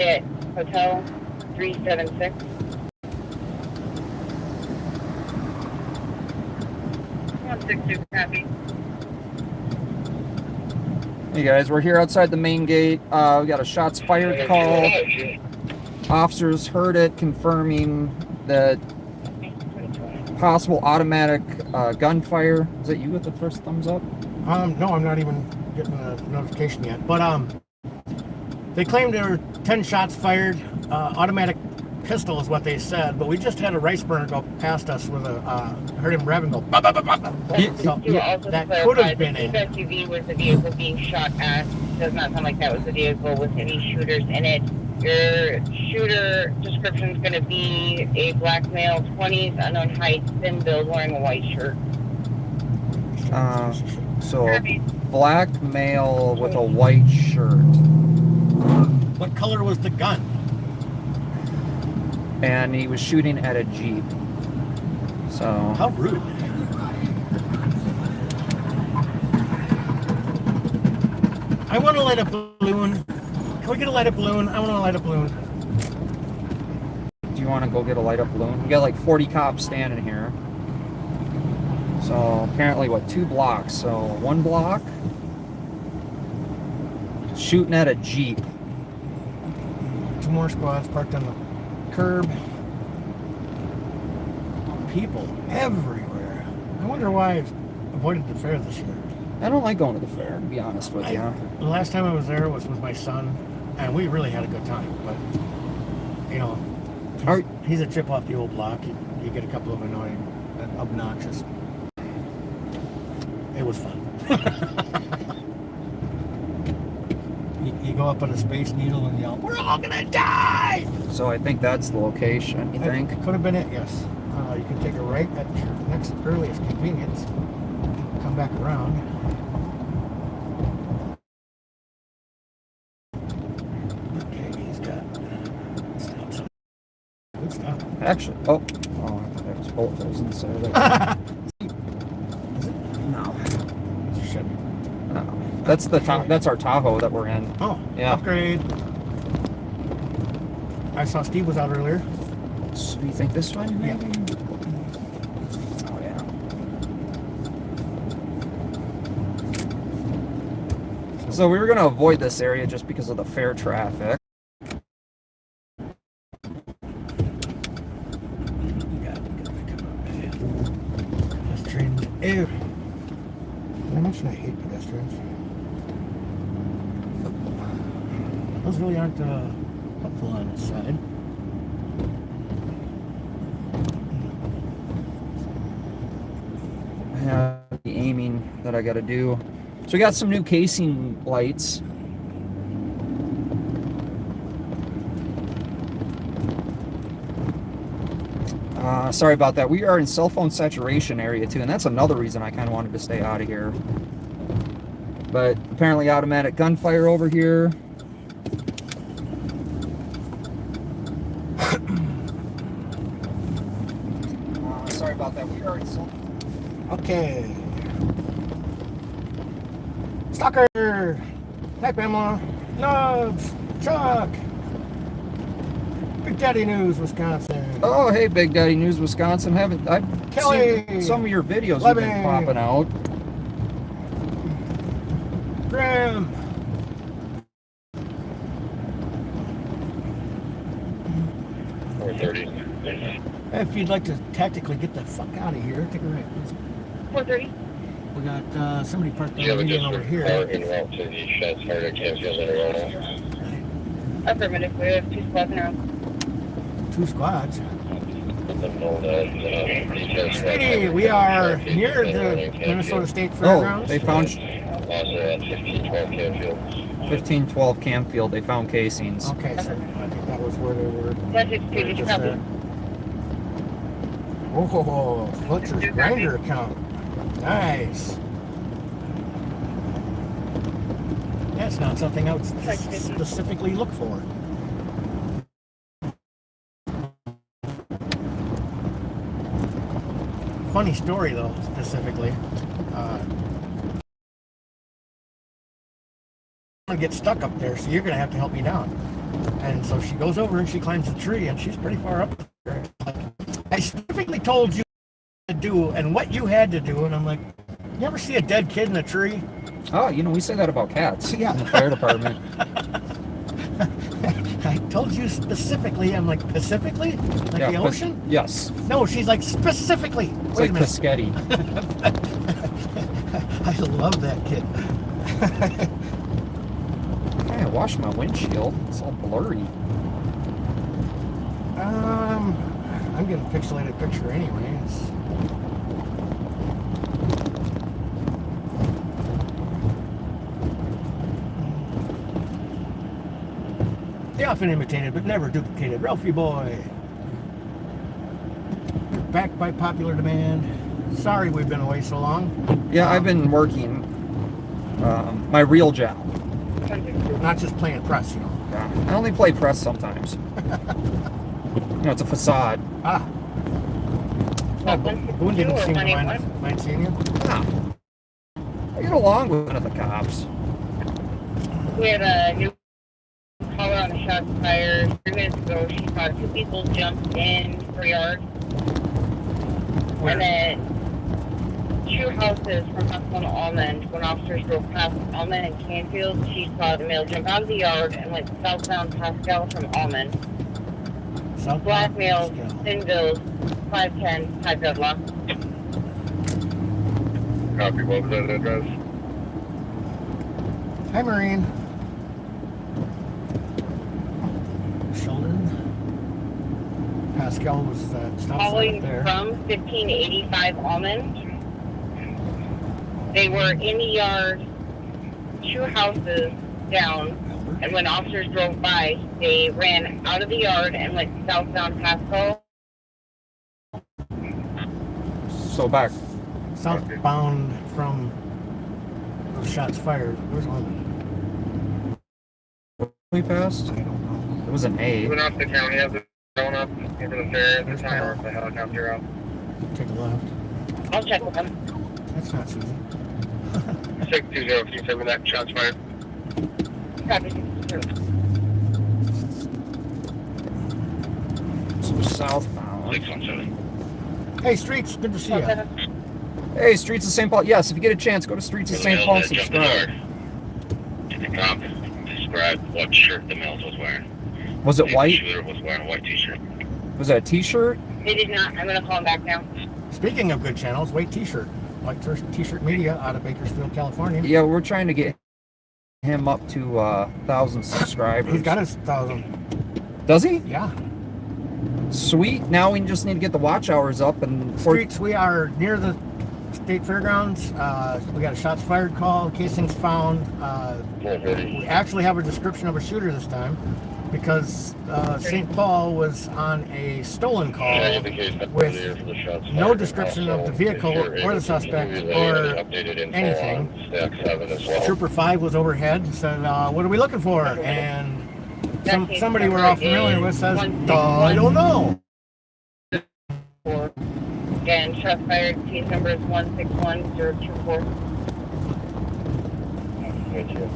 at Hotel 376. Copy. Hey guys, we're here outside the main gate. We got a shots fired call. Officers heard it, confirming that possible automatic gunfire. Is that you with the first thumbs up? No, I'm not even getting a notification yet. But they claimed there were 10 shots fired. Automatic pistol is what they said. But we just had a rice burner go past us with a heard him rev and go. Bah, bah, bah, bah, bah. So that could have been it. The SUV was the vehicle being shot at. Does not sound like that was the vehicle with any shooters in it. Your shooter description is going to be a black male, 20s, unknown height, thin build, wearing a white shirt. So black male with a white shirt. What color was the gun? And he was shooting at a Jeep. So how rude. I want to light a balloon. Can we get a light up balloon? I want to light a balloon. Do you want to go get a light up balloon? We got like 40 cops standing here. So apparently, what, 2 blocks? So 1 block, shooting at a Jeep. 2 more squads parked on the curb. People everywhere. I wonder why I avoided the fair this year. I don't like going to the fair, to be honest with you. The last time I was there was with my son, and we really had a good time. But, you know, he's a chip off the old block. You get a couple of obnoxious. It was fun. you go up on a Space Needle and yell, "We're all gonna die!" So I think that's the location, you think? Could have been it, yes. You can take a right at your next earliest convenience. Come back around. Okay, he's got stops. Good stop. Actually, I thought that was both those inside. No. No. That's the that's our Tahoe that we're in. Oh, yeah. Upgrade. I saw Steve was out earlier. So you think this one? Maybe? Yeah. Oh yeah. So we were going to avoid this area just because of the fair traffic. Pedestrians. Ew. Did I mention I hate pedestrians? Those really aren't helpful on this side. I have the aiming that I got to do. So we got some new casing lights. Sorry about that. We are in cell phone saturation area too, and that's another reason I kind of wanted to stay out of here. But apparently automatic gunfire over here. Sorry about that. We are in cell phone. Okay. Stalker! Hi, Pamela. Nubs! Chuck! Big Daddy News, Wisconsin. Oh, hey, Big Daddy News, Wisconsin. I've Kelly! seen some of your videos have been popping out. Graham! If you'd like to tactically get the fuck out of here, take a right. 430. We got somebody parked over here. Affirmative. We have 2 squads in a row. 2 squads. Speedy, we are near the Minnesota State Fairgrounds. Oh, they found 1512 Camfield. They found casings. Okay, so I think that was where they were. Oh, Fletcher's grinder account. Nice. That's not something I would specifically look for. Funny story, though, specifically. I'm going to get stuck up there, so you're going to have to help me down. And so she goes over and she climbs the tree, and she's pretty far up there. I specifically told you what to do and what you had to do, and I'm like, you ever see a dead kid in a tree? Oh, you know, we say that about cats Yeah. in the fire department. I told you specifically. I'm like, specifically? Like the ocean? Yes. No, she's like, specifically. It's Wait like a minute. Pescetti. I love that kid. Hey, I washed my windshield. It's all blurry. I'm getting a pixelated picture anyways. The often imitated but never duplicated Ralphie boy. Back by popular demand. Sorry we've been away so long. Yeah, I've been working my real job. Not just playing press, you know. Yeah, I only play press sometimes. You know, it's a facade. Ah. Oh, Boone didn't seem to mind seeing you. Ah, I get along with one of the cops. We had a new caller on the shots fired 3 minutes ago. She saw 2 people jump in her yard. Where? And then 2 houses from Pascal and Almond. When officers drove past Almond and Canfield, she saw the male jump out of the yard and went southbound Pascal from Almond. South Black male, Pascal. thin build, 5'10", high Gridlock. Copy, what was that address? Hi, Marine. Sheldon. Pascal was stop sign Calling up there. from 1585 Almond. They were in the yard, 2 houses down, and when officers drove by, they ran out of the yard and went southbound Pascal. So back. Southbound from those shots fired. Where's Almond? We passed? I don't know. It was an A. Moving off the county as it's going up over the fair. There's They're trying to Kyle. work the helicopter out. Take a left. I'll check with them. That's not Susan. 620, can you send me that shots fired? Copy. So southbound. 617. Hey, Streets, good to see you. Hey, Streets of St. Paul. Yes, if you get a chance, go to Streets of St. Paul and subscribe. The cop described what shirt the male was wearing. Was it The white? shooter was wearing a white t-shirt. Was it a t-shirt? They did not. I'm going to call them back now. Speaking of good channels, White T-shirt. White T-shirt Media out of Bakersfield, California. Yeah, we're trying to get him up to 1,000 subscribers. He's got his 1,000. Does he? Yeah. Sweet. Now we just need to get the watch hours up and Streets, we are near the state fairgrounds. We got a shots fired call, casings found. 430. We actually have a description of a shooter this time because St. Paul was on a stolen call with no description of the vehicle or the suspect or anything. Trooper 5 was overhead and said, what are we looking for? And somebody we're all familiar with says, I don't know. And shots fired. Case number is 161024. Thank you.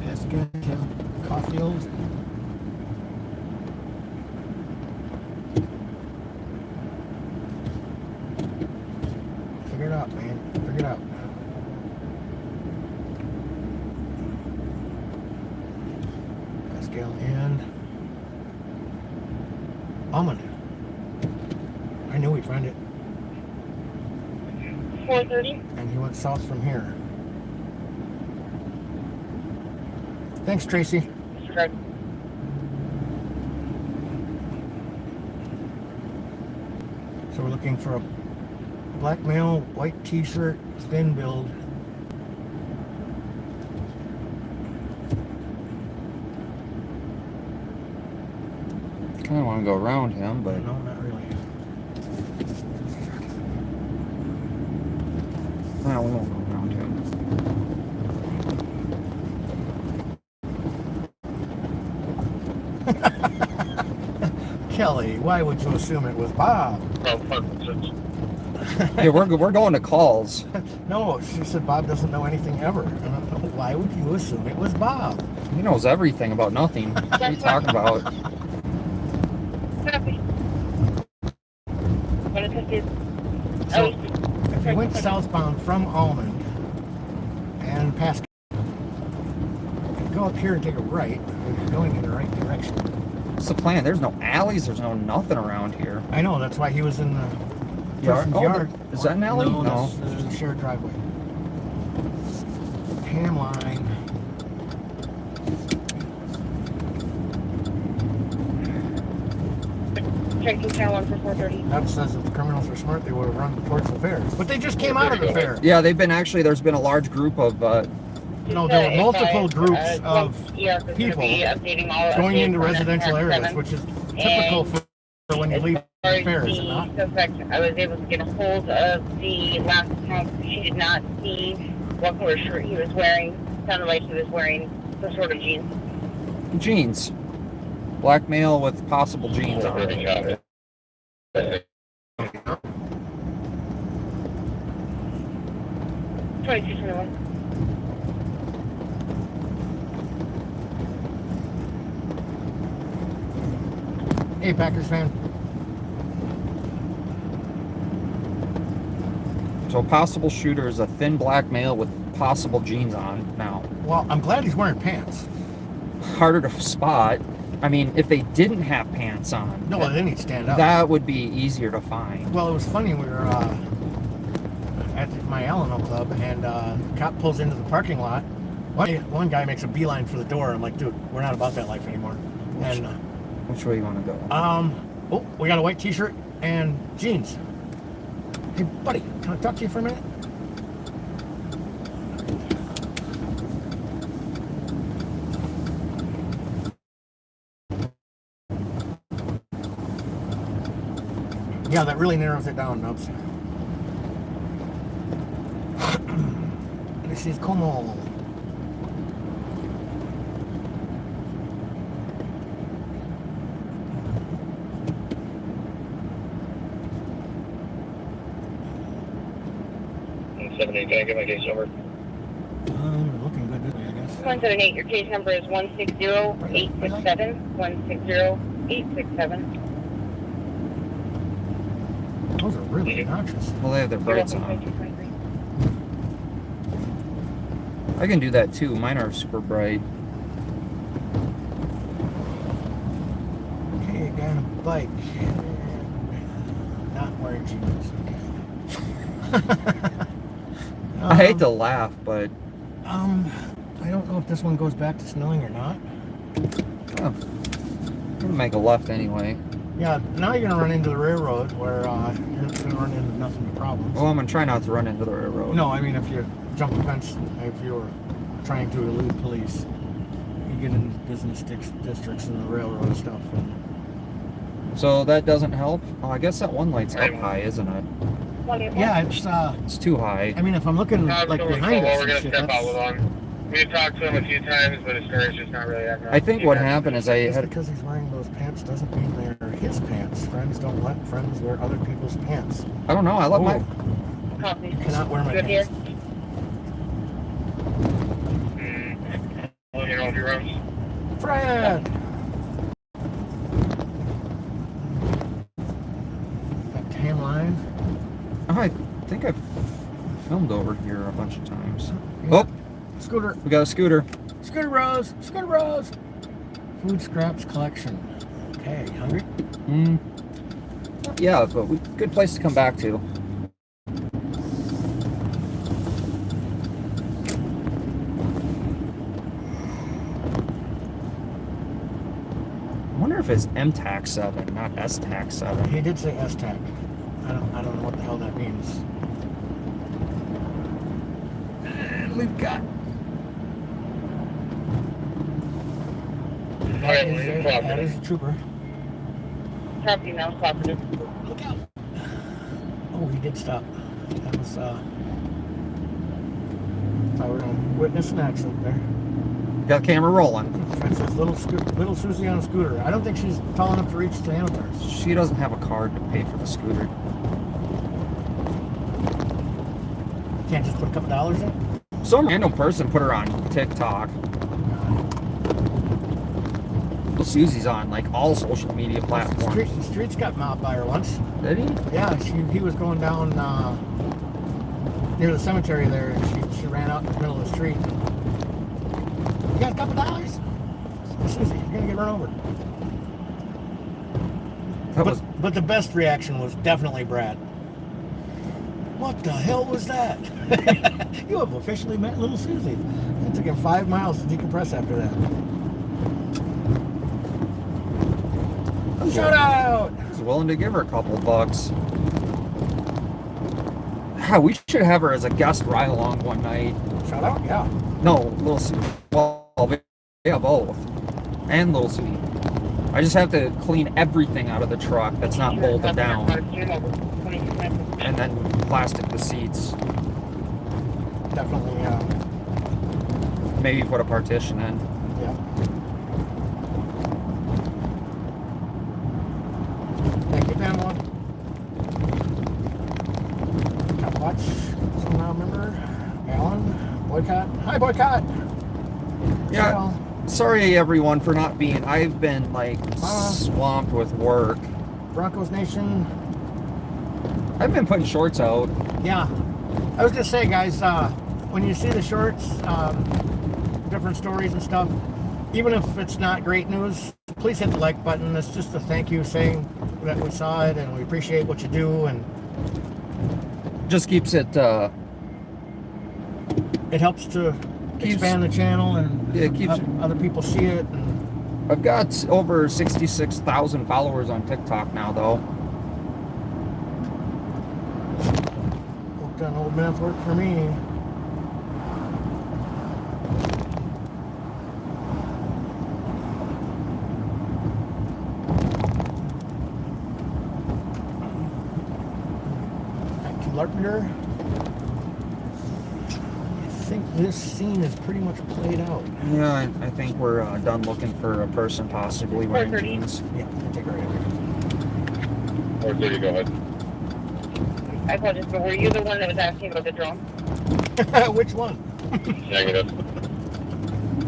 That's good. Caulfield. Figure it out, man. Figure it out. Pascal and Almond. I knew we'd find it. 430. And he went south from here. Thanks, Tracy. Correct. So we're looking for a black male, white t-shirt, thin build. kind of want to go around him, but No, not really. no, we won't go around him. Kelly, why would you assume it was Bob? Oh, fuck. Yeah, we're going to calls. No, she said Bob doesn't know anything ever. And I'm like, why would you assume it was Bob? He knows everything about nothing. What are you talking about? Copy. What is this? So, if you went southbound from Almond and past, go up here and take a right, you're going in the right direction. What's the plan? There's no alleys. There's no nothing around here. I know, that's why he was in the Yard? person's Oh, yard. is that an alley? No. There's a shared driveway. Ham line. Checking channel 1 for 430. That says if the criminals were smart, they would have run towards the fair. But they just came out of the fair. Yeah, there's been a large group of No, there were multiple groups of people updating all going updates into on residential that areas, seven. which is typical for when you leave As far the as fair, is it not? suspect, I was able to get a hold of the last account. She did not see what color shirt he was wearing. Sounded like he was wearing some sort of jeans. jeans. Black male with possible jeans on. 2221. Hey, Packers fan. So possible shooter is a thin black male with possible jeans on now. Well, I'm glad he's wearing pants. Harder to spot. I mean, if they didn't have pants on, No, then he'd stand up. that would be easier to find. Well, it was funny. We were at my Alamo Club, and cop pulls into the parking lot. One guy makes a beeline for the door. I'm like, dude, we're not about that life anymore. And Which way you want to go? oh, we got a white T-shirt and jeans. Hey, buddy, can I talk to you for a minute? Yeah, that really narrows it down, Nubs. This is como. Can I get my case number? Looking good, didn't we, I guess? 178, your case number is 160867. 160867. Those are really obnoxious. Well, they have their brights on. I can do that too. Mine are super bright. Okay, guy on a bike. Not wearing jeans. Okay. I hate to laugh, but I don't know if this one goes back to snowing or not. I'm gonna make a left anyway. Yeah, now you're gonna run into the railroad where you're gonna run into nothing but problems. Well, I'm gonna try not to run into the railroad. No, I mean if you jump the fence, if you're trying to elude police, you get into business districts and the railroad stuff. So that doesn't help? Oh, I guess that one light's up high, isn't it? Yeah, It's too high. I mean, if I'm looking like behind us, We're gonna and shit, step out with that's, on. We've talked to him a few times, but his story's just not really that. I think what happened is I just had. because he's wearing those pants doesn't mean they're his pants. Friends don't let friends wear other people's pants. I don't know. I let my. Copy. You cannot wear my Good here. pants. Well, you know, if he runs. Fred! That tan line. Oh, I think I've filmed over here a bunch of times. Yeah. Oh, Scooter. we got a scooter. Scooter Rose. Scooter Rose. Food scraps collection. Okay, hungry? Yeah, but good place to come back to. I wonder if it's MTAC 7, not STAC 7. He did say S-TAC. I don't know what the hell that means. And we've got... That is a trooper. Copy now, cooperative. Look out! Oh, he did stop. That was, thought we were gonna witness an accident there. Got the camera rolling. Friend says little Susie on a scooter. I don't think she's tall enough to reach the handlebars. She doesn't have a card to pay for the scooter. can't just put a couple dollars in? Some random person put her on TikTok. Susie's on like all social media platforms. The streets got mobbed by her once. Did he? Yeah, he was going down near the cemetery there, and she ran out in the middle of the street. You got a couple dollars? Susie, you're gonna get run over. But the best reaction was definitely Brad. What the hell was that? You have officially met little Susie. It took him 5 miles to decompress after that. Shout out! He's willing to give her a couple bucks. Yeah, we should have her as a guest ride along one night. Shout out? Yeah. No, Little Sweet. Well, yeah, both. And Little Sweet. I just have to clean everything out of the truck that's not bolted down. And then plastic the seats. Definitely, Maybe put a partition in. yeah. Thank you, Pamela. Got watch. Somehow remember. Alan. Boycott. Hi, Boycott. Yeah. Well, Sorry, everyone, for not being. I've been like swamped with work. Broncos Nation. I've been putting shorts out. Yeah. I was gonna say, guys, when you see the shorts, different stories and stuff, even if it's not great news, please hit the like button. It's just a thank you saying that we saw it and we appreciate what you do, and Just keeps it. it helps to expand the channel and Yeah, it keeps. other people see it. And I've got over 66,000 followers on TikTok now, though. hope done old math work for me. Back to Larpenter. I think this scene is pretty much played out. Yeah, I think we're done looking for a person possibly wearing 4:30. jeans. Yeah, I'll take it right Or 30, go ahead. I apologize, but were you the one that was asking about the drone? away. Which one? Negative.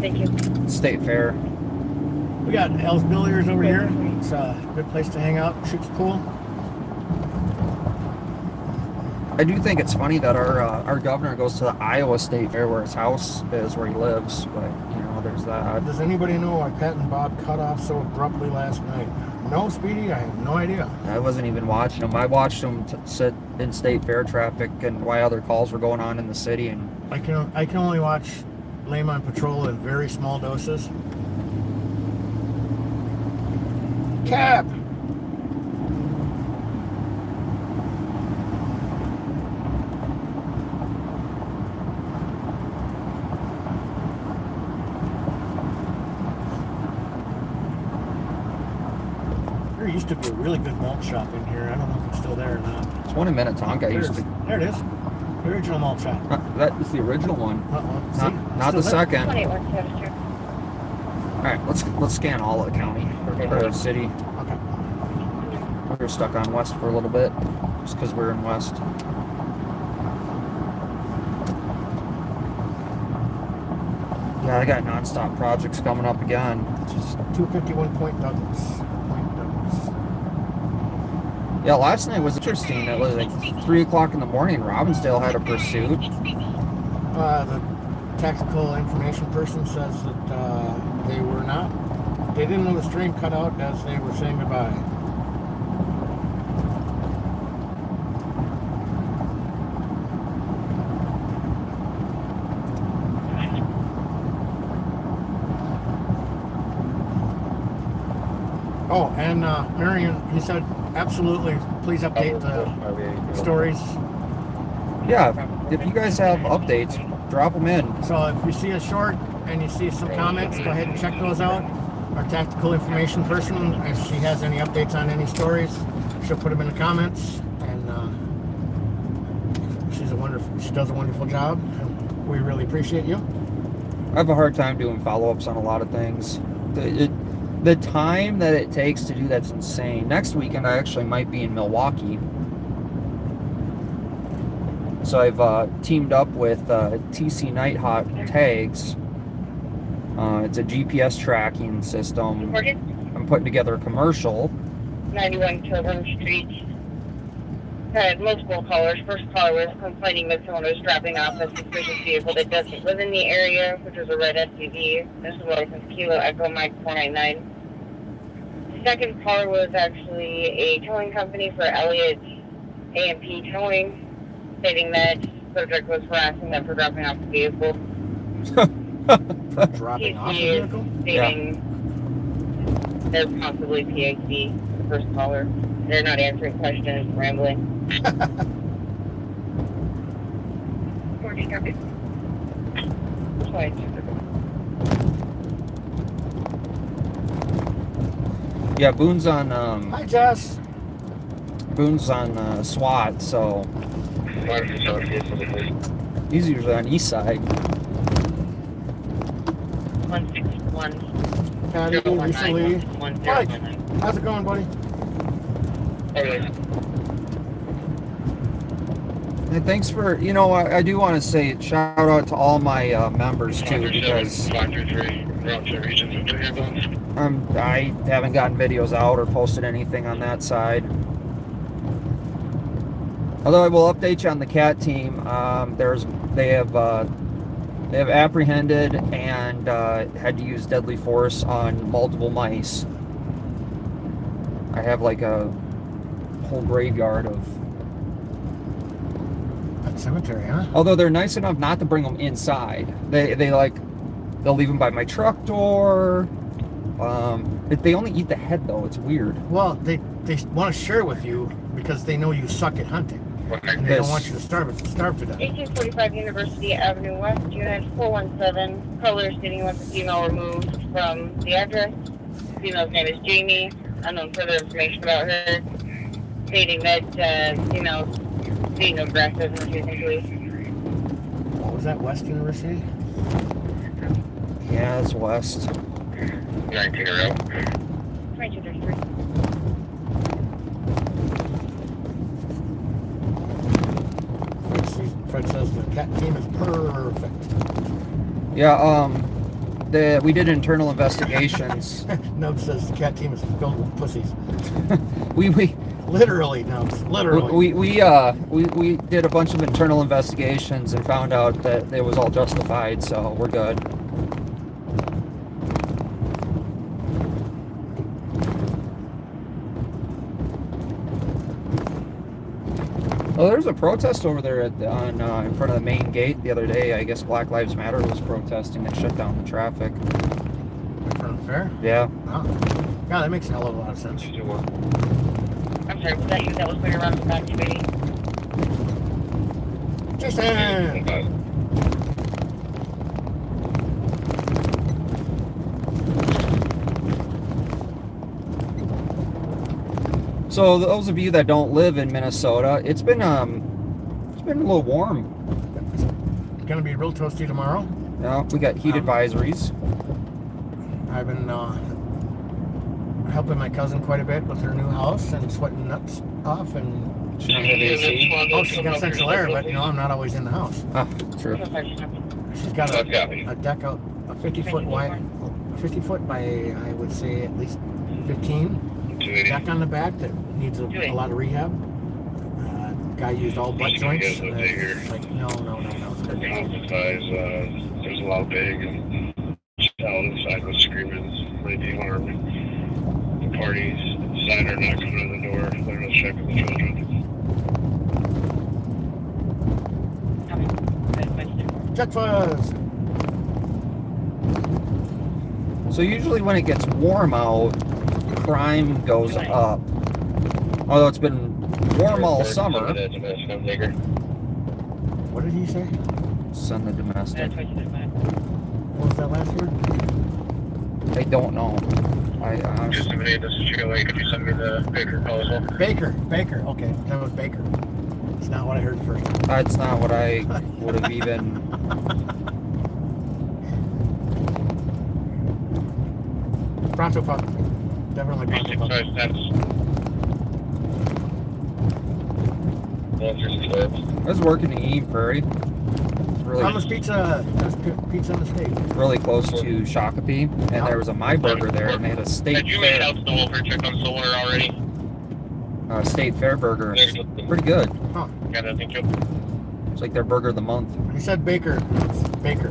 Thank you. State Fair. We got El's Billiards over here. It's a good place to hang out, shoot the pool. I do think it's funny that our governor goes to the Iowa State Fair where his house is, where he lives. But you know, there's that. Does anybody know why Pat and Bob cut off so abruptly last night? No, Speedy, I have no idea. I wasn't even watching them. I watched them sit in State Fair traffic and why other calls were going on in the city. And I can only watch Lame on Patrol in very small doses. Cap! There used to be a really good malt shop in here. I don't know if it's still there or not. it's one in Minnetonka. Used to. There it is. The original malt shop. That is the original one. See? Not the Still there. second. 28 All right, let's scan all of the county or city. Okay. We were stuck on West for a little bit, just because we're in West. Yeah, I got nonstop projects coming up again. Just 251 Point Douglas. yeah, last night was interesting. It was like 3 o'clock in the morning. Robbinsdale had a pursuit. The tactical information person says that they didn't know the stream cut out as they were saying goodbye. Oh, and Marion, he said, absolutely, please update the stories. Yeah, if you guys have updates, drop them in. So if you see a short and you see some comments, go ahead and check those out. Our tactical information person, if she has any updates on any stories, she'll put them in the comments. And she does a wonderful job. And we really appreciate you. I have a hard time doing follow-ups on a lot of things. The time that it takes to do that's insane. Next weekend, I actually might be in Milwaukee. So I've teamed up with TC Nighthawk tags. It's a GPS tracking system. Reported I'm putting together a commercial. 91 Kilburn Street. Had multiple callers. First caller was complaining that someone was dropping off a suspicious vehicle that doesn't live in the area, which was a red SUV. This is license Kilo Echo Mike 499. The second caller was actually a towing company for Elliott A&P Towing, stating that subject was harassing them for dropping off the vehicle. For dropping off a TC vehicle? is stating they're possibly PhD, the first caller. They're not answering questions, rambling. 40 copy. Yeah, Boone's on Hi, Jess. SWAT, so he's usually on east side. 161. Patty, Lisa Lee. Mike, how's it going, buddy? And thanks for, I do want to say shout out to all my members too, because I haven't gotten videos out or posted anything on that side. Although I will update you on the cat team. They have apprehended and had to use deadly force on multiple mice. I have like a whole graveyard of. That cemetery, huh? Although they're nice enough not to bring them inside. They'll leave them by my truck door. They only eat the head though. It's weird. Well, they want to share with you because they know you suck at hunting. And they don't want you to starve to death. 1845 University Avenue West, Unit 417. Caller stating he wants a female removed from the address. The female's name is Jamie. Unknown further information about her. Stating that female's being aggressive and refusing to leave. What was that, West University? Yeah, it's west. 19 or out. 2233. Fred says the cat team is perfect. Yeah, we did internal investigations. Nubs says the cat team is filled with pussies. we Literally, Nubs. Literally. we did a bunch of internal investigations and found out that it was all justified, so we're good. Oh, there was a protest over there in front of the main gate the other day. I guess Black Lives Matter was protesting. They shut down the traffic. Fair? Yeah. Oh. Yeah, that makes a hell of a lot of sense. I'm sorry, was that you that was going around the back committee? Jason! So those of you that don't live in Minnesota, it's been a little warm. It's gonna be real toasty tomorrow. Yeah, we got heat advisories. I've been helping my cousin quite a bit with her new house and sweating nuts off, and She don't have AC. she's got central air, but I'm not always in the house. Ah, true. She's got a deck out, a 50-foot wide, 50 foot by, I would say, at least 15. Deck on the back that needs a lot of rehab. Guy used all butt joints. It's like, no. There's a lot of big and child inside was screaming, lady harmed. The parties inside are not coming to the door. They're not checking the children. Check fuzz. So usually when it gets warm out, crime goes up. Although it's been warm all summer. What did he say? Send the domestic. What was that last word? I don't know. I Just honestly. somebody in this situation, could you send me the Baker proposal? Baker. Okay, that was Baker. It's not what I heard first. That's not what I would have even. Pronto pup. Definitely pronto pup. I was working in Eden Prairie. Thomas Pizza, that's good pizza on the steak. Really close to Shakopee, and there was a My Burger there, and they had a state Had you made fair, out the over check on solar already? state fair burger. Pretty good. Huh. Got nothing to. It's like their burger of the month. He said Baker. It's Baker.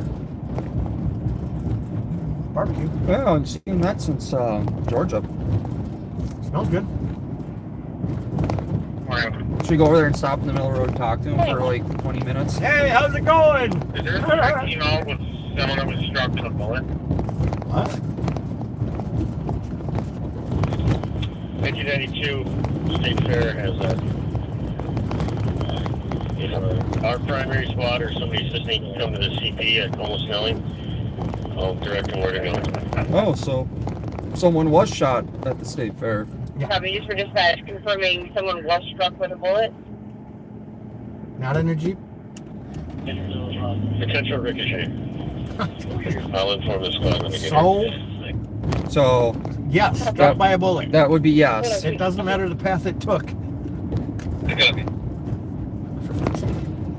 Barbecue. Yeah, I've seen that since Georgia. Smells good. Should we go over there and stop in the middle of the road and talk to him for like 20 minutes? Hey, how's it going? Is there a direct email with someone that was struck with a bullet? What? 1992 State Fair has our primary spot or somebody just needs to come to the CP at Como Snelling. I'll direct them where to go. Oh, so someone was shot at the state fair. Copy, just for dispatch, confirming someone was struck with a bullet. Not in a Jeep? Potential ricochet. I'll inform the squad when they get here. So Yes, struck by a bullet. that would be yes. It doesn't matter the path it took.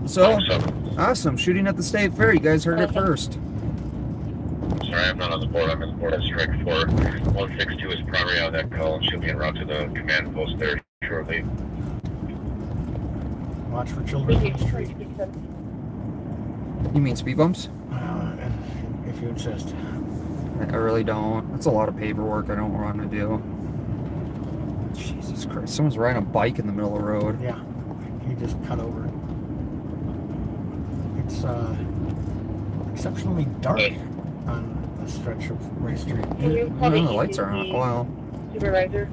So awesome, shooting at the state fair. You guys heard it first. Sorry, I'm not on the board. I'm in the board at strike 4. 162 is primary on that call. She'll be en route to the command post there shortly. Watch for children on the street. You mean speed bumps? If you insist. I really don't. That's a lot of paperwork I don't want to do. Jesus Christ, someone's riding a bike in the middle of the road. Yeah, he just cut over. It's exceptionally dark on the stretch of Ray Street. Can you call The lights are on. Well, supervisor?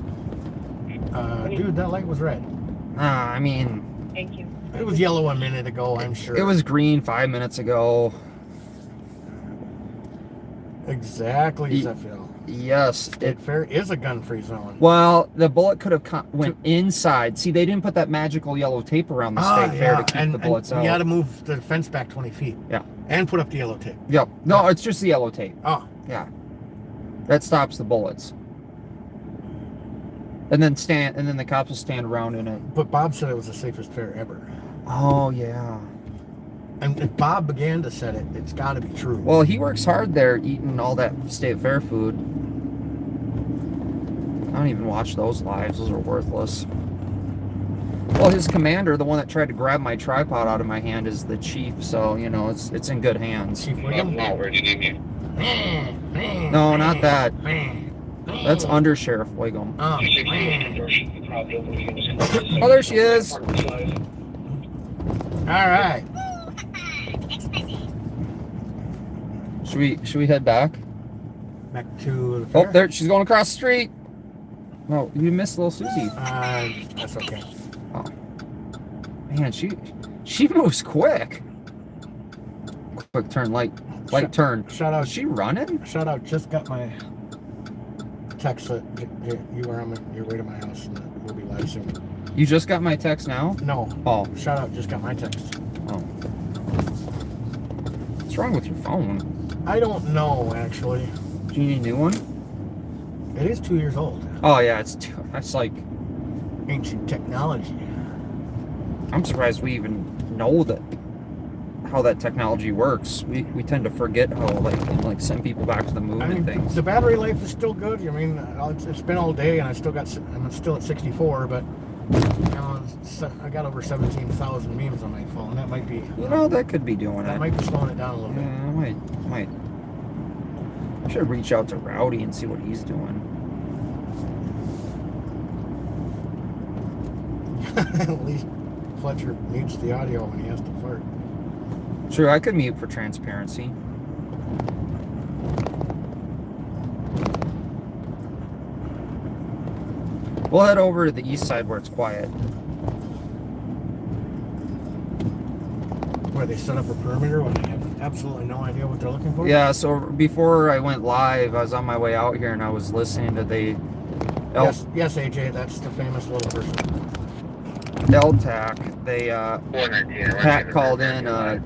Dude, that light was red. I mean, Thank you. It was yellow a minute ago, I'm sure. it was green 5 minutes ago. Exactly, Zephyl. Yes. State Fair is a gun-free zone. Well, the bullet could have went inside. See, they didn't put that magical yellow tape around the state fair to keep the bullets out. You got to move the fence back 20 feet. Yeah. And put up the yellow tape. Yep. No, it's just the yellow tape. Oh. Yeah. That stops the bullets. And then the cops will stand around in it. But Bob said it was the safest fair ever. Oh yeah. And if Bob began to set it, it's got to be true. Well, he works hard there eating all that state fair food. I don't even watch those lives. Those are worthless. Well, his commander, the one that tried to grab my tripod out of my hand, is the chief. So, you know, it's in good hands. Chief Wiggum? Where do you need me? No, not that. That's Under Sheriff Wiggum. Oh, Oh, there she is. all right. Should we head back? Back to the fair. Oh, there she's going across the street. Oh, you missed little Susie. That's okay. Oh. Man, she moves quick. Quick turn, light turn. Shout out. Is she running? Shout out. Just got my text that you were on your way to my house and we'll be live soon. You just got my text now? No. Oh. Shout out. Just got my text. Oh. What's wrong with your phone? I don't know, actually. Do you need a new one? It is 2 years old. Oh yeah, that's like Ancient technology. I'm surprised we even know how that technology works. We tend to forget how like send people back to the moon and things. The battery life is still good. I mean, it's been all day, and I'm still at 64, but you know, I got over 17,000 memes on my phone. That might be. You know, that could be doing That it. might be slowing it down a little bit. Yeah, I should reach out to Rowdy and see what he's doing. At least Fletcher mutes the audio when he has to fart. True, I could mute for transparency. We'll head over to the east side where it's quiet. Where they set up a perimeter when they have absolutely no idea what they're looking for? Yeah, so before I went live, I was on my way out here and I was listening to Yes, AJ, that's the famous little person. LTAC. Pat called in a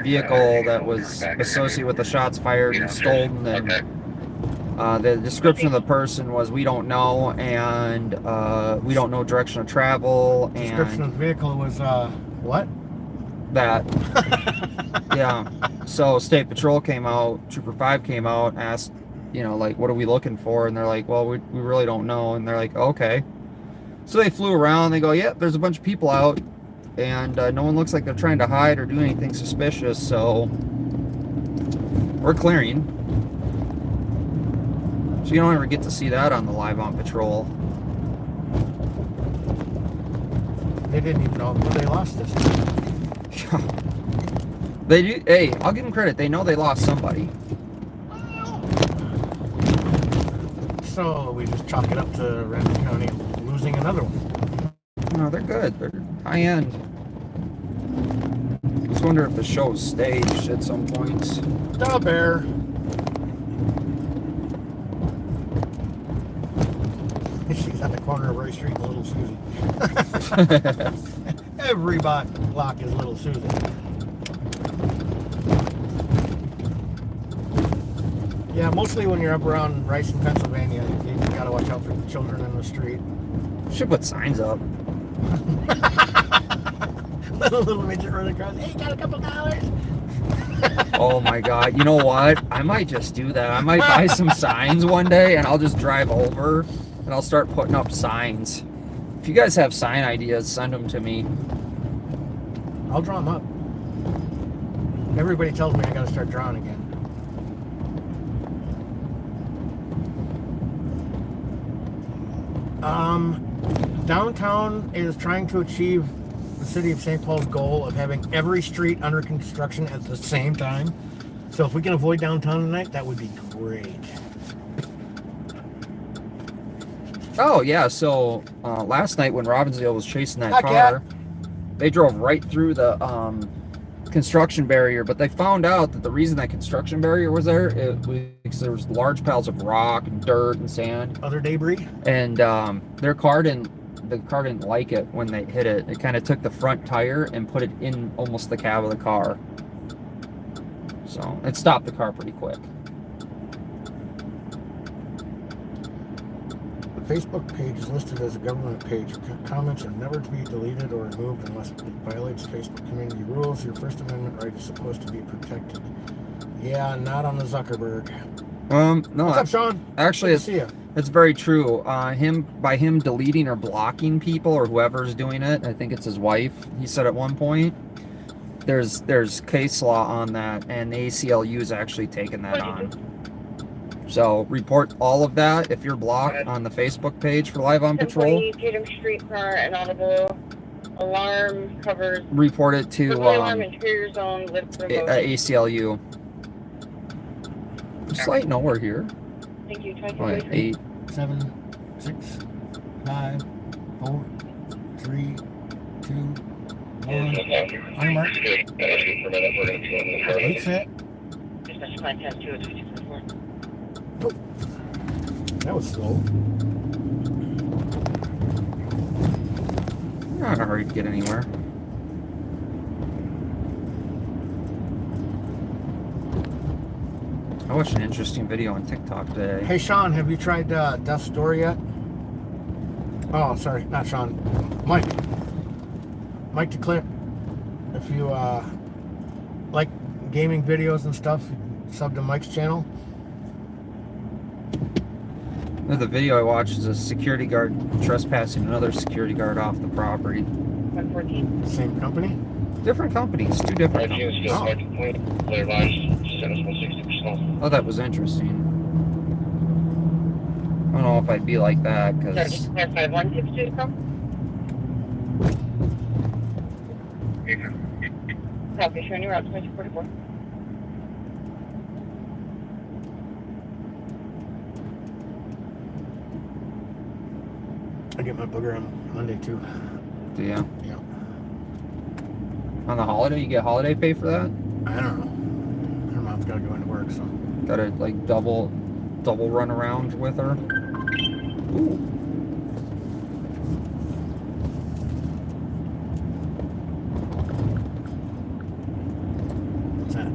vehicle that was associated with the shots fired and stolen, and The description of the person was we don't know, and we don't know direction of travel, Description of and the vehicle was what? that. Yeah. So State Patrol came out, Trooper 5 came out, asked, you know, like, what are we looking for? And they're like, well, we really don't know. And they're like, okay. So they flew around. They go, yep, there's a bunch of people out, and no one looks like they're trying to hide or do anything suspicious. So we're clearing. So you don't ever get to see that on the Live on Patrol. They didn't even know where they lost this time. They do. Hey, I'll give them credit. They know they lost somebody. So we just chalk it up to Randall County losing another one. No, they're good. They're high end. I just wonder if the show's staged at some point. The bear. She's at the corner of Ray Street and Little Susie. Every block is Little Susie. Yeah, mostly when you're up around Rice in Pennsylvania, you gotta watch out for the children in the street. Should put signs up. little midget running across. Hey, got a couple dollars? Oh my god. You know what? I might just do that. I might buy some signs one day and I'll just drive over and I'll start putting up signs. If you guys have sign ideas, send them to me. I'll draw them up. Everybody tells me I gotta start drawing again. Downtown is trying to achieve the city of St. Paul's goal of having every street under construction at the same time. So if we can avoid downtown tonight, that would be great. Oh yeah, so last night when Robbinsdale was chasing that Heck car, yeah. they drove right through the construction barrier, but they found out that the reason that construction barrier was there, it was because there was large piles of rock and dirt and sand. Other debris? And the car didn't like it when they hit it. It kind of took the front tire and put it in almost the cab of the car. So it stopped the car pretty quick. The Facebook page is listed as a government page. Comments are never to be deleted or removed unless it violates Facebook community rules. Your First Amendment right is supposed to be protected. Yeah, not on the Zuckerberg. No. What's up, Sean? Actually, Good to see you. it's very true. By him deleting or blocking people or whoever's doing it, I think it's his wife. He said at one point, there's case law on that, and the ACLU is actually taking that on. So report all of that if you're blocked on the Facebook page for Live on Patrol. Tatum Street car, inaudible alarm covers. Report it to alarm interior zone. ACLU. Just let you know we're here. Thank you. Wait, 8. 7, 6, 5, 4, 3, 2, 1. I'm marked. 8 set. Dispatch plan test 2 at 224. Oh, that was slow. You're not in a hurry to get anywhere. I watched an interesting video on TikTok today. Hey, Sean, have you tried Death's Door yet? Oh, sorry, not Sean. Mike. Mike DeClare. If you like gaming videos and stuff, sub to Mike's channel. The video I watched is a security guard trespassing another security guard off the property. 114. Same company? Different companies, 2 different companies. Oh, that was interesting. I don't know if I'd be like that, Sorry, because... just clarify. 162 come? Copy, showing you route 2244. I get my booger on Monday too. Yeah. Yeah. On the holiday, you get holiday pay for that? I don't know. Her mom's gotta go into work, so. Gotta, like, double run around with her? Ooh. What's that?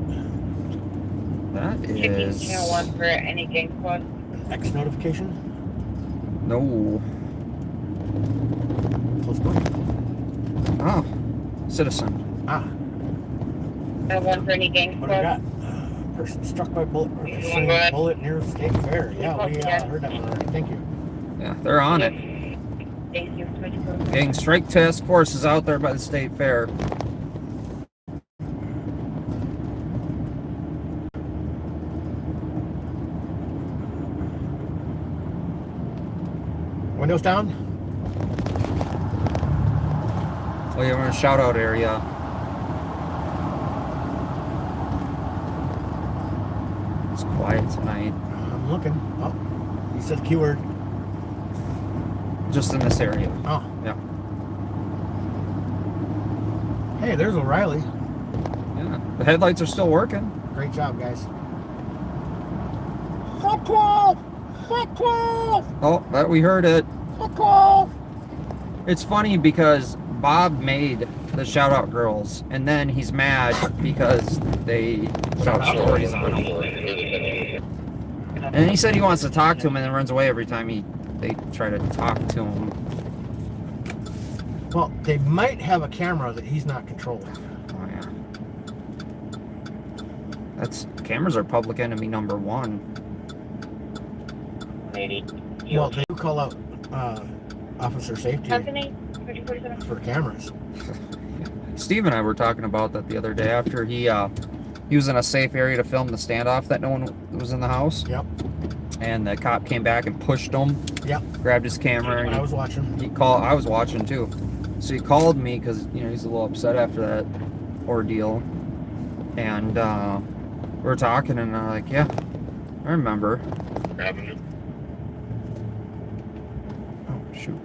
That Checking is... channel 1 for any gang squad. X notification? No. Close by. Oh. Citizen. Ah, One for any gang what do we squad. got? Person struck by bullet. You wanna Pursuing go ahead? bullet near the state fair. Yeah, we Yeah. heard that one already. Thank you. Yeah, they're on it. Thank you. Switch code. Gang strike task force is out there by the state fair. Windows down? Oh yeah, we're in a shout out area. It's quiet tonight. I'm looking. Oh, you said keyword. Just in this area. Oh, Yeah. hey, there's O'Reilly. Yeah. The headlights are still working. Great job, guys. Fuck 12! Fuck 12! Oh, that we heard it. Fuck 12! It's funny because Bob made the shout out girls and then he's mad because they shout stories on him. And he said he wants to talk to him and then runs away every time they try to talk to him. Well, they might have a camera that he's not controlling. Oh yeah. Cameras are public enemy number one. 80. Well, they do call out officer safety Company 3047. for cameras. Steve and I were talking about that the other day after he was in a safe area to film the standoff that no one was in the house. Yep. And the cop came back and pushed him. Yep. Grabbed his camera. And I was watching. I was watching too. So he called me because he's a little upset after that ordeal. And we were talking and I'm like, yeah, I remember. Grabbing it. Oh shoot.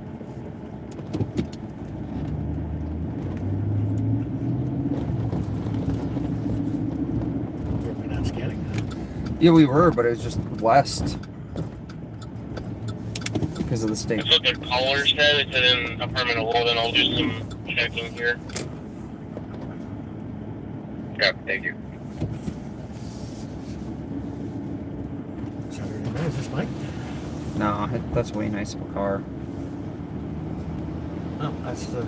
We're not scanning. Yeah, we were, but it was just west because of the state. That's what the caller said. It said in apartment 11. I'll do some checking here. Yeah, thank you. Saturday night, is this Mike? No, that's way nice of a car. Oh, that's the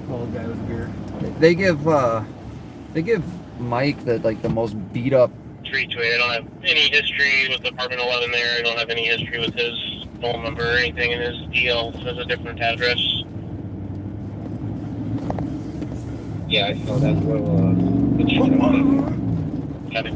old guy with beer. They give Mike the most beat up. 328. I don't have any history with apartment 11 there. I don't have any history with his phone number or anything, and his DL says a different address. Yeah, I saw that. Well, Got it.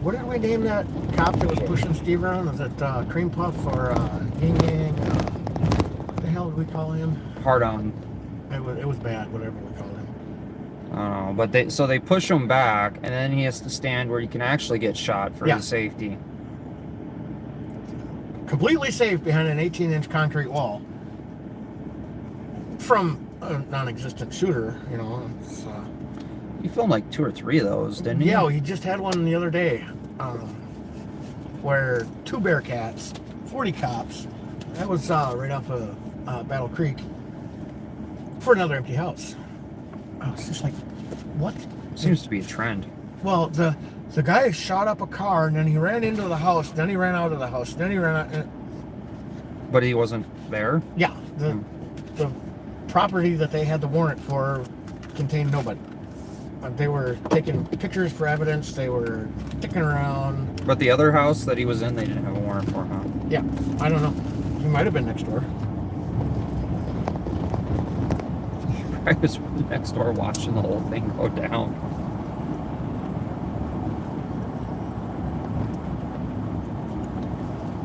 What did we name that cop that was pushing Steve around? Was it Cream Puff or Ying Yang? What the hell did we call him? Hard on. It was bad, whatever we called him. I don't know, but they push him back, and then he has to stand where he can actually get shot for his safety. Completely safe behind an 18-inch concrete wall from a non-existent shooter. It's, He filmed like 2 or 3 of those, didn't he? yeah, he just had one the other day where 2 Bearcats, 40 cops. That was right off of Battle Creek for another empty house. I was just like, what? Seems to be a trend. Well, the guy shot up a car and then he ran into the house, then he ran out of the house, then he ran out. But he wasn't there? Yeah, the property that they had the warrant for contained nobody. They were taking pictures for evidence. They were sticking around. But the other house that he was in, they didn't have a warrant for, huh? Yeah, I don't know. He might have been next door. I was next door watching the whole thing go down.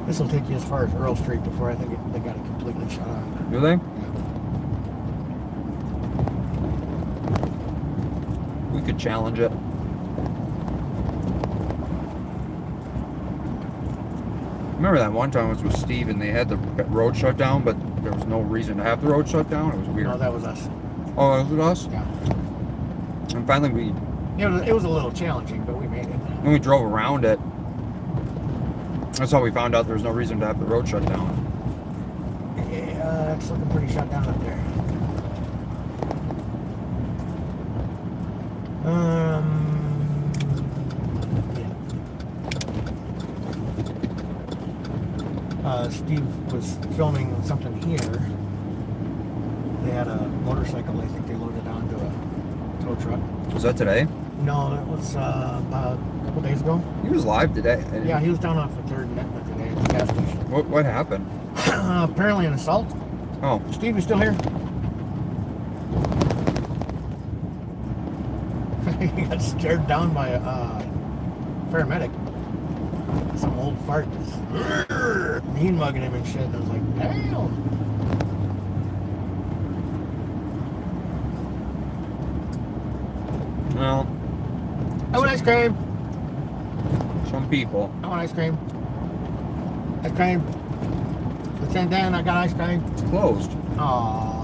This will take you as far as Earl Street before I think they got it completely shut off. Do they? We could challenge it. Remember that one time it was with Steve and they had the road shut down, but there was no reason to have the road shut down? It was weird. No, that was us. Oh, that was us? Yeah. And finally It was a little challenging, but we made it. when we drove around it, that's how we found out there was no reason to have the road shut down. Yeah, it's looking pretty shut down up there. Steve was filming something here. They had a motorcycle, I think they loaded onto a tow truck. Was that today? No, that was about a couple days ago. He was live today. Yeah, he was down off the 3rd and Netman today at the gas station. What happened? Apparently an assault. Oh, Steve, you still here? He got stared down by a paramedic. Some old fart just mean mugging him and shit. And I was like, damn. well, I want ice cream. some people. I want ice cream. Ice cream. Lieutenant Dan, I got ice cream. It's closed. Aww.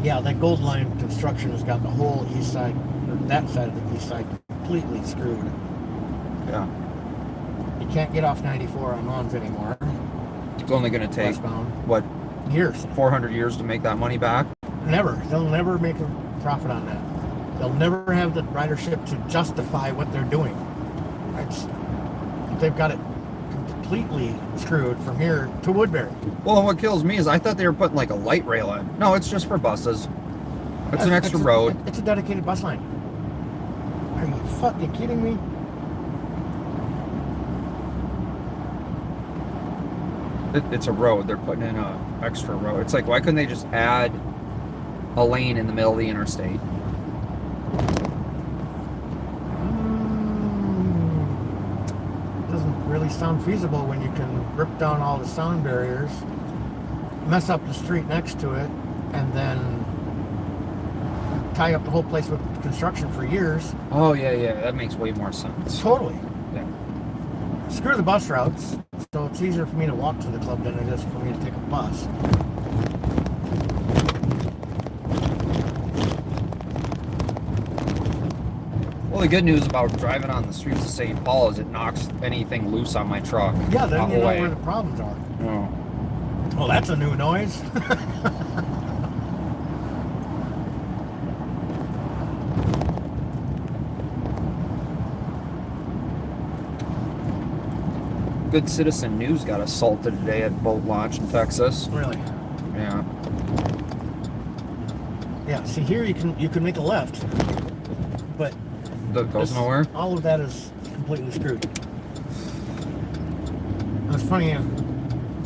Yeah, that Gold Line construction has got the whole east side, or that side of the east side, completely screwed. Yeah. You can't get off 94 on lawns anymore. It's only going to take, Westbound. what, Years. 400 years to make that money back? Never. They'll never make a profit on that. They'll never have the ridership to justify what they're doing. They've got it completely screwed from here to Woodbury. Well, what kills me is I thought they were putting like a light rail in. No, it's just for buses. It's an extra road. It's a dedicated bus line. Are you fucking kidding me? It's a road. They're putting in a extra road. It's like, why couldn't they just add a lane in the middle of the interstate? Doesn't really sound feasible when you can rip down all the sound barriers, mess up the street next to it, and then tie up the whole place with construction for years. Oh, yeah, that makes way more sense. Totally. Yeah. Screw the bus routes, so it's easier for me to walk to the club than it is for me to take a bus. Well, the good news about driving on the streets of St. Paul is it knocks anything loose on my truck. Yeah, then you know away. where the problems are. Oh. Well, that's a new noise. Good Citizen News got assaulted today at boat launch in Texas. Really? Yeah. Yeah. See, here you can make a left, but That goes nowhere. all of that is completely screwed. It was funny.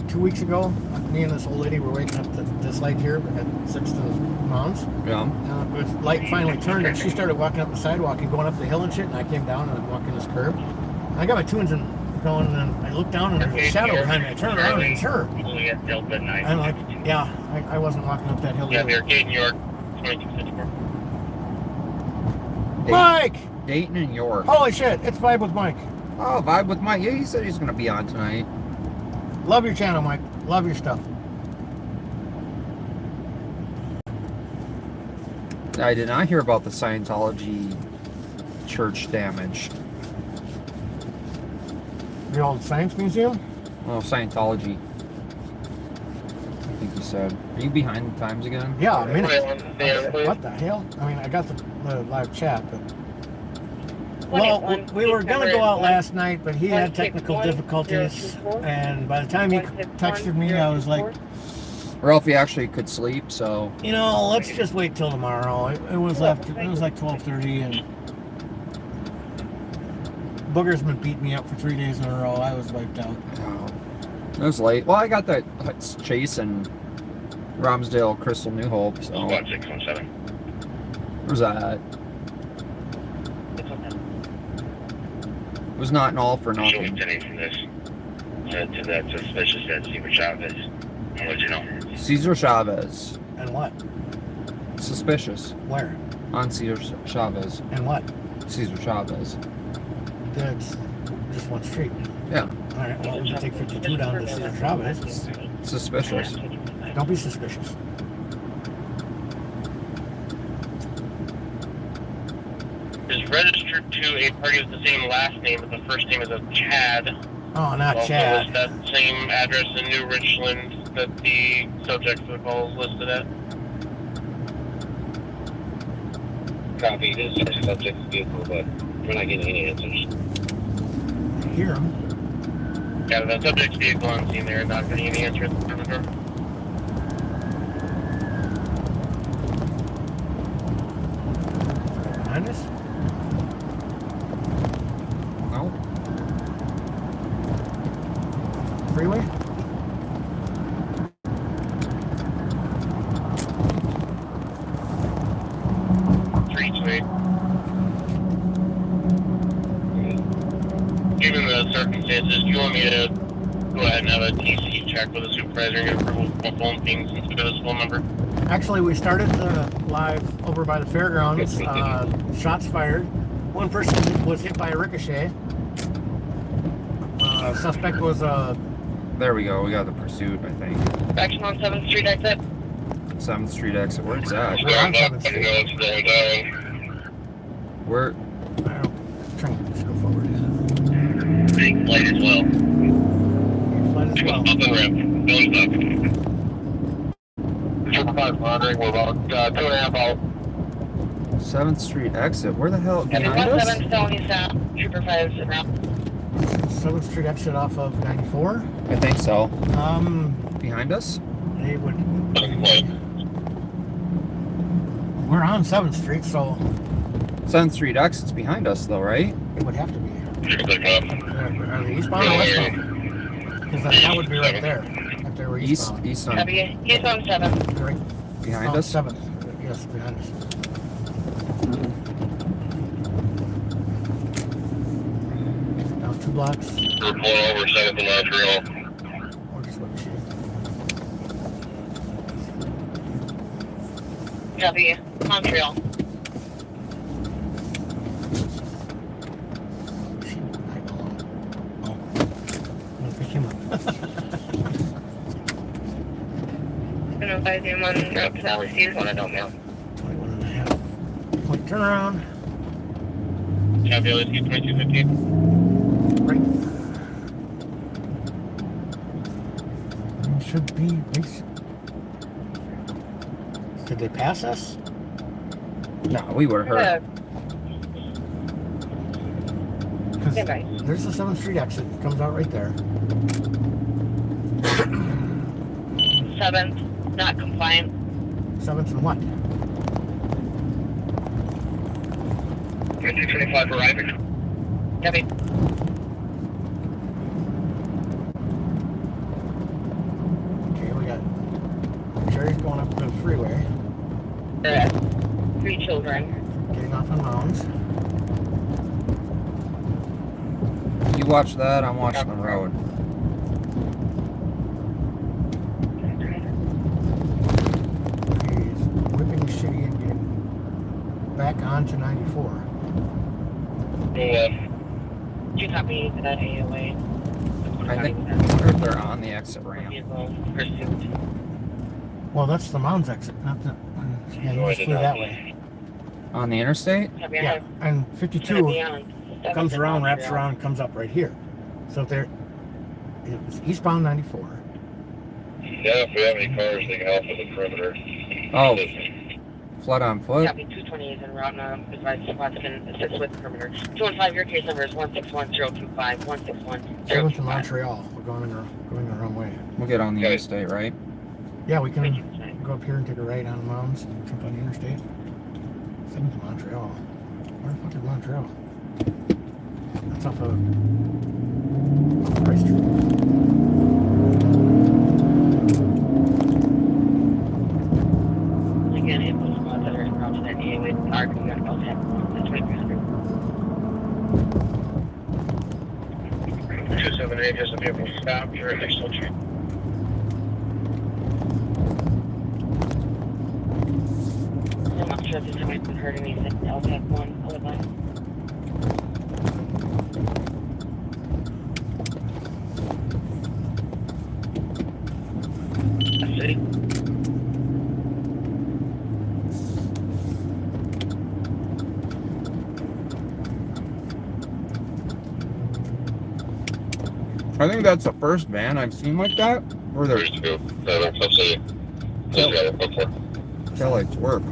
2 weeks ago, me and this old lady were waiting up this light here at 6th and Moms. Yeah. The light finally turned, and she started walking up the sidewalk and going up the hill and shit. And I came down and I'm walking this curb. And I got my two engine going, and I look down and there's a shadow behind me. I turn around and it's her. I'm like, yeah, I wasn't walking up that hill. Yeah, either. they're getting York 2264. Mike! Dayton and York. Holy shit! It's Vibe with Mike. Oh, Vibe with Mike. Yeah, he said he's going to be on tonight. Love your channel, Mike. Love your stuff. I did not hear about the Scientology church damage. The old Science Museum? Well, Scientology. I think he said. Are you behind the times again? Yeah, a minute. Yeah. What the hell? I mean, I got the live chat, but... Well, we were going to go out last night, but he had technical difficulties, and by the time he texted me, I was like, Ralphie actually could sleep, so... you know, let's just wait till tomorrow. It was like 12:30, and Booger's been beating me up for 3 days in a row. I was wiped out. Oh, it was late. Well, I got that Chase and Romsdale Crystal New Hope, so... Squad 617. Where's that? It was not an all for Showing nothing. Denny from this. To that suspicious that Steve Chavez. I'll let you know. Cesar Chavez. And what? Suspicious. Where? On Cesar Chavez. And what? Cesar Chavez. That's just one street. Yeah. All right, well, we can take 52 down to Cesar Chavez. Suspicious. Don't be suspicious. He's registered to a party with the same last name, but the first name is of Chad. Oh, not Also Chad. lists that same address in New Richland that the subject for the call is listed at. Copy. This is our subject's vehicle, but we're not getting any answers. I hear him. Yeah, the subject's vehicle on scene there, not getting any answer at the perimeter. Behind us? No. Freeway? Given the circumstances, do you want me to go ahead and have a TC check with the supervisor and get approval for phone pings instead of his phone number? Actually, we started live over by the fairgrounds. Shots fired. One person was hit by a ricochet. Suspect was There we go. We got the pursuit, I think. Action on 7th Street exit. 7th Street exit. Where's that? We're on 7th I Street. know it's going down. We're... I don't. Trying to just go forward. Big flight as well. Flight as well. Up and ramp. Don't stop. 5 monitoring. We're about 2.5 out. 7th Street exit. Where the hell? Heavy Behind us? 17 felony stop. Trooper 5 around. 7th Street exit off of 94. I think so. They Behind us? would. We're on 7th Street, so 7th Street exit's behind us, though, right? it would have to be. Are they eastbound Yeah. or westbound? Because that would be right there. If they were East, eastbound. east on Heavy, he's on 7th. Right behind us. 7th. Yes, behind us. Now 2 blocks. We're pulling over 7th and Montreal. Or just what she Heavy, Montreal. Oh. I'm gonna pick him up. I don't know if I zoom on Route Valley Seas one, I don't know. 21 and a half. Point turnaround. Copy, let's get 2215. Right. It should be basic. Did they pass us? No, we were hurt. Because Stand by. there's the 7th Street exit. It comes out right there. 7th, not compliant. 7th and what? 2225 arriving. Heavy. Okay, we got Cherry's going up the freeway. 3 children. Getting off on Mounds. You watch that, I'm watching the road. He's whipping shitty and getting back onto 94. Yeah. 2 copy to that AOA. I wonder if they're on the exit ramp. Vehicle pursuit. Well, that's the Mounds exit, not the. Yeah, No, you I just did flew not. that way. On the interstate? Heavy, Yeah, and Gonna 52 be on 7th comes and around, wraps Montreal. around, comes up right here. So if they're, it was eastbound 94. Yeah, if we have any cars, they can help with the perimeter. Oh, flood on foot? Copy, 220 is en route now. Advise squads can assist with perimeter. 215, your case number is 161025, 7th to 161025. Montreal. We're going the wrong way. We'll get on the Okay. interstate, right? Yeah, we can go up here and take a right on Mounds, jump on the interstate. 7th to Montreal. Where the fuck is Montreal? That's off of Price Street. Again, it was squads that are en route to that AOA. Are going to go ahead. That's 2300. 278 has the vehicle stopped. You're at next location. I'm not sure if this might have heard anything. I'll take one. I'll advise. City. I think that's the first van I've seen like that. Where there's 32. Custody. tail lights work.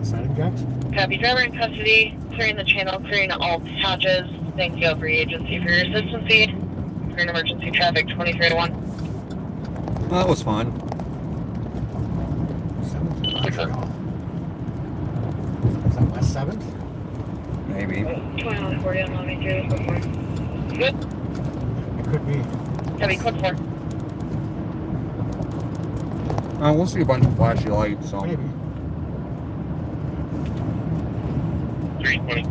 Siding jacks? Copy, driver in custody, clearing the channel, clearing all patches. Thank you for your agency for your assistance. Clearing emergency traffic 2301. Well, that was fun. 7th in Montreal. Is that West 7th? Maybe. 2140 on Lonnie 3 Good. It could be. Copy, code 4. We'll see a bunch of flashy lights. So. Maybe. 320.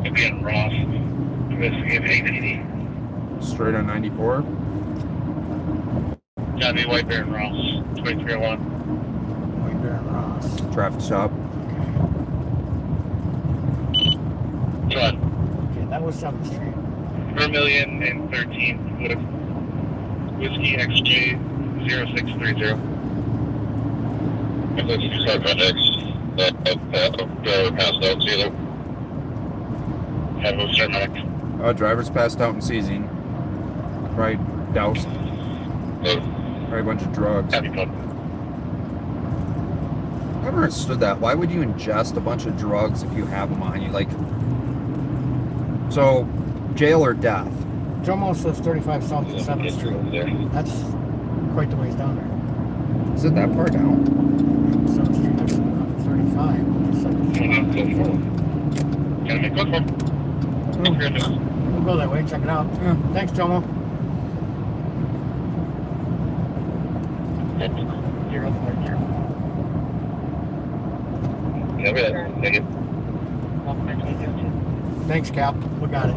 Again, Ross. Investigate APD. Straight on 94. Gotta be White Bear and Ross. 2301. White Bear and Ross. Traffic stop. John. Okay, that was 7th Street. Vermilion and 13th with Whiskey XJ 0630. I think you said my next. Driver passed out. See you Have a start medic. Driver's passed out and seizing. Right, doused. there. Right, a bunch of drugs. Happy pub. I never understood that. Why would you ingest a bunch of drugs if you have them on you? Like, so, jail or death? Jomo says 35 South to 7th Street. There. That's quite the ways down there. Is it that far down? 7th Street, that's 35. 7th Street. Gotta make code for. We'll go that way, check it out. Yeah. Thanks, Jomo. That's 040. Yeah, we had. Thank you. Thanks, Cap. We got it.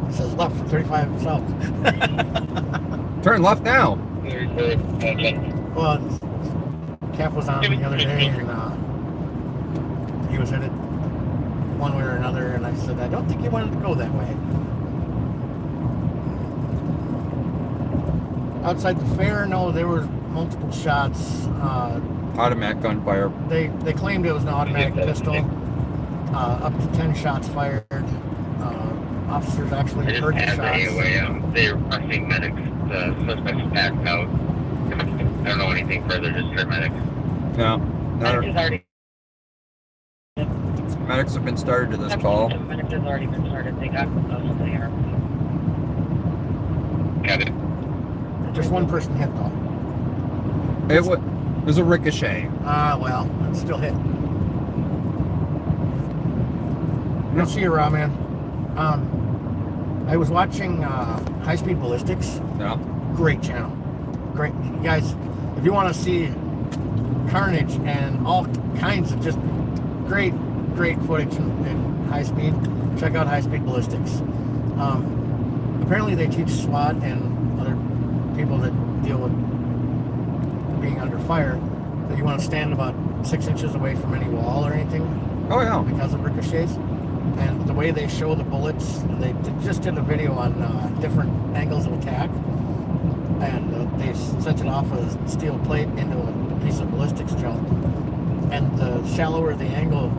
It says left for 35 South. Turn left now. Well, Cap was on the other day, and he was headed one way or another, and I said, I don't think he wanted to go that way. Outside the fair, no, there were multiple shots. Automatic gunfire. They claimed it was an automatic pistol. Up to 10 shots fired. Officers actually I just heard the had shots. anyway. They're rushing medics. The suspect's passed out. I don't know anything further. Just paramedics. No. Medic has already. Medics have been started to this call. Medic has already been started. They got most of the air. Got it. Just one person hit though. It was a ricochet. Well, it's still hit. Good to see you, Raw Man. I was watching High Speed Ballistics. Yeah. Great channel. Great. You guys, if you want to see carnage and all kinds of just great footage in high speed, check out High Speed Ballistics. Apparently they teach SWAT and other people that deal with being under fire that you want to stand about 6 inches away from any wall or anything. Oh yeah. Because of ricochets. And the way they show the bullets, they just did a video on different angles of attack, and they sent it off a steel plate into a piece of ballistics gel. And the shallower the angle,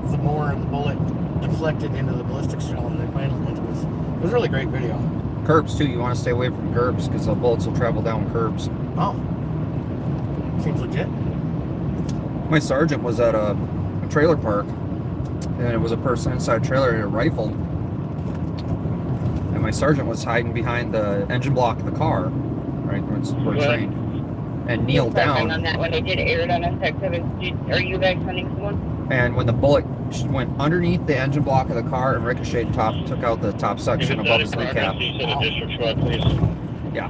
the more the bullet deflected into the ballistics gel, and they finally it was a really great video. Curbs too. You want to stay away from curbs because the bullets will travel down curbs. Oh, seems legit. My sergeant was at a trailer park, and it was a person inside a trailer with a rifle. And my sergeant was hiding behind the engine block of the car, right where we're trained, and kneeled down. On that one, they did air it on us. Are you guys sending someone? And when the bullet went underneath the engine block of the car and ricocheted took out the top section above his kneecap. You said a district squad, please. Yeah.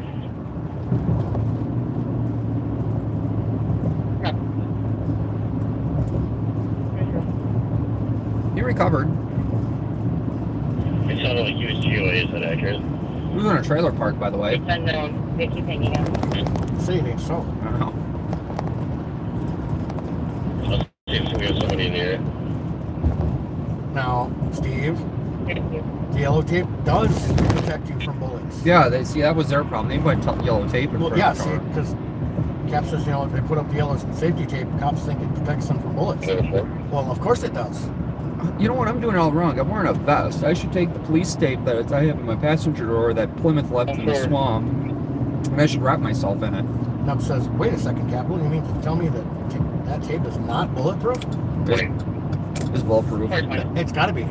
He recovered. It sounded like he was GOA. Is that accurate? He was in a trailer park, by the way. It's unknown. They keep hanging out. Saving so. I don't know. See if we have somebody in the area. Now, Steve, Thank you. the yellow tape does protect you from bullets. Yeah, that was their problem. They put yellow tape in Well, front yeah, of the see, car. because Cap says, if they put up the yellow safety tape, cops think it protects them from bullets. Clear for. Well, of course it does. You know what? I'm doing it all wrong. I'm wearing a vest. I should take the police tape that I have in my passenger door that Plymouth left in the swamp, and I should wrap myself in it. Nub says, wait a second, Capital. You mean to tell me that that tape is not bulletproof? It's bulletproof. It's got to be.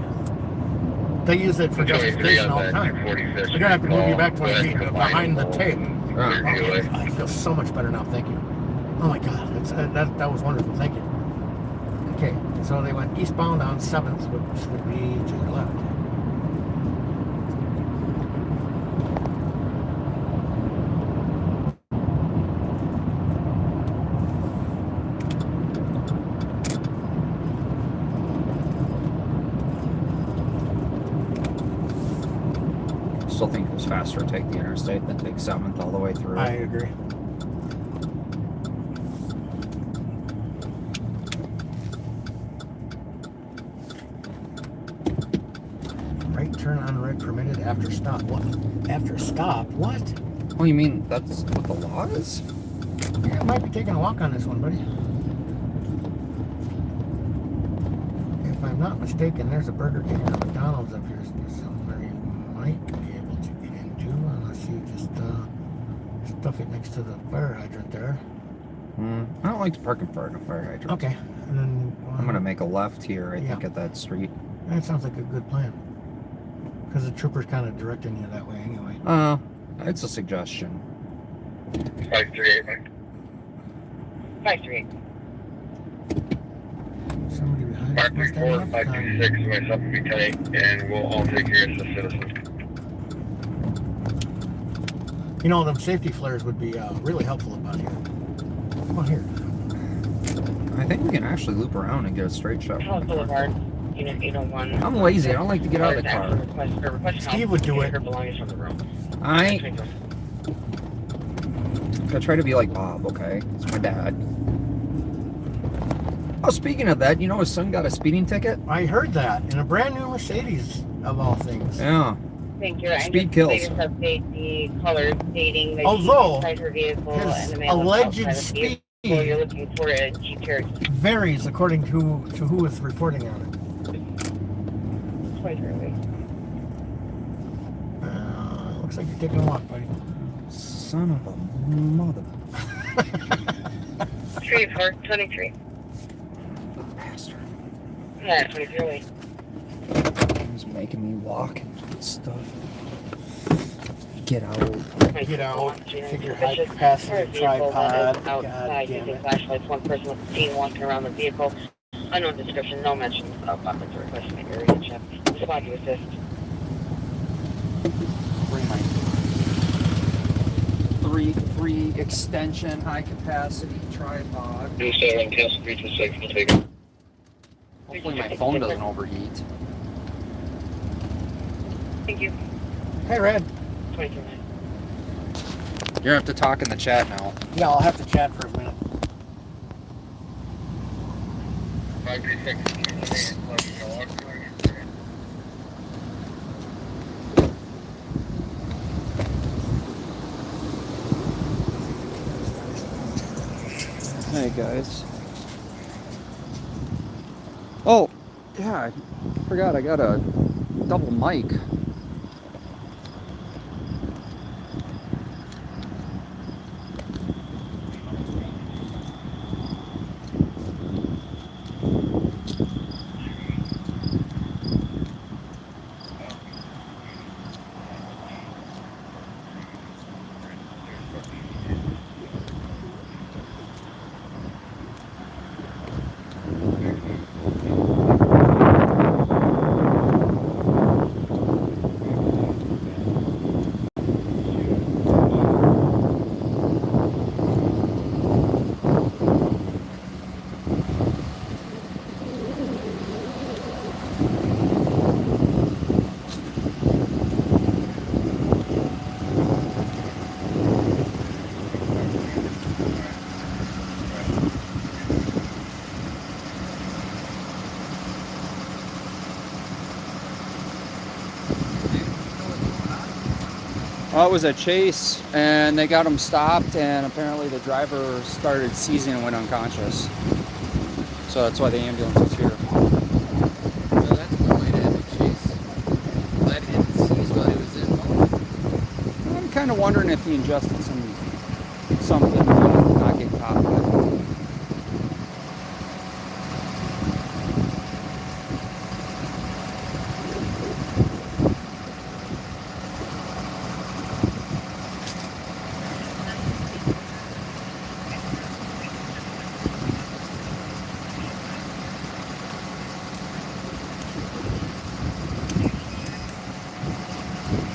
They use it for justification all the time. They're going to have to move you back 20 feet behind the tape. Okay. I feel so much better now. Thank you. Oh my God. That was wonderful. Thank you. Okay. So they went eastbound on 7th, which would be to your left. Still think it was faster to take the interstate than take 7th all the way through. I agree. Right turn on red permitted after stop. What? After stop? What? Oh, you mean that's what the law is? Yeah, I might be taking a walk on this one, buddy. If I'm not mistaken, there's a Burger King or a McDonald's up here somewhere you might be able to get into, unless you just stuff it next to the fire hydrant there. I don't like to park in front of a fire hydrant. Okay, and then I'm gonna make a left here, I think, Yeah. at that street. that sounds like a good plan. Because the trooper's kind of directing you that way anyway. It's a suggestion. 538. 538. Somebody behind us. 534, 526, myself will be tight, and we'll all take care of the citizens. You know, them safety flares would be really helpful about here. Come on here. I think we can actually loop around and get a straight shot. House Boulevard, Unit 801. I'm lazy. I don't like to get out of the car. Steve would do it. Her belongings from the room. I try to be like Bob, okay? It's my dad. Oh, speaking of that, you know his son got a speeding ticket? I heard that in a brand new Mercedes, of all things. Yeah. Thank you. Speed kills. Latest update the color stating that Although, inside her vehicle his and the male alleged outside the speed vehicle, you're looking for a Jeep Cherokee. varies according to who is reporting on it. 23 away. Looks like you're taking a walk, buddy. Son of a mother. 23. Bastard. Yeah, 23 away. He's making me walk and stuff. Get out. Get out. Take your high capacity tripod. God Outside damn using it. flashlights. One person was seen walking around the vehicle. Unknown description. No mention of weapons or requesting an area check. Respond to assist. Bring my 3 extension high capacity tripod. Do 7, test 3 to 6, we'll take it. Hopefully my phone doesn't overheat. Thank you. Hey, Red. 23. You're gonna have to talk in the chat now. Yeah, I'll have to chat for a minute. 536. Hey guys. Oh, yeah, I forgot I got a double mic. Well, it was a chase, and they got him stopped, and apparently the driver started seizing and went unconscious. So that's why the ambulance is here. kind of wondering if he ingested something to not get caught. But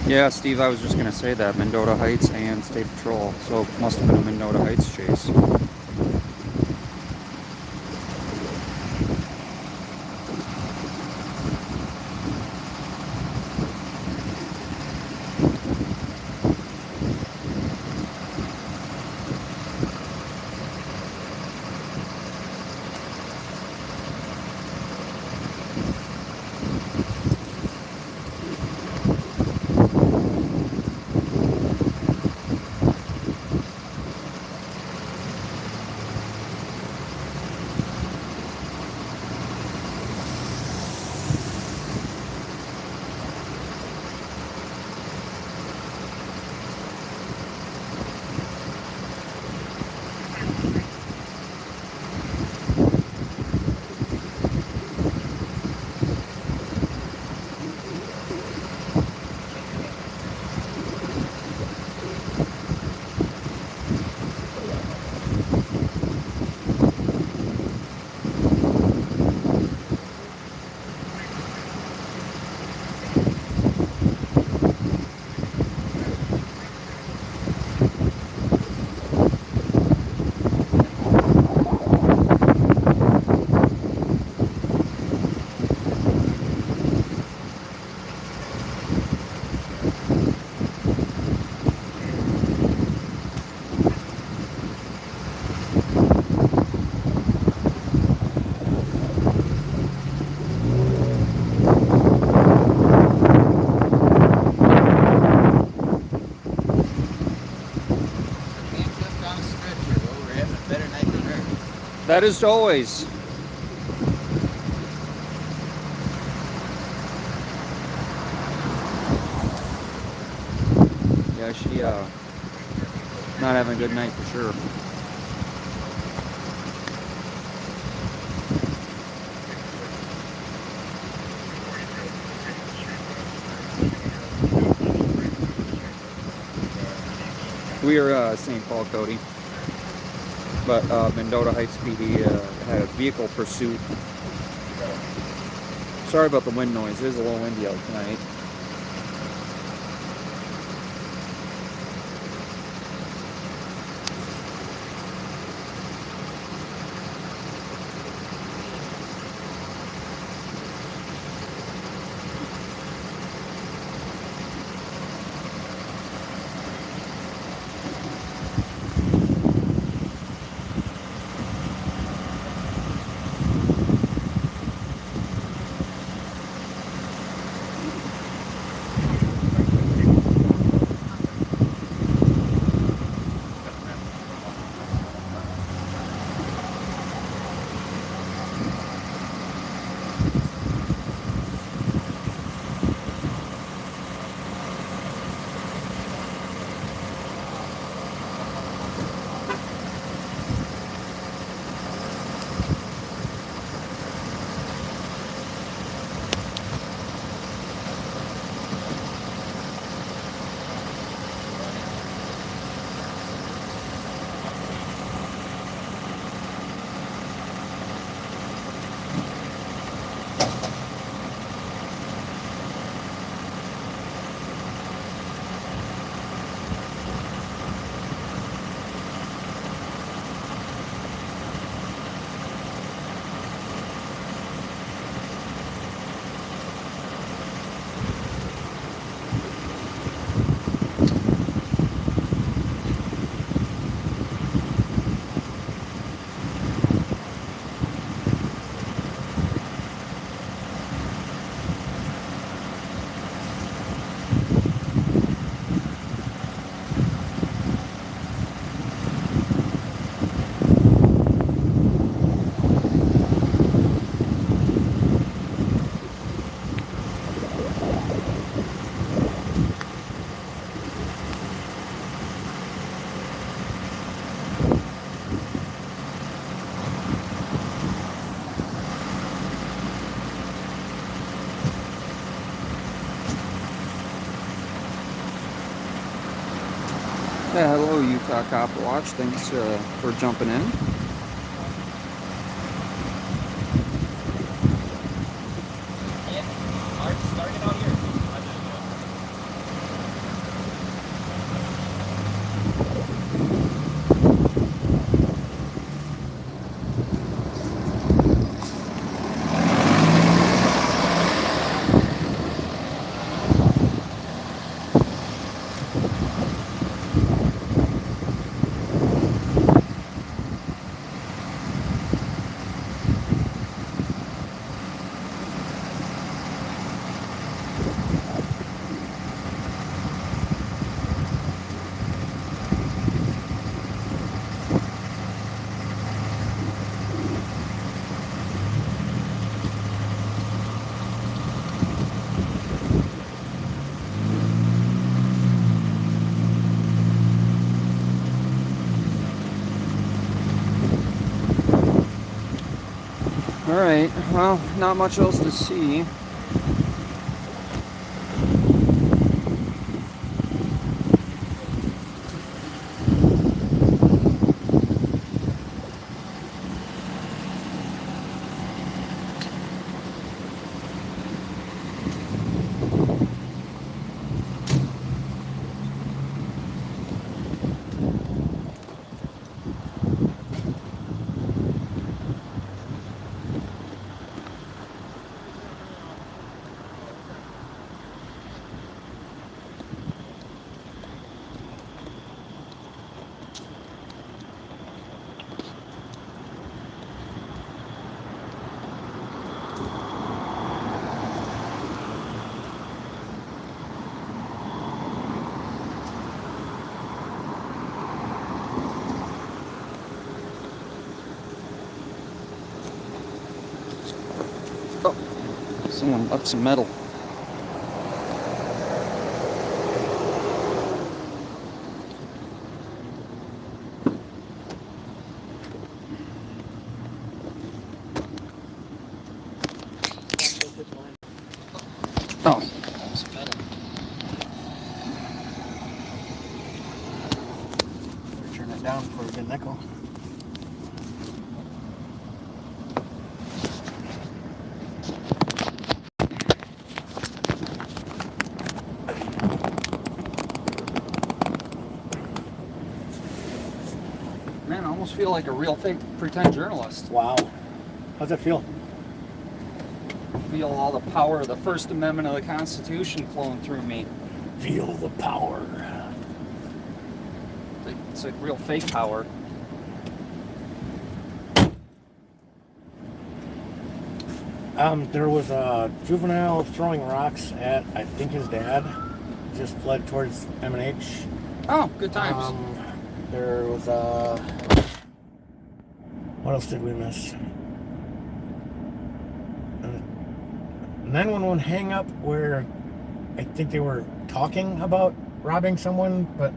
yeah, Steve, I was just going to say that. Mendota Heights and State Patrol. So it must have been a Mendota Heights chase. That is always. Yeah, she not having a good night for sure. We are St. Paul, Cody. But Mendota Heights PD had a vehicle pursuit. Sorry about the wind noise. It is a little windy out tonight. Yeah, hello Utah Cop Watch. Thanks for jumping in. Alright, well, not much else to see. Oh, someone left some metal. Oh, some metal. Turn it down before we get an echo. Man, I almost feel like a real fake pretend journalist. Wow. How's that feel? Feel all the power of the First Amendment of the Constitution flowing through me. Feel the power. It's like real fake power. There was a juvenile throwing rocks at, I think, his dad. Just fled towards M&H. Oh, good times. There was a... What else did we miss? 911 hang up where I think they were talking about robbing someone, but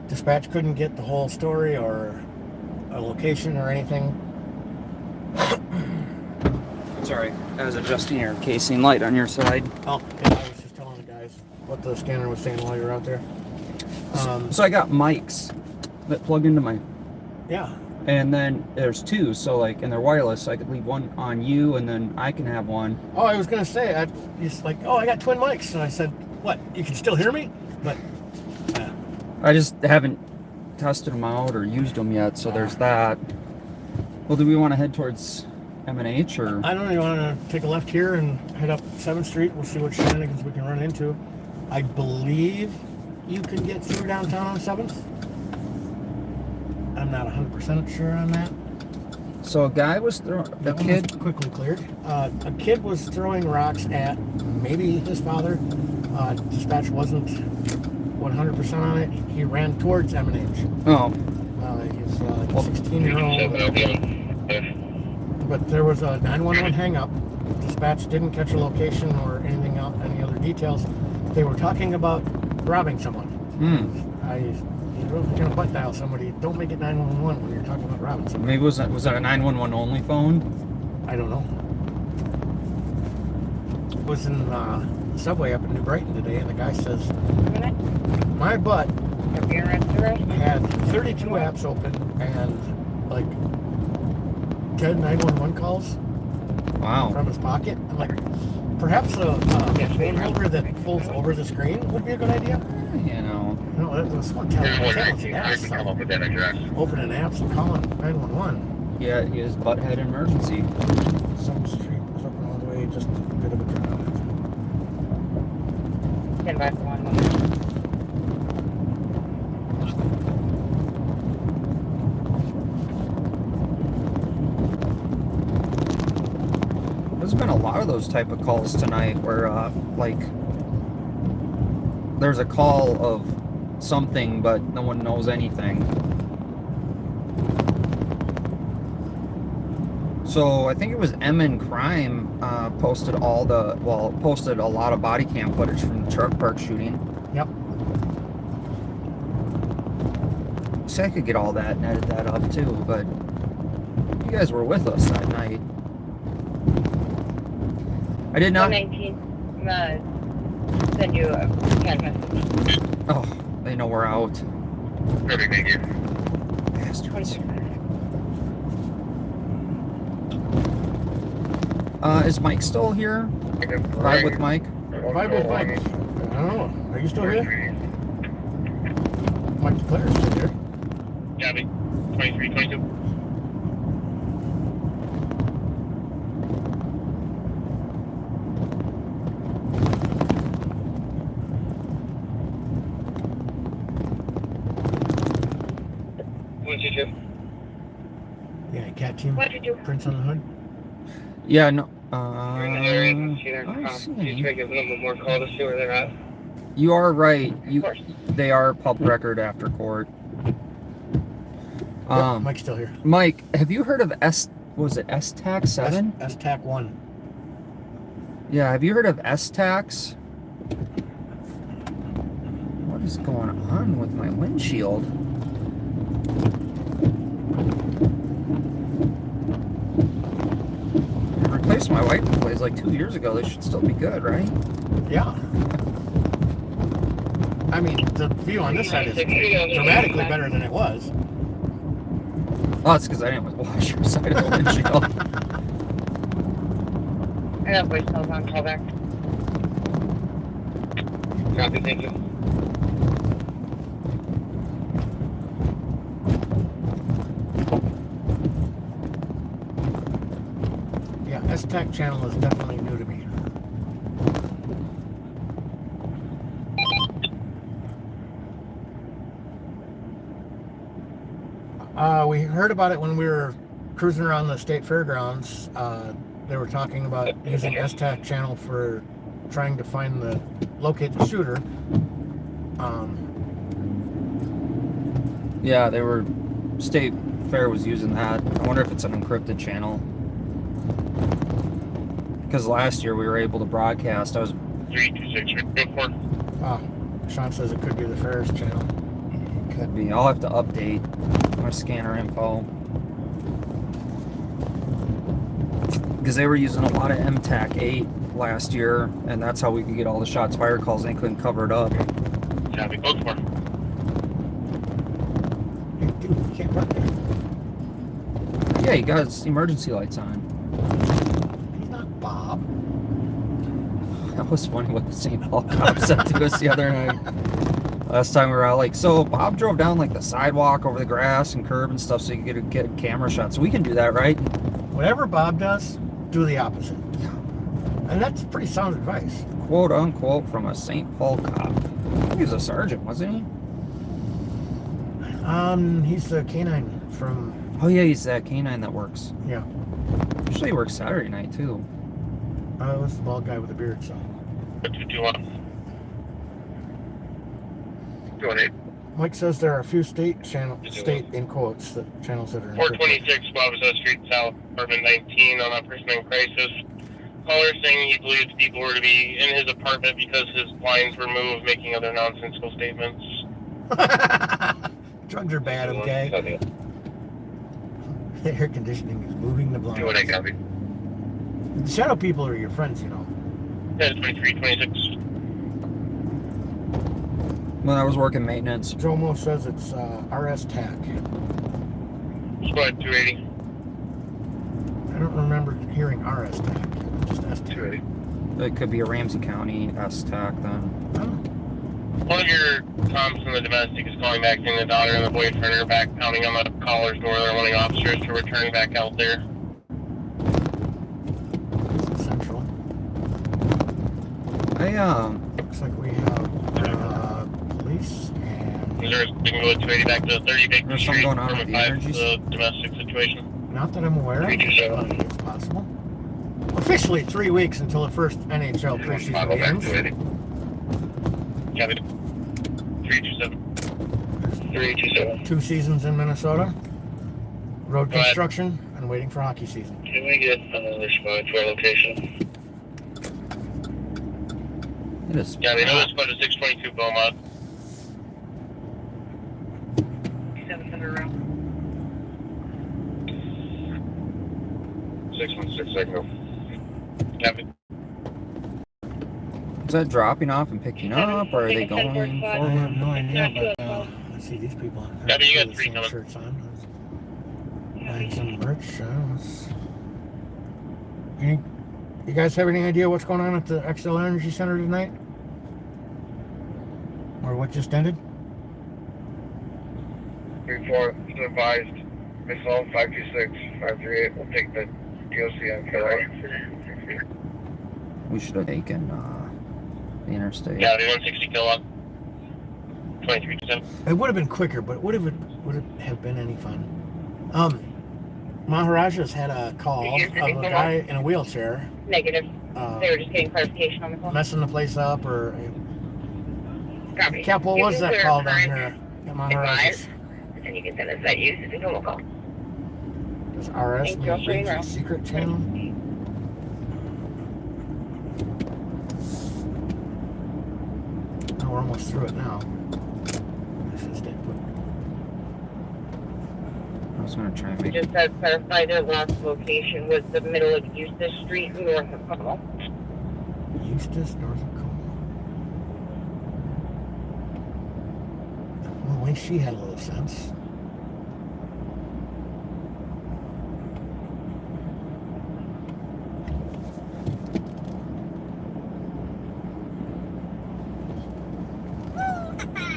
dispatch couldn't get the whole story or a location or anything. Sorry, I was adjusting your casing light on your side. Oh, yeah, I was just telling the guys what the scanner was saying while you were out there. So I got mics that plug into my... Yeah. And then there's two, so like, and they're wireless, so I could leave one on you, and then I can have one. Oh, I was gonna say, he's like, oh, I got twin mics, and I said, what? You can still hear me? But I just haven't tested them out or used them yet, so there's that. Well, do we want to head towards M&H or? I don't know. You want to take a left here and head up 7th Street? We'll see what shenanigans we can run into. I believe you can get through downtown on 7th. I'm not 100% sure on that. So a guy was throwing, a That one kid. was quickly cleared. A kid was throwing rocks at maybe his father. Dispatch wasn't 100% on it. He ran towards M&H. Oh, He's a 16-year-old. But there was a 911 hang-up. Dispatch didn't catch a location or anything else, any other details. They were talking about robbing someone. If you're going to butt dial somebody, don't make it 911 when you're talking about robbing somebody. maybe was that a 911 only phone? I don't know. I was in the subway up in New Brighton today, and the guy says, my butt Copy and rest the rest. I had 32 apps open and like 10 911 calls Wow. from his pocket. I'm like, perhaps a phone holder that folds over the screen would be a good idea. You know. No, that was one There's one right talented here. I can come up ass. with that address. Opening apps and calling 911. Yeah, he has butthead emergency. Some street was open all the way, just a bit of a drive. 10 by 1 moment. There's been a lot of those type of calls tonight where, like, there's a call of something, but no one knows anything. So I think it was M Crime posted posted a lot of body cam footage from the truck park shooting. Yep. See, I could get all that and edit that up too, but you guys were with us that night. I did not. 119. Send you a CAD message. Oh, they know we're out. Perfect, thank you. Bastards. Is Mike still here? Ride with Mike? Vibe with Mike. I don't know. Are you still here? Mike DeClaire is still here. Gabby, 23, 22. What'd you do? Yeah, cat team. What did you do? Prints on the hood. Yeah, no. You're in the area, and see their I cops. see. You try to give them a little more call to see where they're at. You are right. Of course. They are public record after court. Yep, Mike's still here. Mike, have you heard of S-Tax 7? S-TAC 1. Yeah, have you heard of S-Tax? What is going on with my windshield? I replaced my wiper blades like 2 years ago. They should still be good, right? Yeah. I mean, the view on this side is dramatically better than it was. Oh, it's because I didn't wash your side of the windshield. I got voicemails on callback. Copy, thank you. Yeah, S-TAC channel is definitely new to me. We heard about it when we were cruising around the state fairgrounds. They were talking about using S-TAC channel for trying to locate the shooter. Yeah, State Fair was using that. I wonder if it's an encrypted channel. Because last year we were able to broadcast. 326, report. Sean says it could be the fair's channel. Could be. I'll have to update my scanner info. Because they were using a lot of MTAC 8 last year, and that's how we could get all the shots fired calls. They couldn't cover it up. Copy, Baltimore. Hey, dude, you can't work there. Yeah, he got his emergency lights on. He's not Bob. That was funny what the St. Paul cop said to us the other night. Last time we were out, like, so Bob drove down like the sidewalk over the grass and curb and stuff so you could get a camera shot. So we can do that, right? Whatever Bob does, do the opposite. And that's pretty sound advice. Quote unquote from a St. Paul cop. I think he was a sergeant, wasn't he? He's the canine from. Oh yeah, he's that canine that works. Yeah. Usually he works Saturday night too. It was the bald guy with the beard, so. What do you want? 218. Mike says there are a few state in quotes, the channels that are encrypted. 426 Bobza Street South, apartment 19, on a person in crisis. Caller saying he believes people were to be in his apartment because his blinds were moved, making other nonsensical statements. Drugs are bad, okay? The air conditioning is moving the blinds. 218, copy. The shadow people are your friends, you know. 23, 26. when I was working maintenance. Jomo says it's RS TAC. Squad 280. I don't remember hearing RS TAC. Just S-TAC. 280. It could be a Ramsey County S-TAC then. One of your comms from the domestic is calling back saying the daughter and the boyfriend are back pounding on the caller's door. They're wanting officers to return back out there. This is Central. Looks like we have police and Missouri, we can go with 280 back to 30 Baker There's Street. something going on with the 5, energies. the domestic situation. not that I'm aware of. 327. But it's possible. Officially 3 weeks until the first NHL preseason Model back games. 280. Copy. 327. 327. 2 seasons in Minnesota. Road Go ahead. construction and waiting for hockey season. Can we get another spot to our location? It is. Yeah, they know it's about a 622 Beaumont. 700 round. 616 signal. Copy. Is that dropping off and picking up, or are they going I have forward? no idea, but I see these people have Yeah, but you got the 3 same coming. shirts on. Buying some merch. You guys have any idea what's going on at the XL Energy Center tonight? Or what just ended? 3-4, advised. Missile 526-538. We'll take the DOC on Kelly. We should have taken the interstate. Yeah, the 160 kilowatt. 2327. It would have been quicker, but would it have been any fun? Maharaja's had a call of a guy in a wheelchair Negative. They were just getting clarification on the phone. messing the place up, or Copy. Cap, what You was can that clear call down current here at Maharaja's? And you can send us that use as a total call. Does RS Thank you, I'll mean show you reach now. the secret channel? Oh, we're almost through it now. I should stay put. I was gonna try and We make. just had clarified their last location was the middle of Eustis Street, north of Como. Eustis, north of Como. Well, at least she had a little sense.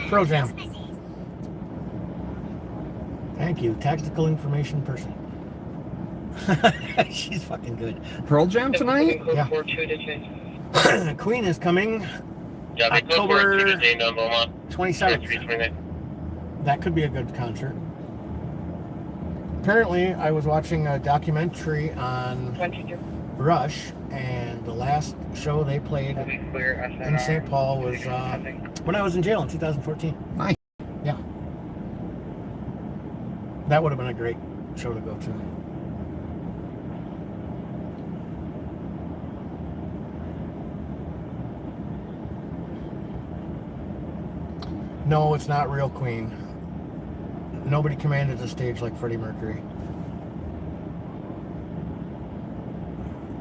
Pro Jam. Thank you, tactical information person. She's fucking good. Pearl Jam tonight? Yeah. 42 to change. Queen is coming Yeah, they close October 42 to Dane down Beaumont. 27th. 329. That could be a good concert. Apparently, I was watching a documentary on 22. Rush, and the last show they played in St. Paul was when I was in jail in 2014. Nice. Yeah. That would have been a great show to go to. No, it's not real Queen. Nobody commanded the stage like Freddie Mercury.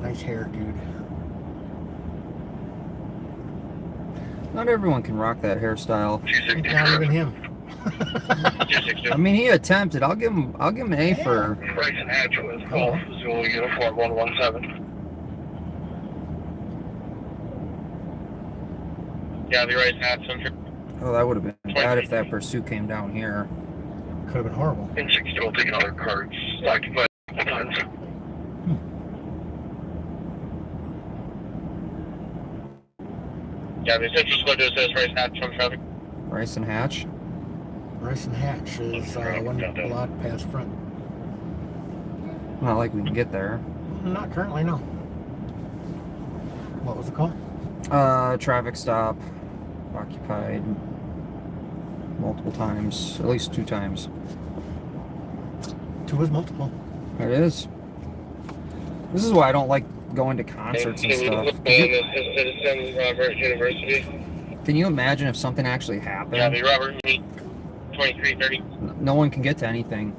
Nice hair, dude. Not everyone can rock that hairstyle. 260 Not even him. 260. I mean, he attempted. I'll give him an A for. Price and Hatch was Golf Zulu Uniform 117. Yeah, the right hat center. Oh, that would have been bad if that pursuit came down here. Could have been horrible. And 60 will take other cards. Occupied. Yeah, the central squad just says right hat from traffic. Rice and Hatch. Rice and Hatch is one block past front. Not like we can get there. Not currently, no. What was the call? Traffic stop. Occupied. Multiple times. At least 2 times. 2 is multiple. It is. This is why I don't like going to concerts and stuff. Citizen Robert University. Can you imagine if something actually happened? Yeah, the Robert Meat. 2330. No one can get to anything.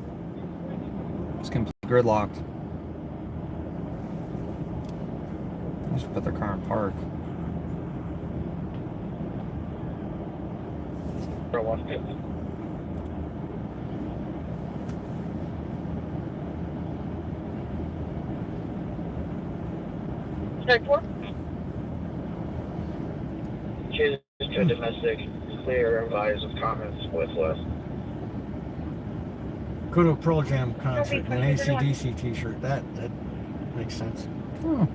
It's completely gridlocked. Just put their car in park. For one fifth. Strike 4. Choose to domestic, clear, advise with comments with list. Go to a Pearl Jam concert in an AC/DC t-shirt. That makes sense. Huh.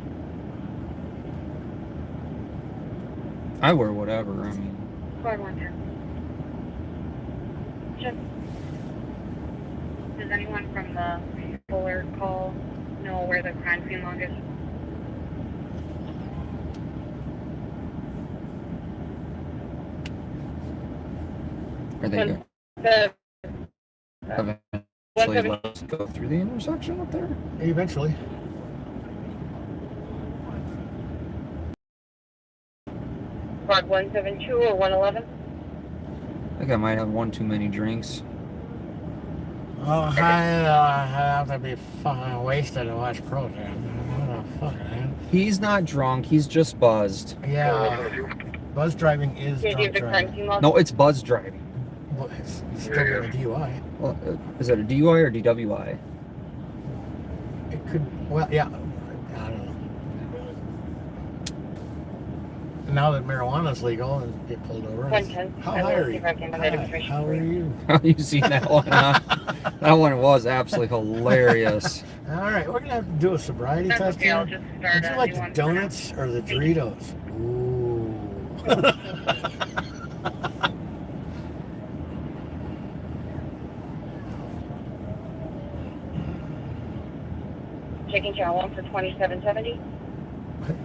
I wear whatever, I mean. Squad 110. Check. Does anyone from the Fuller call know where the crime scene log is? Are they good? The Eventually let's go through the intersection up there? Eventually. Squad 172 or 111? I think I might have one too many drinks. Oh, I have to be fucking wasted to watch Pearl Jam. What the fuck, man? He's not drunk, he's just buzzed. Yeah. Buzz driving is Did you drunk have the crime driving. scene log? No, it's buzz driving. Well, he's still getting a DUI. Well, is it a DUI or DWI? It could, well, yeah. I don't know. Now that marijuana's legal and get pulled over. 110. How I will high are see you? if I can get that Hi, information how for are you. you? You seen that one, huh? That one was absolutely hilarious. All right, we're gonna have to do a sobriety That's test okay, I'll here. just start Would you a like new the one for now. donuts or the Doritos? Ooh. Checking channel 1 for 2770.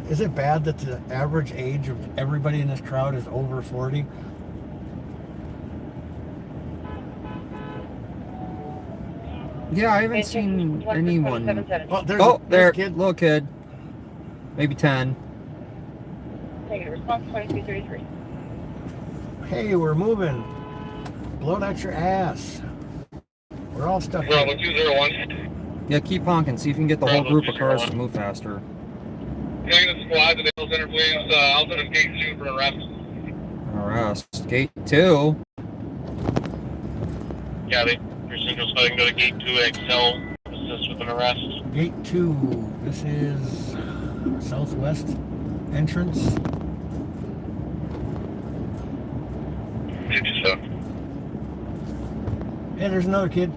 Is it bad that the average age of everybody in this crowd is over 40? Yeah, I haven't Okay, seen checking 1 for anyone. 2770. Well, there's Oh, a there, kid. little kid. Maybe 10. Taking a response 2333. Hey, we're moving. Blow out your ass. We're all stuck Bravo here. 201. Yeah, keep honking. See if you can get the whole group of cars to move faster. Taking the squad to the Hill Center, please. Outside of gate 2 for arrest. Arrest. Gate 2. Gabby, your signal's heading to the gate 2 XL. Assist with an arrest. Gate 2. This is southwest entrance. 57. Hey, there's another kid.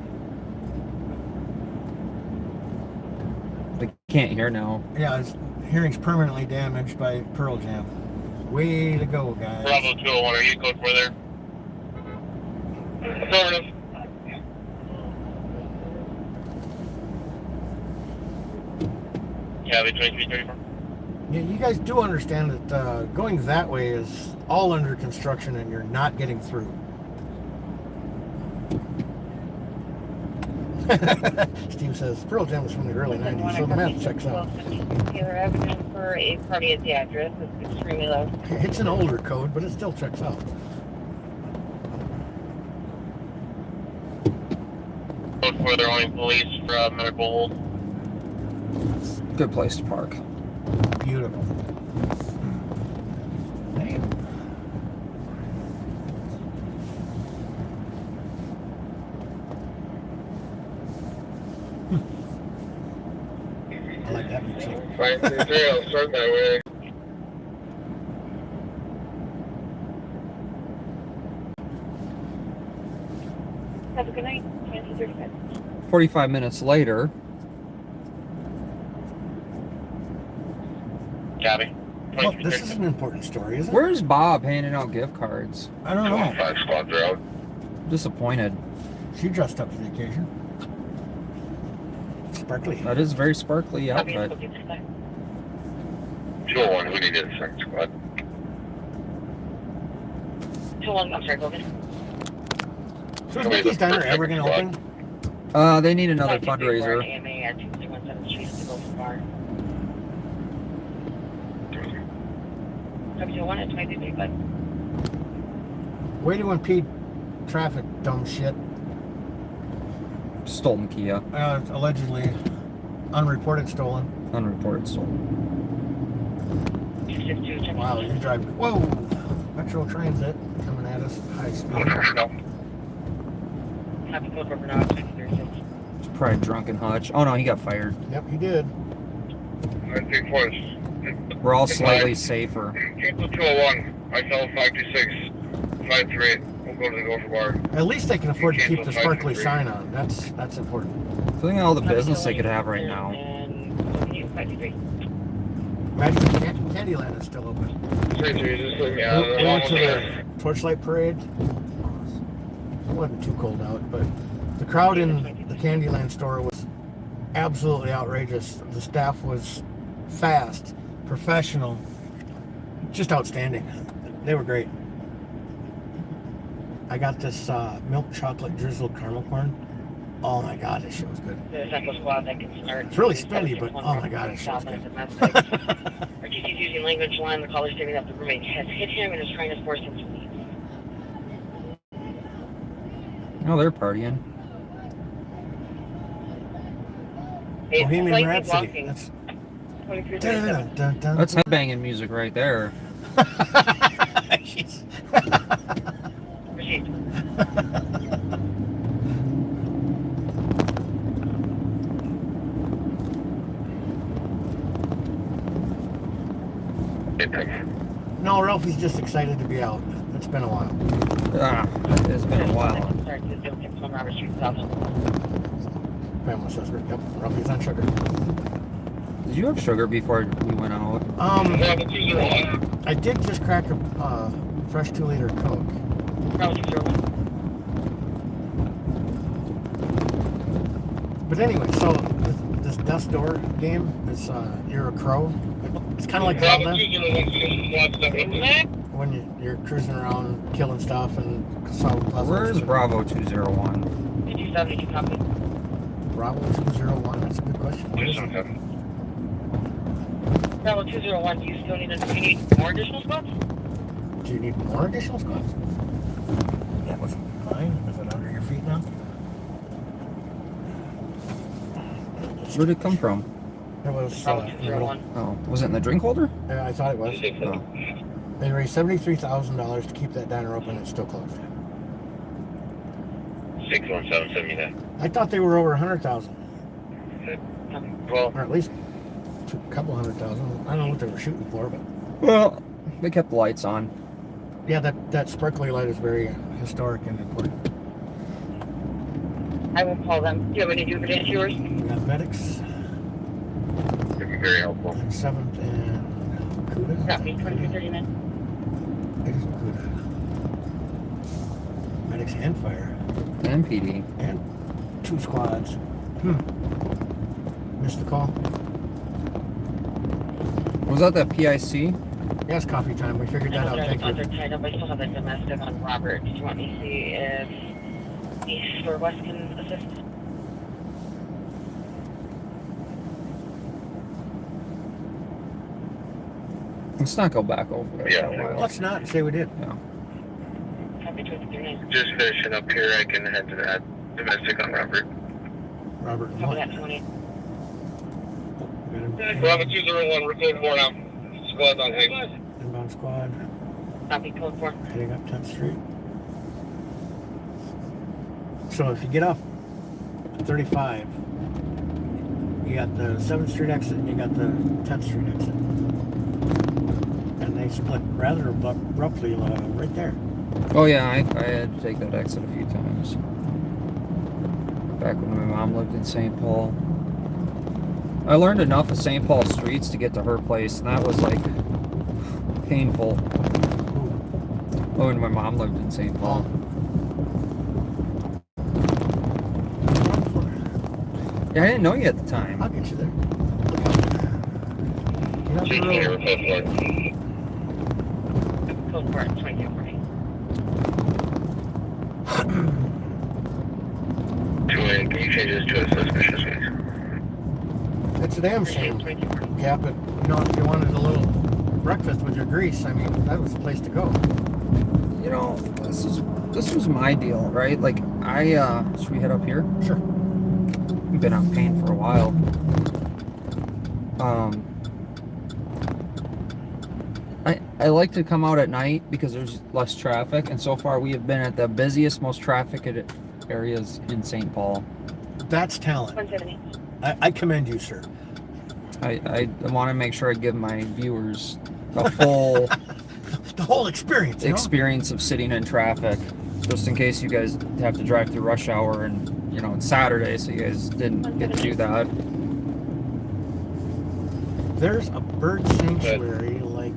They can't hear now. Yeah, his hearing's permanently damaged by Pearl Jam. Way to go, guys. Bravo 201, are you code for there? Affirmative. Gabby, 2334. Yeah, you guys do understand that going that way is all under construction and you're not getting through. Steve says Pearl Jam was from the early 90s, so the math checks out. Taylor Avenue for a party at the address. It's extremely loud. It's an older code, but it still checks out. Code for their own police for medical hold. Good place to park. Beautiful. Damn. I like that music. 533, I'll start my way. Have a good night. 2235. 45 minutes later. Gabby, Well, this 2334. is an important story, isn't it? Where's Bob handing out gift cards? I don't know. 5 squads are out. Disappointed. She dressed up for the occasion. Sparkly. That is a very sparkly Copy, outfit. it's 55. 201, who needed a second squad? 2-1, I'm sorry, go ahead. So is Mickey's Diner ever going to open? They need another 2234 fundraiser. AMA at 2317 Street to go to the bar. Copy 2-1 at 2235. Way to impede traffic, dumb shit. Stolen Kia. It's allegedly unreported stolen. Unreported stolen. 262, check. Wow, you drive. Whoa! Metro Transit coming at us high speed. Happy code for now, 236. It's probably drunken Hutch. Oh no, he got fired. Yep, he did. I think was. We're all slightly safer. Cancel 201. I sell 526. 538. We'll go to the Gopher Bar. At least they can afford to keep the sparkly sign on. That's important. Think of all the business they could have right now. And 523. Imagine Candyland is still open. 33, just leave me We out. went to the Torchlight Parade. It wasn't too cold out, but the crowd in the Candyland store was absolutely outrageous. The staff was fast, professional, just outstanding. They were great. I got this milk chocolate drizzled caramel corn. Oh my god, this shit was good. The Central Squad that can start. It's really spendy, but oh my god, this shit was good. RTC's using language line. The caller's stating that the roommate has hit him and is trying to force him to leave. Oh, they're partying. It's Bohemian slightly Rhapsody. blocking. That's 2337. That's headbanging music right there. Jeez. Received. No, Ralphie's just excited to be out. It's been a while. Ah, it's been a while. Start to 061 Robert Street South. Family suspect. Yep, Ralphie's on sugar. Did you have sugar before we went out? I did just crack a fresh 2-liter Coke. Bravo 201. But anyway, so this Dust Door game is you're a crow. It's kind of like Zelda when you're cruising around killing stuff and solving puzzles. Where's Bravo 201? 272 copy. Bravo 201? That's a good question. What is it? Bravo 201, do you still need more additional spots? Do you need more additional spots? That was fine. Is it under your feet now? Where did it come from? It was Bravo in the middle. 201. Oh, was it in the drink holder? Yeah, I thought it was. Oh. They raised $73,000 to keep that diner open. It's still closed. 61779. I thought they were over 100,000, Well, or at least a couple 100,000. I don't know what they were shooting for, but Well, they kept the lights on. yeah, that sparkly light is very historic and important. I will call them. Do you have any duplicate yours? We got medics it'd be very helpful. on 7th and Cuda. Copy, 2339. It is Cuda. Medics and fire. And PD. And 2 squads. Missed the call. Was that the PIC? Yeah, it's coffee time. We figured that out. Thank They're you. tied up. I still have that domestic on Robert. Did you want me to see if East or West can assist? Let's not go back over there. Yeah. for a while. Let's not say we did. Copy, 2339. Just finishing up here, I can head to that domestic on Robert. Robert and Copy what? that, 28. Bravo 201, we're code 4 now. Squad's on hang. Inbound squad. Copy, code 4. Heading up 10th Street. So if you get up 35, you got the 7th Street exit and you got the 10th Street exit. And they split rather abruptly right there. Oh yeah, I had to take that exit a few times. Back when my mom lived in St. Paul. I learned enough of St. Paul streets to get to her place, and that was like painful. When my mom lived in St. Paul. Yeah, I didn't know you at the time. I'll get you there. Get up the road. Code 4, 2240. 2A, can you change this to a suspicious case? It's a damn shame, 2240. Cap, but you know, if you wanted a little breakfast with your grease, I mean, that was the place to go. You know, this was my deal, right? Like should we head up here? Sure. We've been on pain for a while. I like to come out at night because there's less traffic, and so far we have been at the busiest, most trafficked areas in St. Paul. That's talent. 170. I commend you, sir. I want to make sure I give my viewers a full The whole experience. You know? experience of sitting in traffic, just in case you guys have to drive through rush hour, and you know it's Saturday, so you guys didn't get to do that. There's a bird sanctuary like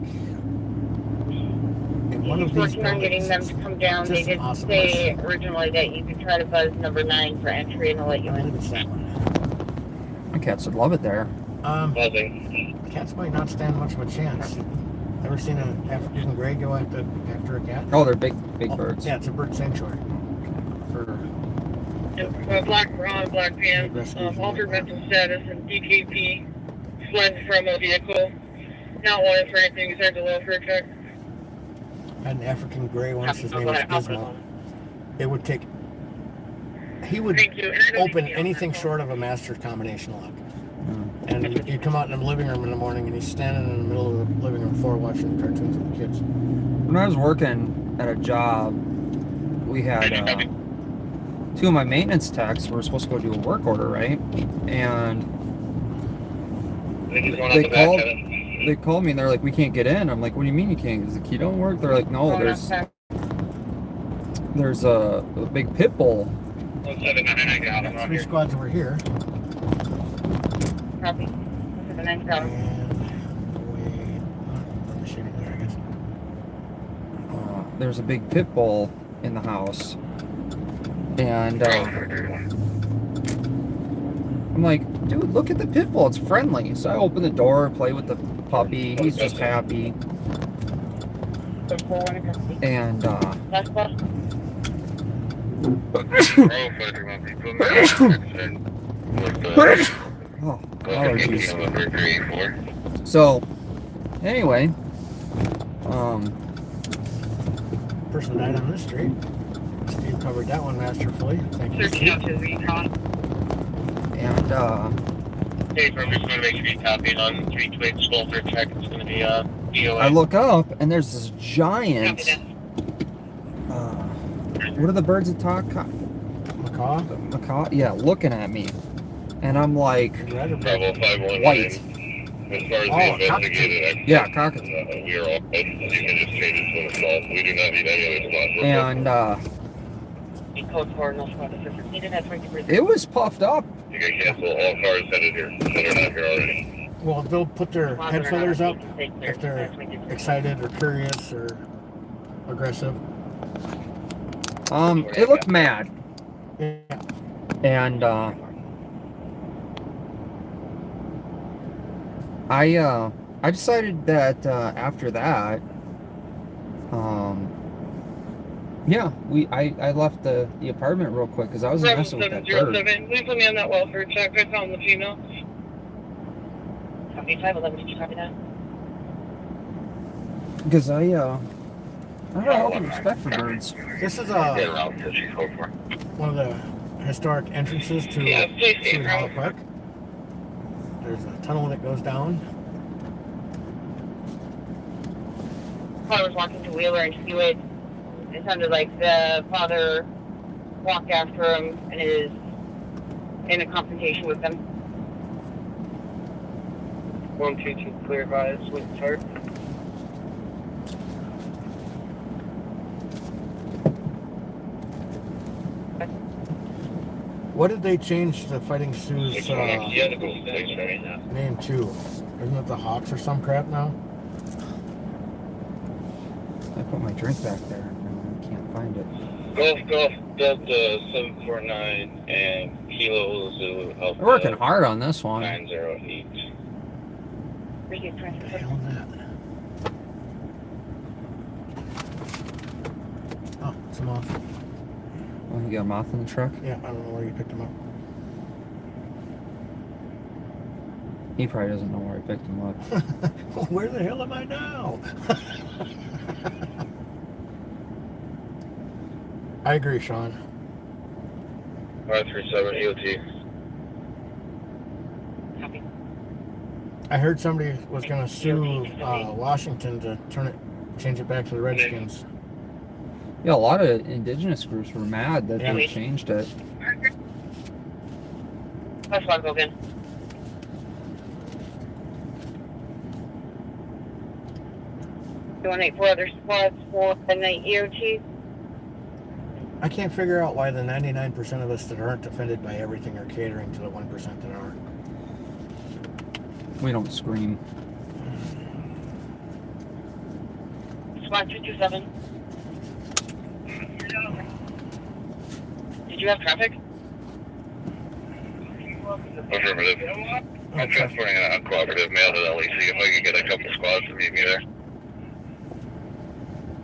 in one of He's these working on getting them buildings. to come down. They Just did awesome. say originally that you could try to buzz number 9 for entry and they'll let you I believe in. it's that one. My cats would love it there. Buzzing. Cats might not stand much of a chance. Ever seen an African gray go after a cat? Oh, they're big Oh, birds. Yeah, it's a bird sanctuary. For Black Ron, Black Pan, altered mental status, and DKP, fled from a vehicle, not wanted for anything besides a welfare check. an African gray once. His name was Gizmo. It would take. He would Thank you. And I don't open think anything that's short of a master combination lock. Mm. And you'd come out in the living room in the morning, and he's standing in the middle of the living room floor watching cartoons with the kids. When I was working at a job, we had two of my maintenance techs were supposed to go do a work order, right? And they called me and they're like, "We can't get in." I'm like, "What do you mean you can't? Does the key don't work?" They're like, "No, there's a big pit bull." 179, I got him Got on 3 here. squads over here. Copy. 179 down. And way on the shading there, I guess. There's a big pit bull in the house, and I'm like, "Dude, look at the pit bull. It's friendly." So I open the door, play with the puppy. He's just happy. And Last bus. oh, allergies. So, anyway, Person died on this street. Steve covered that one masterfully. Thank you. 13 out to recon. and Hey, I'm just going to make sure you copied on 3 twigs, welfare check. It's going to be DOA. I look up and there's this giant. Copy that. What are the birds that talk? Macaw? Macaw? Yeah, looking at me, and I'm like, Red or Bravo 519. white. As far as Oh, the investigated, Yeah, cockatoo. we are all good. You can just change it to a assault. We do not need any other spots. And Code 4, no squad assistance needed at 20%. it was puffed up. You can cancel all cars headed here that are not here already. Well, they'll put their head feathers up if they're excited or curious or aggressive. It looked mad, Yeah. and I decided that after that, yeah, I left the apartment real quick because I was Bravo messing with that bird. 707, please let me on that welfare check. I found the female. Copy 511, did you copy that? Because I have a lot of respect for birds. This is Get around to she's hoped for. one of the historic entrances to Yeah, stay safe, Cedar Hollow right? Park. There's a tunnel that goes down. I was walking to Wheeler and Hewitt. It sounded like the father walked after him and is in a confrontation with them. 122, clear advise, with start. What did they change the Fighting Sioux's You have to go place right now. name to? Isn't it the Hawks or some crap now? I put my drink back there and I can't find it. Golf, Delta 749 and Kilo Zulu Alpha. We're working hard on this one. 908. Receive What transfer. the hell is that? Oh, it's a moth. Oh, you got a moth in the truck? Yeah, I don't know where you picked him up. He probably doesn't know where I picked him up. Where the hell am I now? I agree, Sean. 537 EOT. Copy. I heard somebody was going to sue Washington to turn it change it back to the Redskins. Yeah, a lot of indigenous groups were mad that Yeah. they changed it. Let's walk again. You want 8 4 other squads for the night EOT? I can't figure out why the 99% of us that aren't offended by everything are catering to the 1% that are. We don't scream. Squad 227. Did you have traffic? Affirmative. I'm transporting a cooperative mail to LEC if I can get a couple squads to meet me there.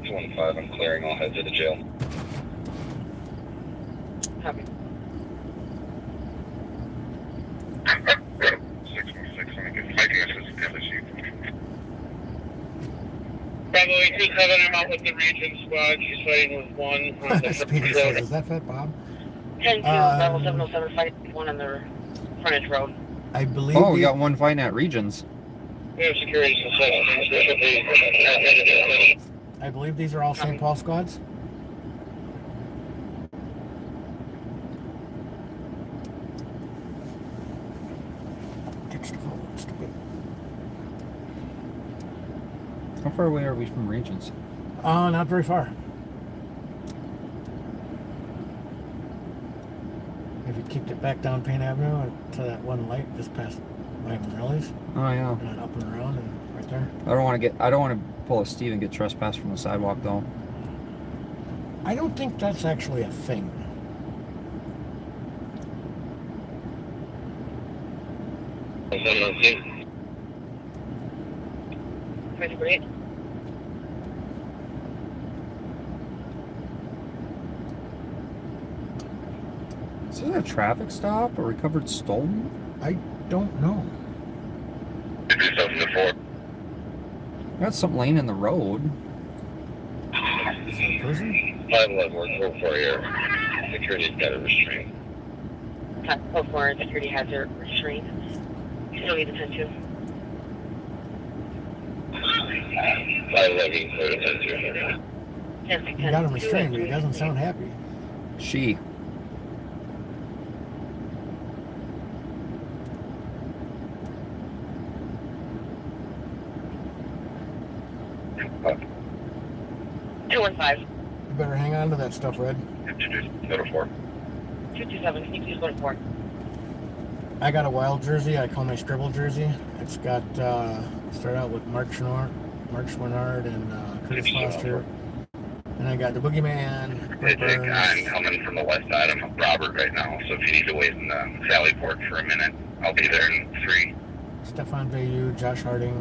It's 1-5, I'm clearing all heads of the jail. Copy. 616, I'm making assistant LEC. Bravo 827, I'm out with the region squad. She's fighting with one on the Speedy says, is that Fat Bob? 10 2, level 707, fight one on the frontage road. I believe. Oh, we got one fighting at Regions. We have security suspects. I believe these are all St. Paul squads. How far away are we from Regions? Not very far. If you kicked it back down Payne Avenue to that one light just past by Morelli's, Oh yeah. and then up and around and right there. I don't want to pull a Steve and get trespassed from the sidewalk though. I don't think that's actually a thing. Pretty great. Is this a traffic stop? A recovered stolen? I don't know. 7-4. Got something laying in the road. Is it a person? 511, we're for your security's got a restraint. So far, security has their restraint. You still need to 10 2. 511, clear to 10-2. 10 6 You got him restrained, but he doesn't sound happy. She. Two and 5. You better hang on to that stuff, Red. Introduce, go to 4. 227. Can you please go to 4? I got a wild jersey. I call my scribble jersey. It's got start out with Mark Schwannard and Curtis Foster. And I got the Boogeyman, Hey, Brett Jake, I'm Burns. coming from the west side. I'm Robert right now, so if you need to wait in the Sally Port for a minute, I'll be there in 3. Stefan Vayu, Josh Harding.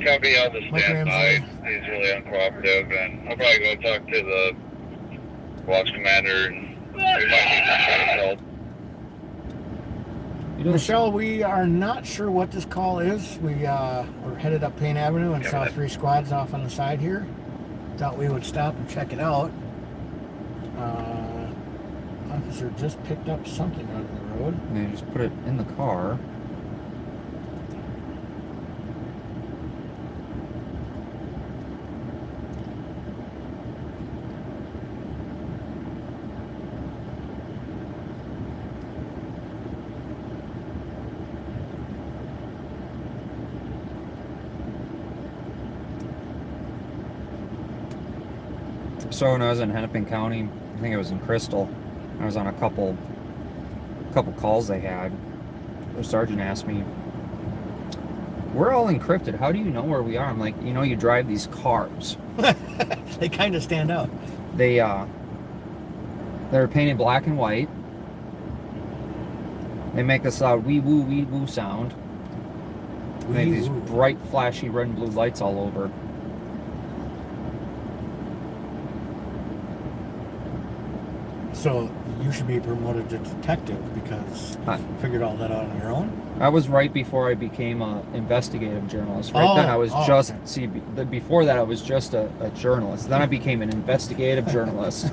Copy, I'll just Mike stand by. Ramsey. He's really uncooperative, and I'll probably go talk to the watch commander, and we might need some kind of help. You know, Michelle, we are not sure what this call is. We're headed up Payne Avenue and saw 3 squads off on the side here. Thought we would stop and check it out. Officer just picked up something out of the road. they just put it in the car. So when I was in Hennepin County, I think it was in Crystal, I was on a couple calls they had. The sergeant asked me, "We're all encrypted. How do you know where we are?" I'm like, you drive these cars. They kind of stand out. They're painted black and white. They make this loud wee woo sound. They have these Wee-woo. bright, flashy red and blue lights all over. So you should be promoted to detective because you figured all that out on your own. I was right before I became an investigative journalist. Right Oh, then I was oh, just, okay. before that I was just a journalist. Then I became an investigative journalist.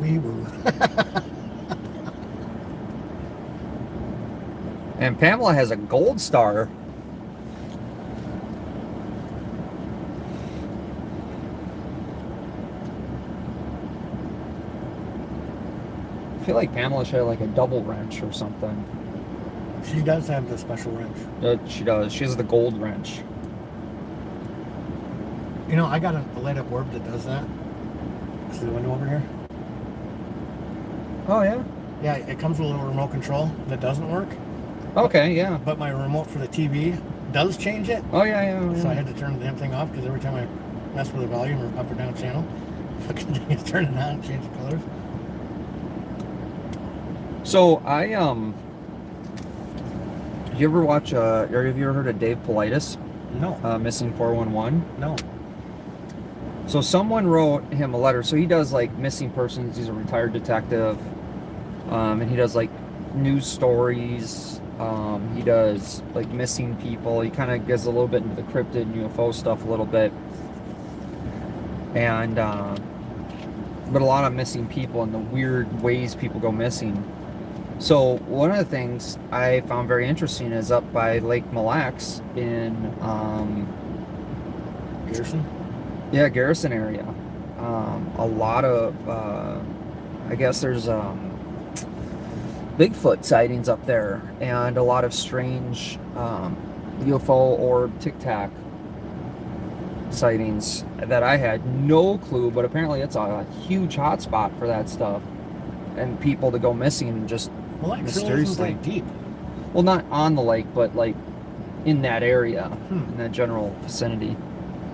Wee woo. And Pamela has a gold star feel like Pamela should have like a double wrench or something. She does have the special wrench. She does. She has the gold wrench. You know, I got a light up orb that does that. See the window over here? Oh, yeah? Yeah, it comes with a little remote control that doesn't work. Okay, yeah. But my remote for the TV does change it. Oh, yeah. So I had to turn the damn thing off because every time I mess with the volume or up or down channel, fucking thing is turning on and change the colors. So, you ever watch, have you ever heard of Dave Politis? No. Missing 411? No. So someone wrote him a letter. So he does like missing persons. He's a retired detective. And he does like news stories. He does like missing people. He kind of gets a little bit into the cryptid and UFO stuff a little bit. And, but a lot of missing people and the weird ways people go missing. So one of the things I found very interesting is up by Lake Mille Lacs in, Garrison? yeah, Garrison area. A lot of, I guess there's Bigfoot sightings up there, and a lot of strange UFO or Tic Tac sightings that I had no clue, but apparently it's a huge hotspot for that stuff, and people to go missing just Well, that mysteriously. isn't that deep. Well, not on the lake, but like in that area, in that general vicinity.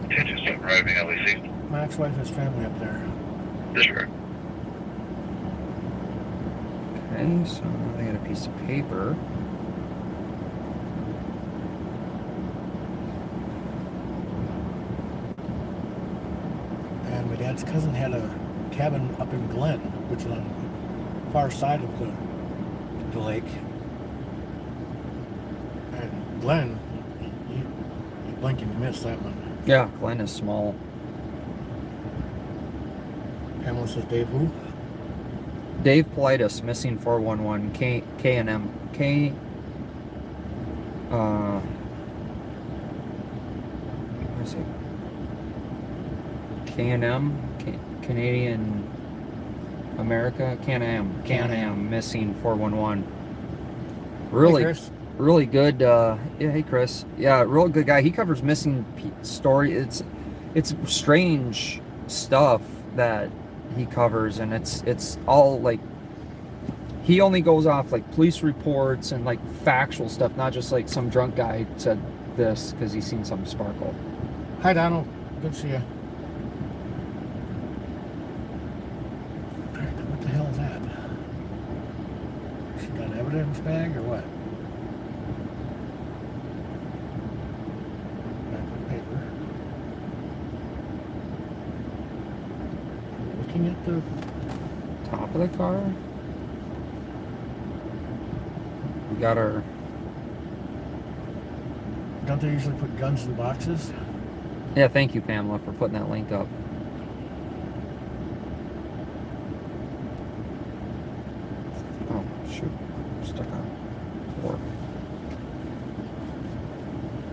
Just arriving at least. My ex-wife has family up there. Sure. Okay, so they got a piece of paper. And my dad's cousin had a cabin up in Glen, which is on the far side of the lake. And Glen, you blink and you miss that one. Yeah, Glen is small. Pamela says, Dave who? Dave Politis, missing 411, K&M. What is it? K&M, Canadian America, Can-Am, missing 411. Really, Hey, Chris. really good. Yeah, hey Chris. Yeah, real good guy. He covers missing story. It's strange stuff that he covers, and it's all like he only goes off like police reports and like factual stuff, not just like some drunk guy said this because he's seen something sparkle. Hi, Donald. Good to see you. What the hell is that? She got an evidence bag or what? Back with paper. Looking at the... Top of the car. We got our. Don't they usually put guns in boxes? Yeah, thank you, Pamela, for putting that link up. Oh, shoot. I'm stuck on 4.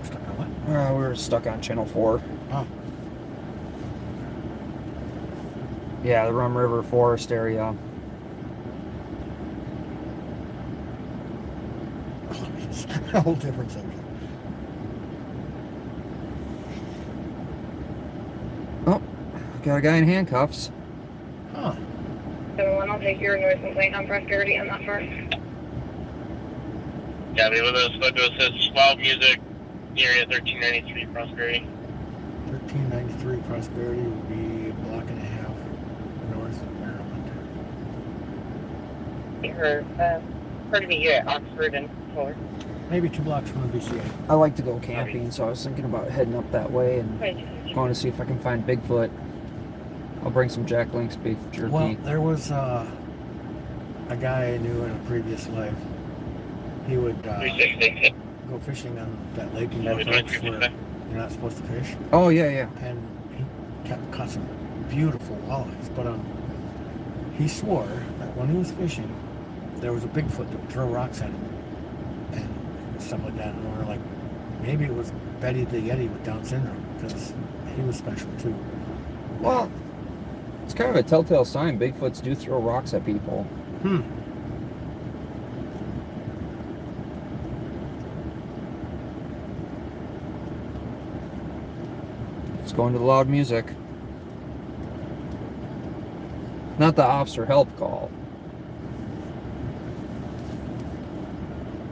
Stuck on what? We were stuck on channel 4. Oh. Yeah, the Rum River Forest area. A whole different subject. Oh, got a guy in handcuffs. Huh. Everyone, I'll take your noise complaint on Prosperity on that first. Yeah, they with us. Photo says Wild Music, area 1393 Prosperity. 1393 Prosperity would be a block and a half north of Maryland. Pardon me, you're at Oxford and Fuller. Maybe 2 blocks from the VCA. I like to go camping, so I was thinking about heading up that way and going to see if I can find Bigfoot. I'll bring some Jack Link's beef jerky. Well, there was a guy I knew in a previous life. He would go fishing on that lake in North Oaks where you're not supposed to fish. Oh, yeah. And he caught some beautiful walleyes. But he swore that when he was fishing, there was a Bigfoot that would throw rocks at him and stuff like that. And we were like, maybe it was Betty the Yeti with Down syndrome because he was special too. Well, it's kind of a telltale sign. Bigfoots do throw rocks at people. It's going to the loud music. Not the officer help call.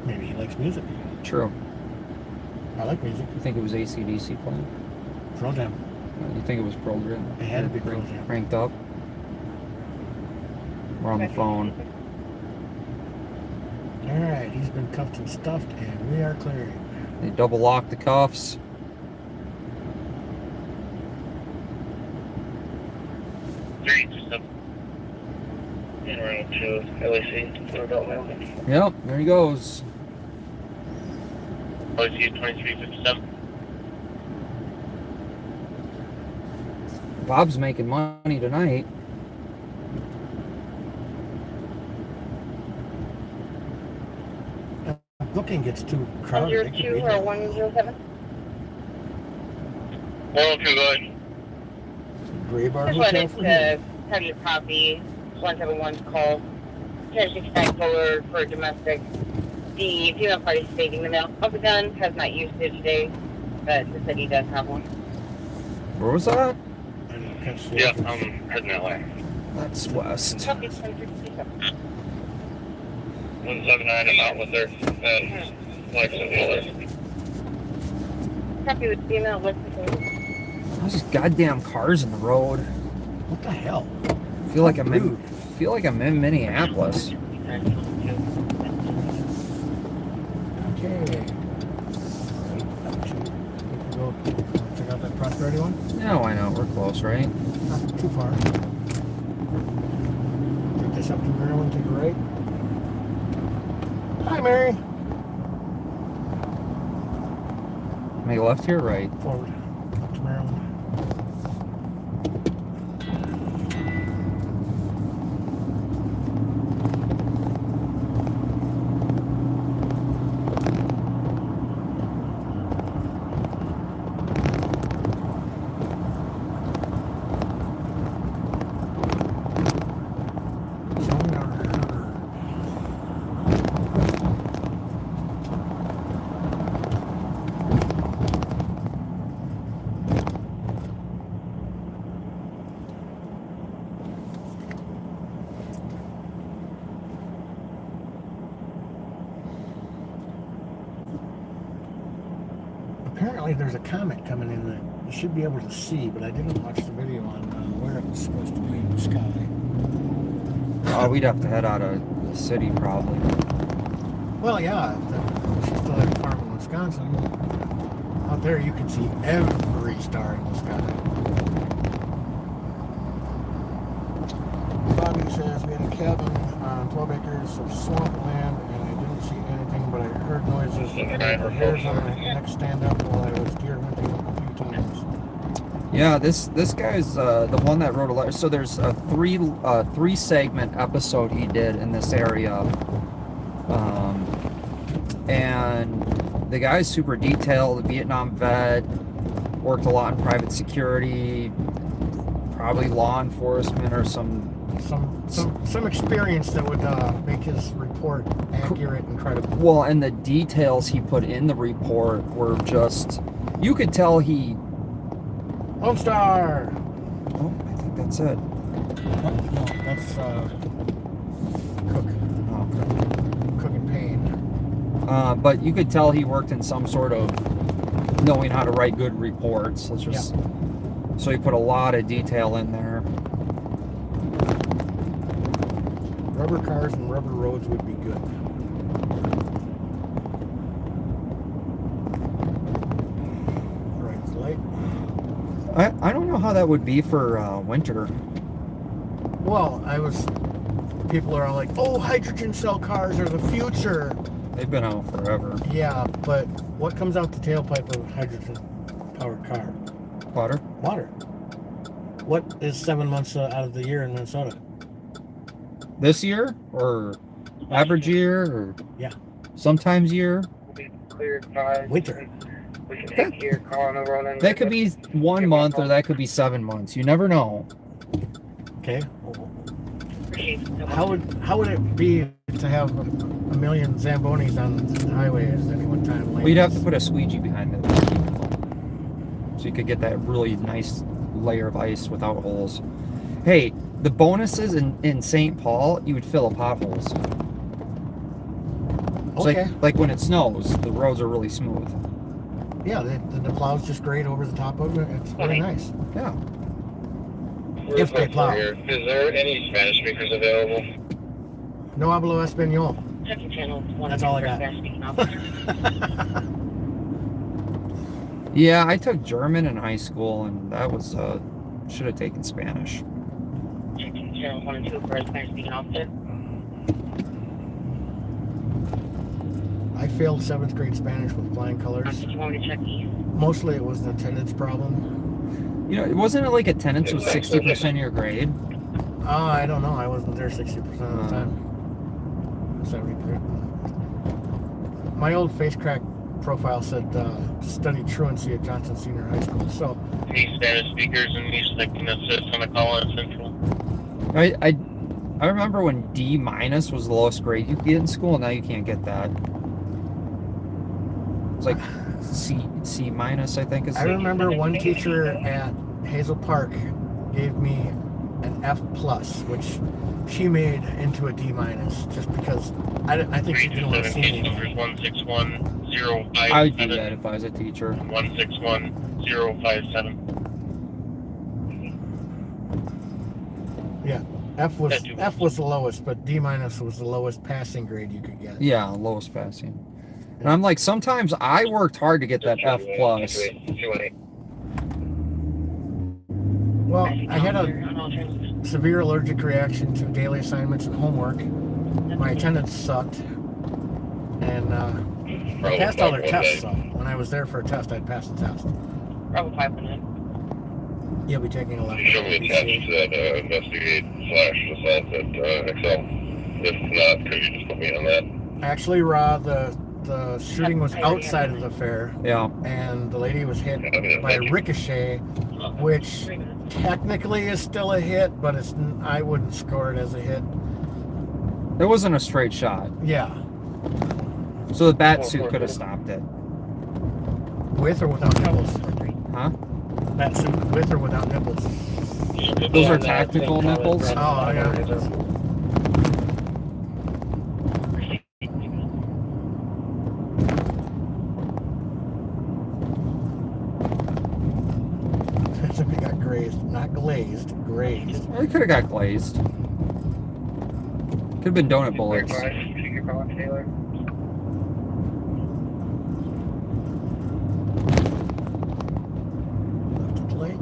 Maybe he likes music. True. I like music. You think it was AC/DC playing? Pearl Jam. You think it was Pearl Jam? It had to be Pearl Jam. Cranked up. We're on the phone. Alright, he's been cuffed and stuffed, and we are clearing. They double lock the cuffs. And around to LAC for adult male. Yep, there he goes. LAC 2357. Bob's making money tonight. Booking gets too crowded. 102 or 107? 102, go ahead. Gray Bar Just Hotel wanted for to have you copy 171's call. 1069 forward for domestic. The female party stating the male of the gun has not used it today, but the city does have one. Where was that? I didn't catch the Yeah, I'm heading that way. That's west. Copy 1067. 179, I'm out with her. Lights and wheelers. Copy with female with the There's just goddamn cars in the road. What the hell? I feel like I'm in Minneapolis. Okay. Alright, go check out that Prosperity one. Yeah, why not? We're close, right? Not too far. Take this up to Maryland, take a right. Hi, Mary. Make a left here, or right? Forward. Up to Maryland. Apparently there's a comet coming in that you should be able to see, but I didn't watch the video on where it was supposed to be in the sky. Oh, we'd have to head out of the city probably. Well, yeah, she's still at a farm in Wisconsin. Out there you can see every star in the sky. Bobby says we had a cabin on 12 acres of swamp land, and I didn't see anything, but I heard noises and the hairs on my neck stand up while I was deer hunting a few times. Yeah, this guy's the one that wrote a letter. So there's a three segment episode he did in this area, and the guy's super detailed. Vietnam vet, worked a lot in private security, probably law enforcement or some experience that would make his report accurate and credible. Well, and the details he put in the report were just, you could tell he. Lone Star. Oh, I think that's it. No, that's Cook. Oh, Cook and Payne. but you could tell he worked in some sort of knowing how to write good reports. Let's just. Yeah. So he put a lot of detail in there. Rubber cars and rubber roads would be good. Right, light. I don't know how that would be for winter. Well, people are all like, oh, hydrogen cell cars are the future. They've been out forever. Yeah, but what comes out the tailpipe of a hydrogen powered car? Water? Water. What is 7 months out of the year in Minnesota? This year? Or average year? Or yeah. Sometimes year? Cleared by winter. We can take your call on the road. That could be 1 month or that could be 7 months. You never know. Okay. Appreciate it. How would it be to have a million Zambonis on the highway at any one time? Well, you'd have to put a squeegee behind it, so you could get that really nice layer of ice without holes. Hey, the bonuses in St. Paul, you would fill up potholes. It's Okay. like when it snows, the roads are really smooth. Yeah, the plows just grade over the top of it. It's really nice. Yeah. If they plow. Is there any Spanish speakers available? No hablo español. Checking channel. That's all I got. Yeah, I took German in high school, and that was should have taken Spanish. Checking channel 1 and 2 for a Spanish speaking officer. I failed 7th grade Spanish with flying colors. Did you want me to check east? Mostly it was an attendance problem. You know, wasn't it like attendance was 60% of your grade? I don't know. I wasn't there 60% of the time. 70%. My old face crack profile said studied truancy at Johnson Senior High School. So Any Spanish speakers and these that can assist on the call in Central. I remember when D- was the lowest grade you could get in school. Now you can't get that. It's like C- I think is. I remember one teacher at Hazel Park gave me an F+, which she made into a D- just because I think she didn't want to see Case me. numbers 161057. I would do that if I was a teacher. 161057. Yeah, F was the lowest, but D- was the lowest passing grade you could get. Yeah, lowest passing. And I'm like, sometimes I worked hard to get that F+. Well, I had a severe allergic reaction to daily assignments and homework. My attendance sucked, and I passed all their tests. So when I was there for a test, I'd pass the test. Probably 5 minutes. You'll be taking a left. You should be attached to that investigate/assault at Excel. If not, could you just put me on that? Actually, the shooting was outside of the fair, Yeah. and the lady was hit by a ricochet, which technically is still a hit, but I wouldn't score it as a hit. It wasn't a straight shot. Yeah, So the bat suit could have stopped it. with or without nipples. Huh? Bat suit with or without nipples. Those are tactical nipples. Oh yeah. Somebody got grazed, not glazed, grazed. It could have got glazed. Could have been donut bullets. Taylor. Left it late.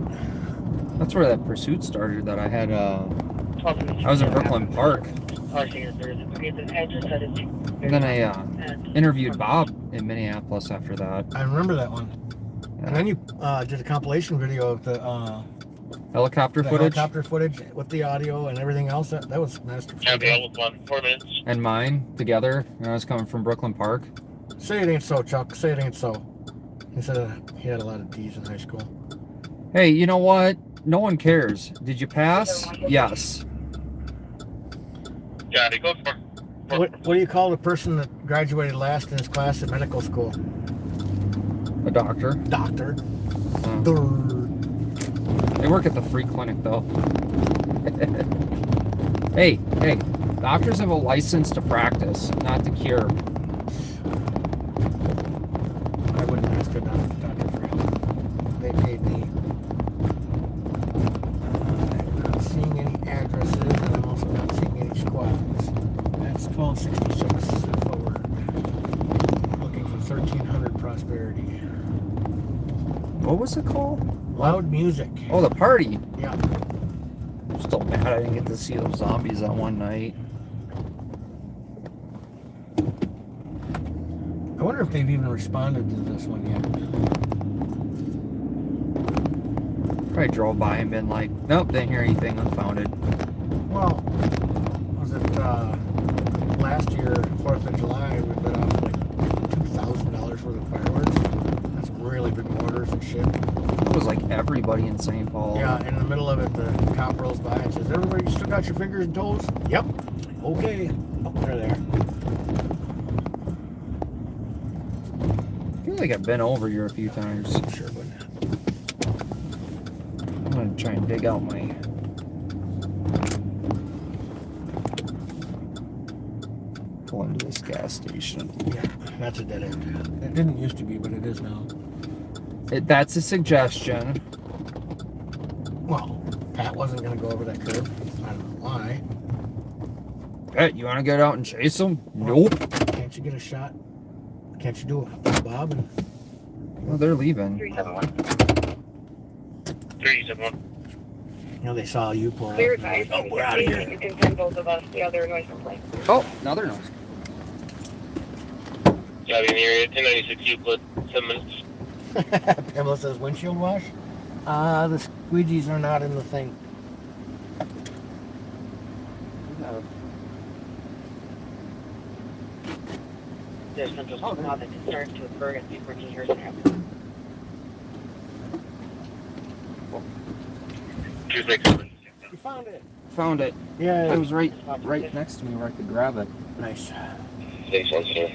That's where that pursuit started that I had. 12 minutes. I was in Brooklyn Park, and then I interviewed Bob in Minneapolis after that. I remember that one. And then you did a compilation video of the Helicopter footage helicopter footage with the audio and everything else. That was masterful. Gabrielle with 4 minutes. and mine together. And I was coming from Brooklyn Park. Say it ain't so, Chuck. Say it ain't so. He said he had a lot of D's in high school. Hey, you know what? No one cares. Did you pass? Yes. Got it. Go for it. What do you call the person that graduated last in his class at medical school? A doctor. Doctor. Uh, They work at the free clinic though. Hey, doctors have a license to practice, not to cure. I wouldn't ask a doctor for help. They paid me. I'm not seeing any addresses, and I'm also not seeing any squads. That's 1266 forward. Looking for 1300 Prosperity. What was it called? Loud music. Oh, the party. Yeah. I'm still mad I didn't get to see those zombies that one night. I wonder if they've even responded to this one yet. Probably drove by and been like, nope, didn't hear anything, unfounded. Well, was it last year, 4th of July, we let off like $2,000 worth of fireworks? That's really big mortars and shit. It was like everybody in St. Paul. Yeah, in the middle of it, the cop rolls by and says, "Everybody still got your fingers and toes?" Yep. Okay. Oh, they're there. I feel like I've been over here a few times. Sure, but I'm gonna try and dig out my. Pull into this gas station. yeah, that's a dead end. It didn't used to be, but it is now. That's a suggestion. Well, Pat wasn't going to go over that curve. I don't know why. Hey, you want to get out and chase them? Nope. Can't you get a shot? Can't you do a bob? And Well, they're leaving. 371. 371. you know they saw you pull out. Clear advice. Oh, we're out of here. You can send both of us the other noise complaint. Oh, another nose. Got in the area, 1096 Euclid, 7 minutes. Pamela says windshield wash. The squeegees are not in the thing. There's some just now that concerns to occur at 14 years and after. 267. You found it. Found it. Yeah. It was right next to me where I could grab it. Nice. Station, sir.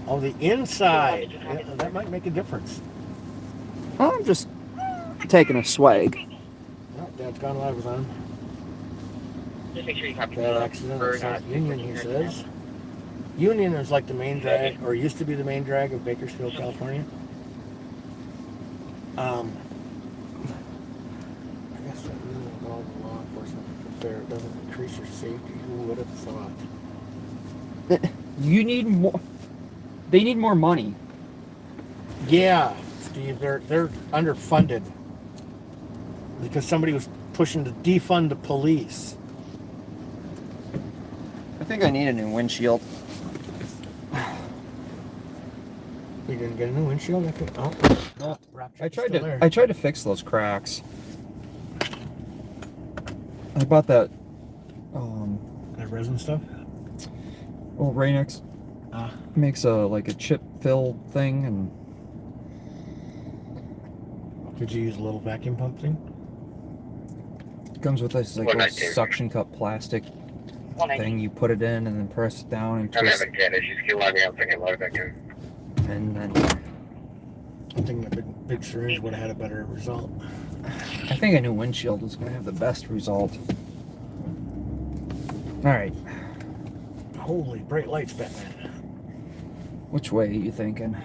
Oh, the inside. Yeah, that might make a difference. I'm just taking a swag. Oh, Dad's gone live was on. Just make sure you copy Bad accident at South Union, he says. Union is like the main drag, or used to be the main drag of Bakersfield, California. I guess that really involved law enforcement fair. It doesn't increase your safety. Who would have thought? You need more. They need more money. Yeah, Steve, they're underfunded because somebody was pushing to defund the police. I think I need a new windshield. You didn't get a new windshield? Oh, No, rock I chick's still there. tried to fix those cracks. I bought that That resin stuff. well, Rain-X makes like a chip fill thing, and Did you use a little vacuum pump thing? it comes with this like little suction cup plastic thing. You put it in and then press it down and I'm twist, having cat issues. Keep logging out, thinking log back in. and then I think the big syringe would have had a better result. I think a new windshield is going to have the best result. All right, Holy bright lights, Batman. which way are you thinking?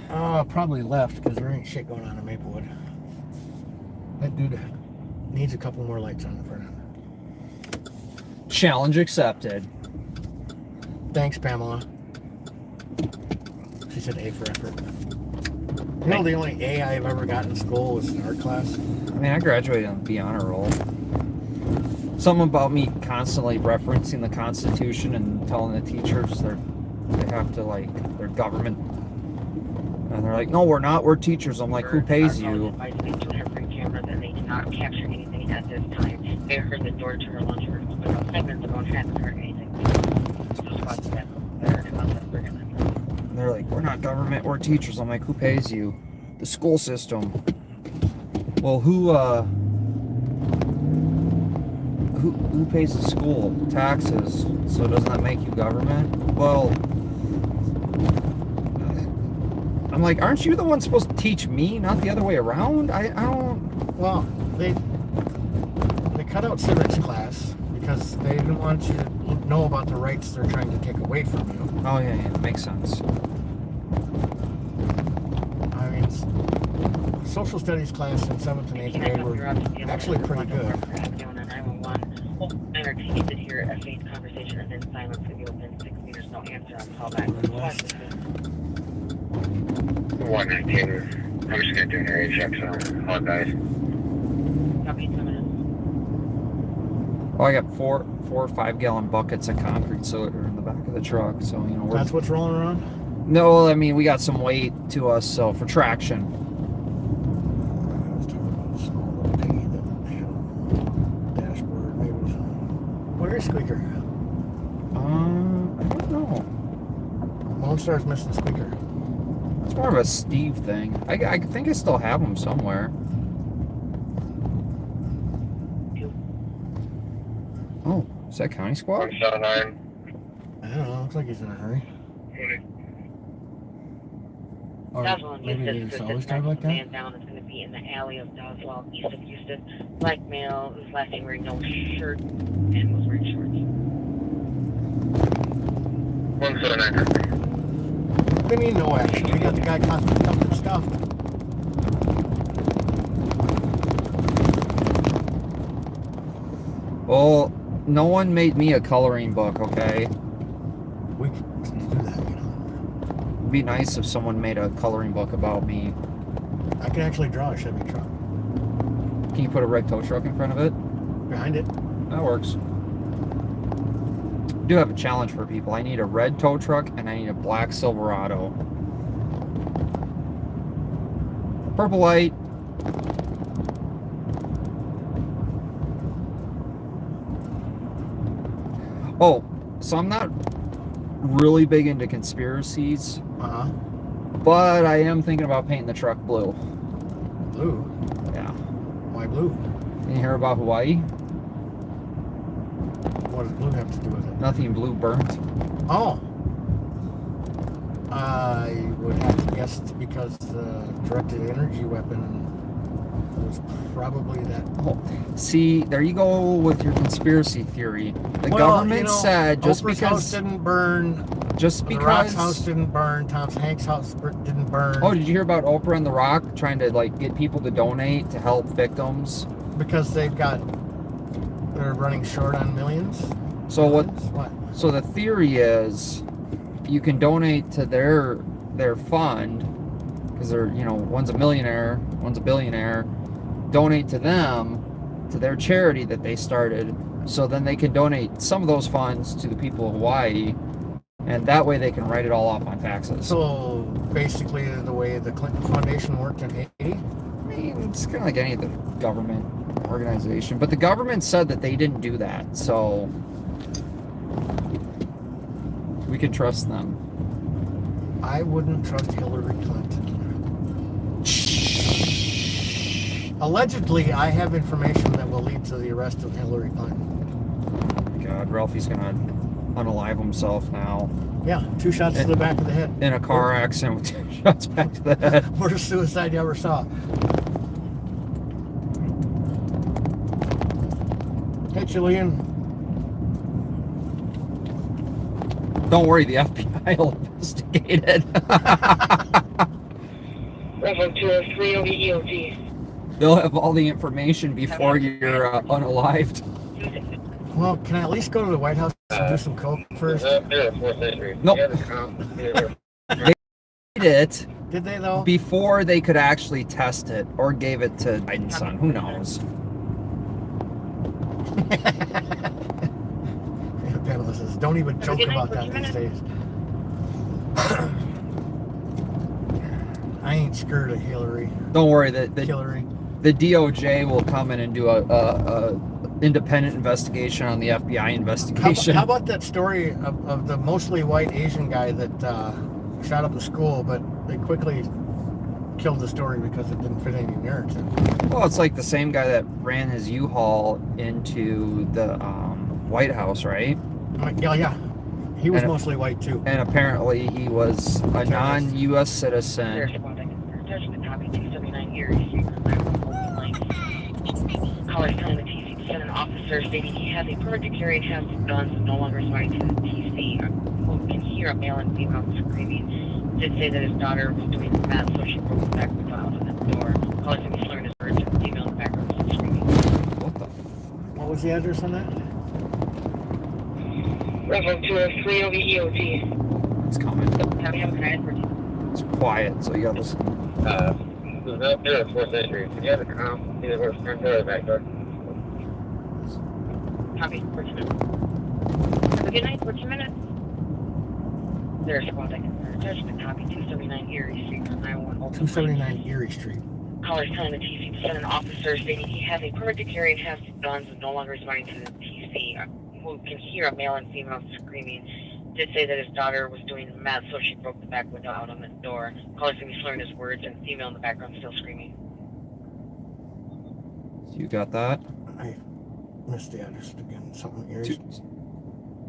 Probably left because there ain't shit going on in Maplewood. That dude needs a couple more lights on the front end. Challenge accepted. Thanks, Pamela. She said A for effort. You know, the only A I've ever got in school was in art class. I mean, I graduated on the honor roll. Something about me constantly referencing the Constitution and telling the teachers they have to, like, they're government. And they're like, no, we're not. We're teachers. I'm like, who pays you? Cameras and they did not capture anything at this time. They heard the door to her lunchroom open about 5 minutes ago and hadn't heard anything. Just watch that there and watch that bridge. And they're like, we're not government. We're teachers. I'm like, who pays you? The school system. Well, who pays the school? Taxes. So doesn't that make you government? Well, I'm like, aren't you the one supposed to teach me, not the other way around? I don't. Well, they cut out civics class because they didn't want you to know about the rights they're trying to take away from you. Oh yeah, makes sense. I mean, social studies class in 7th and 8th grade were actually pretty good. Entertained to hear a faint conversation and then silence for the open 6 meters, no answer on call back. 119. I'm just gonna do an area check, so I'll guys. Copy 2 minutes. Oh, I got four or 5 gallon buckets of concrete cylinder in the back of the truck, so you know we're. That's what's rolling around? No, I mean we got some weight to us, so for traction. I was talking about a small little piggy that had a dashboard, maybe something. Where is Squeaker? I don't know. Lone Star's missing Squeaker. It's more of a Steve thing. I think I still have them somewhere. Oh, is that County Squad? 179. I don't know. Looks like he's in a hurry. Or Doswell maybe and they Eustis, just the always drive like that. man down is going to be in the alley of Doswell, east of Eustis. Black male was last seen wearing no shirt and was wearing shorts. 179. What do you mean no action? We got the guy constantly dumping stuff. Well, no one made me a coloring book, okay? We can do that, you know. It'd be nice if someone made a coloring book about me. I can actually draw a Chevy truck. Can you put a red tow truck in front of it? Behind it. That works. I do have a challenge for people. I need a red tow truck and I need a black Silverado. Purple light. Oh, so I'm not really big into conspiracies, Uh-huh. but I am thinking about painting the truck blue. Blue. Yeah. Why blue? You hear about Hawaii? What does blue have to do with it? Nothing blue burnt. Oh. I would have to guess it's because the directed energy weapon was probably that. Oh, see, there you go with your conspiracy theory. The Well, government you know, said just Oprah's house because didn't burn. just The Rock's house because. didn't burn. Tom Hanks' house didn't burn. Oh, did you hear about Oprah and The Rock trying to like get people to donate to help victims? Because they're running short on millions. So what? What? So the theory is, you can donate to their fund because they're, you know, one's a millionaire, one's a billionaire. Donate to them, to their charity that they started, so then they can donate some of those funds to the people of Hawaii, and that way they can write it all off on taxes. So basically, the way the Clinton Foundation worked in Haiti. I mean, it's kind of like any of the government organization, but the government said that they didn't do that, so we can trust them. I wouldn't trust Hillary Clinton. Allegedly, I have information that will lead to the arrest of Hillary Clinton. God, Ralphie's gonna unalive himself now Yeah, 2 shots to the back of the head. in a car accident with 2 shots back to the head. Worst suicide you ever saw. Hey, Chilean. Don't worry, the FBI will investigate it. Bravo 203 over EOT. They'll have all the information before you're unalived. Well, can I at least go to the White House and do some coke first? Nope. They did it Did they, though? before they could actually test it or gave it to Biden's son. Who knows? Pamela says, don't even joke about that these days. I ain't scared of Hillary. Don't worry, the DOJ will come in and do a independent investigation on the FBI investigation. How about that story of the mostly white Asian guy that shot up the school, but they quickly killed the story because it didn't fit any narrative? Well, it's like the same guy that ran his U-Haul into the White House, right? Yeah. He was And- mostly white, too. And apparently he was a non-U.S. citizen. Caller telling the TC to send an officer stating he has a permit to carry and has guns and no longer responding to the TC. Who can hear a male and female screaming. Did say that his daughter was doing that, so she broke the back window out of the door. Caller said he's slurring his words and the female in the background was screaming. What the? What was the address on that? Bravo 203 over EOT. It's coming. Have you have a credit for you? It's quiet, so you gotta listen. Copy, 14 minutes. Have a good night, 14 minutes. There's squad attachment copy 279 Erie Street from 911. 279 Erie Street. Caller is telling the TC to send an officer stating he has a permit to carry and has guns and no longer responding to the TC. Who can hear a male and female screaming. did say that his daughter was doing meth, so she broke the back window out on his door, causing me slurring his words, and female in the background still screaming. You got that? I missed the address again. Something Erie.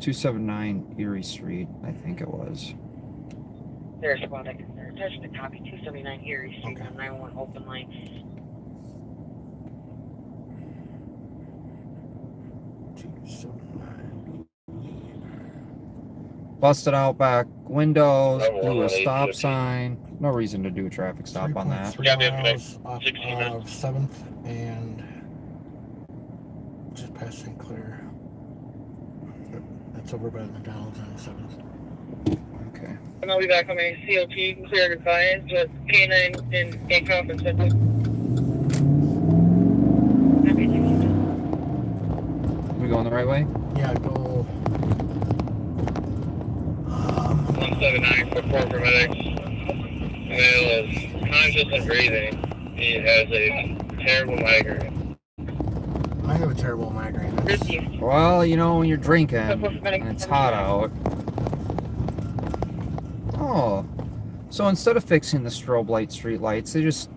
279 Erie Street, I think it was. There's one I can attach the copy. 279 Erie Street, Okay. on 911 open line. 279. Busted out back windows, Oh, blew a stop 850. sign. No reason to do a traffic stop on that. 3.3 Yeah, they have miles off 16 of 7th and just past St. Clair. That's over by the McDonald's on 7th. Okay. And I'll be back on my COT, cleared advised, with K9 in handcuff and said, We going the right way? Yeah, go. 179 for 4 paramedics. Male is conscious and breathing. He has a terrible migraine. I have a terrible migraine. Well, you know, when you're drinking and it's hot out. Oh. So instead of fixing the strobe light street lights, they just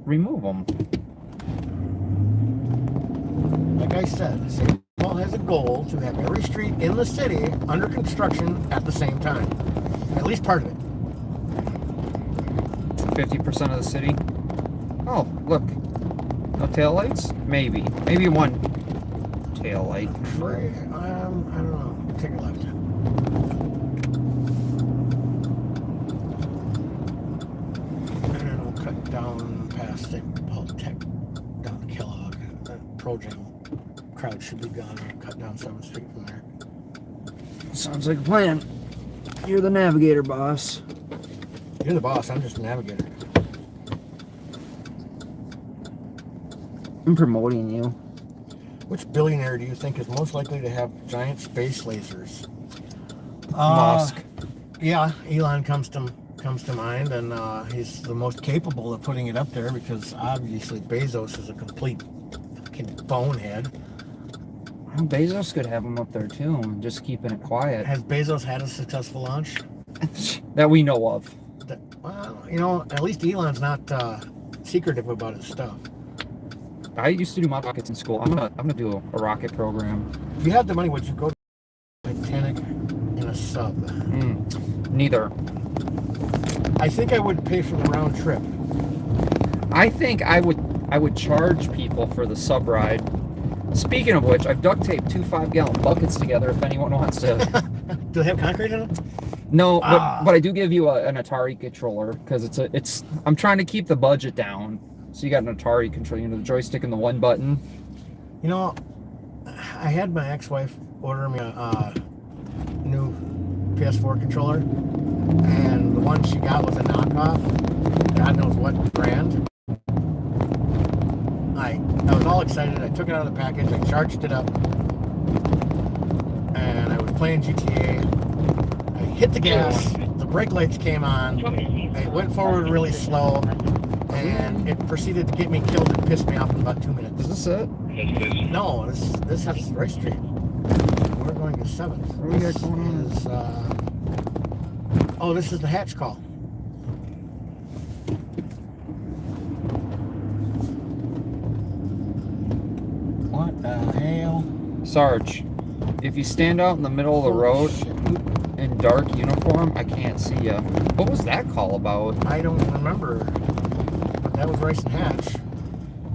remove them. Like I said, St. Paul has a goal to have every street in the city under construction at the same time. At least part of it. 50% of the city. Oh, look. No tail lights? Maybe. Maybe one tail light. I don't know. Take a left. And then we'll cut down past St. Paul Tech, down to Kellogg. That Pro-Jam crowd should be gone. We'll cut down 7th Street from there. Sounds like a plan. You're the navigator, boss. You're the boss. I'm just a navigator. I'm promoting you. Which billionaire do you think is most likely to have giant space lasers? Musk. Yeah, Elon comes to mind, and he's the most capable of putting it up there because obviously Bezos is a complete fucking bonehead. Well, Bezos could have him up there too, and just keeping it quiet. Has Bezos had a successful launch? That we know of. Well, you know, at least Elon's not secretive about his stuff. I used to do mod rockets in school. I'm gonna do a rocket program. If you had the money, would you go to Titanic in a sub? Neither. I think I would pay for the round trip. I think I would charge people for the sub ride. Speaking of which, I've duct taped 2 5-gallon buckets together if anyone wants to. Do they have concrete in them? No, but I do give you an Atari controller because I'm trying to keep the budget down. So you got an Atari controller, you know, the joystick and the one button. You know, I had my ex-wife order me a new PS4 controller, and the one she got was a knockoff. God knows what brand. I was all excited. I took it out of the package. I charged it up, and I was playing GTA. I hit the gas. The brake lights came on. I went forward really slow, and it proceeded to get me killed and pissed me off in about 2 minutes. Is this it? No, this is Rice Street. We're going to 7th. What do we got going on? This is the hatch call. What the hell? Sarge, if you stand out in the middle of the road in dark uniform, I can't see you. What was that call about? I don't remember. But that was Rice and Hatch.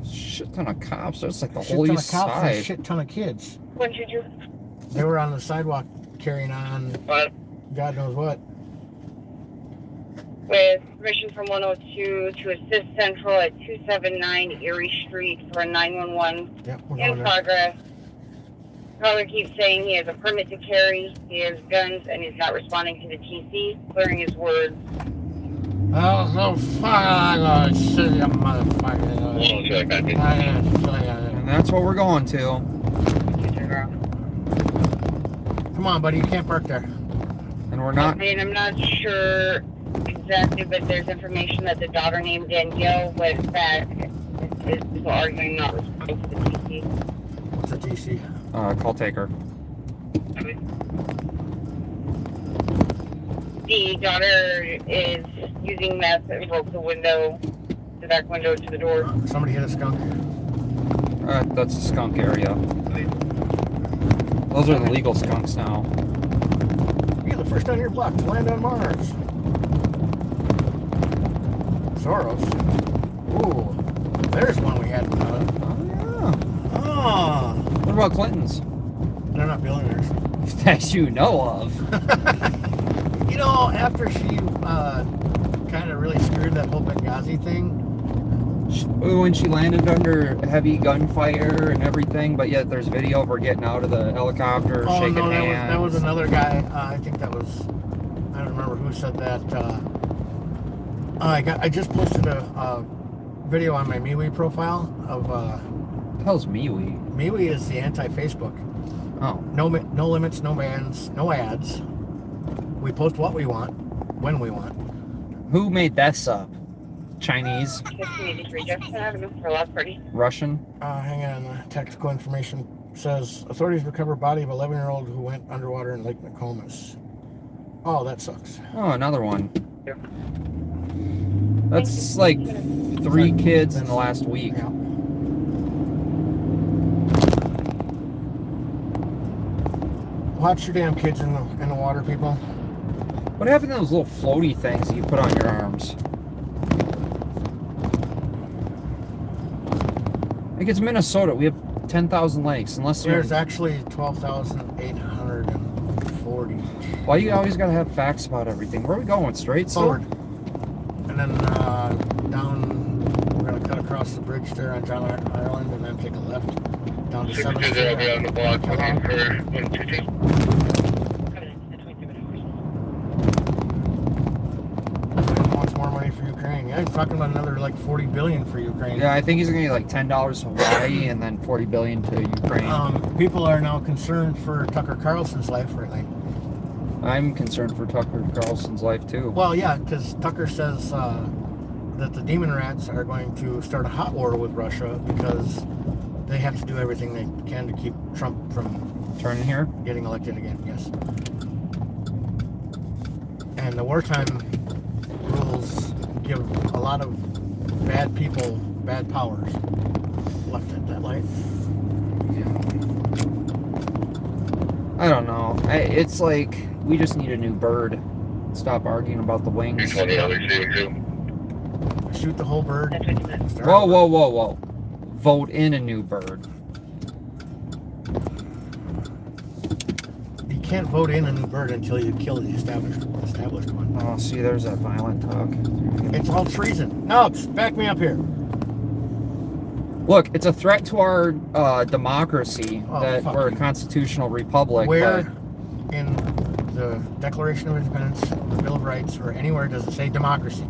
Shit ton of cops. That's like the Shit whole ton of east cops and a side. shit ton of kids. What did you? They were on the sidewalk carrying on What? God knows what. With permission from 102 to assist Central at 279 Erie Street for a 911 Yep, we're in going there. progress. Caller keeps saying he has a permit to carry, he has guns, and he's not responding to the TC, clearing his words. Oh, so fuck, I'm gonna shoot you, motherfucker. And that's what we're going to. Come on, buddy, you can't park there. And we're not. I mean, I'm not sure exactly, but there's information that the daughter named Danielle went back is arguing not responding to the TC. What's a TC? Call taker. the daughter is using meth and broke the window, the back window to the door. Somebody hit a skunk. That's a skunk area. Those are the legal skunks now. You're the first on your block to land on Mars. Soros. Ooh, there's one we had. Oh, yeah. Oh, What about Clinton's? they're not billionaires. That you know of. You know, after she kind of really screwed that whole Benghazi thing. When she landed under heavy gunfire and everything, but yet there's video of her getting out of the helicopter, shaking no, hands. that was another guy. I think that was, I don't remember who said that. I just posted a video on my MeWe profile of What the hell's MeWe? MeWe is the anti-Facebook. Oh. No limits, no bans, no ads. We post what we want, when we want. Who made this up? Chinese? 1583 Jefferson Avenue for last party. Russian? Hang on. Technical information says authorities recover body of 11-year-old who went underwater in Lake Nokomis. Oh, that sucks. Oh, another one. That's like 3 kids in the last week. Yeah. Watch your damn kids in the water, people. What happened to those little floaty things that you put on your arms? Like, it's Minnesota. We have 10,000 lakes. Unless There's actually 12,840. Why you always gotta have facts about everything? Where are we going? Straight Forward. And then down, we're going to cut across the bridge there on John Island and then take a left down to 7th 620 will be on the block looking for 122. Wants more money for Ukraine. Yeah, he's talking about another like $40 billion for Ukraine. Yeah, I think he's gonna get like $10 to Hawaii and then $40 billion to Ukraine. People are now concerned for Tucker Carlson's life lately. I'm concerned for Tucker Carlson's life too. Well, yeah, because Tucker says that the demon rats are going to start a hot war with Russia because they have to do everything they can to keep Trump from Turning here? getting elected again. Yes. And the wartime rules give a lot of bad people bad powers. Left at that light. I don't know. It's like we just need a new bird. Stop arguing about the wings. 320 receiving 2. Shoot the whole bird. Whoa, whoa, whoa, whoa. Vote in a new bird. You can't vote in a new bird until you kill the established one. Oh, see, there's that violent talk. It's all treason. No, back me up here. Look, it's a threat to our democracy that fuck we're a you. constitutional republic. Where in the Declaration of Independence, the Bill of Rights, or anywhere does it say democracy?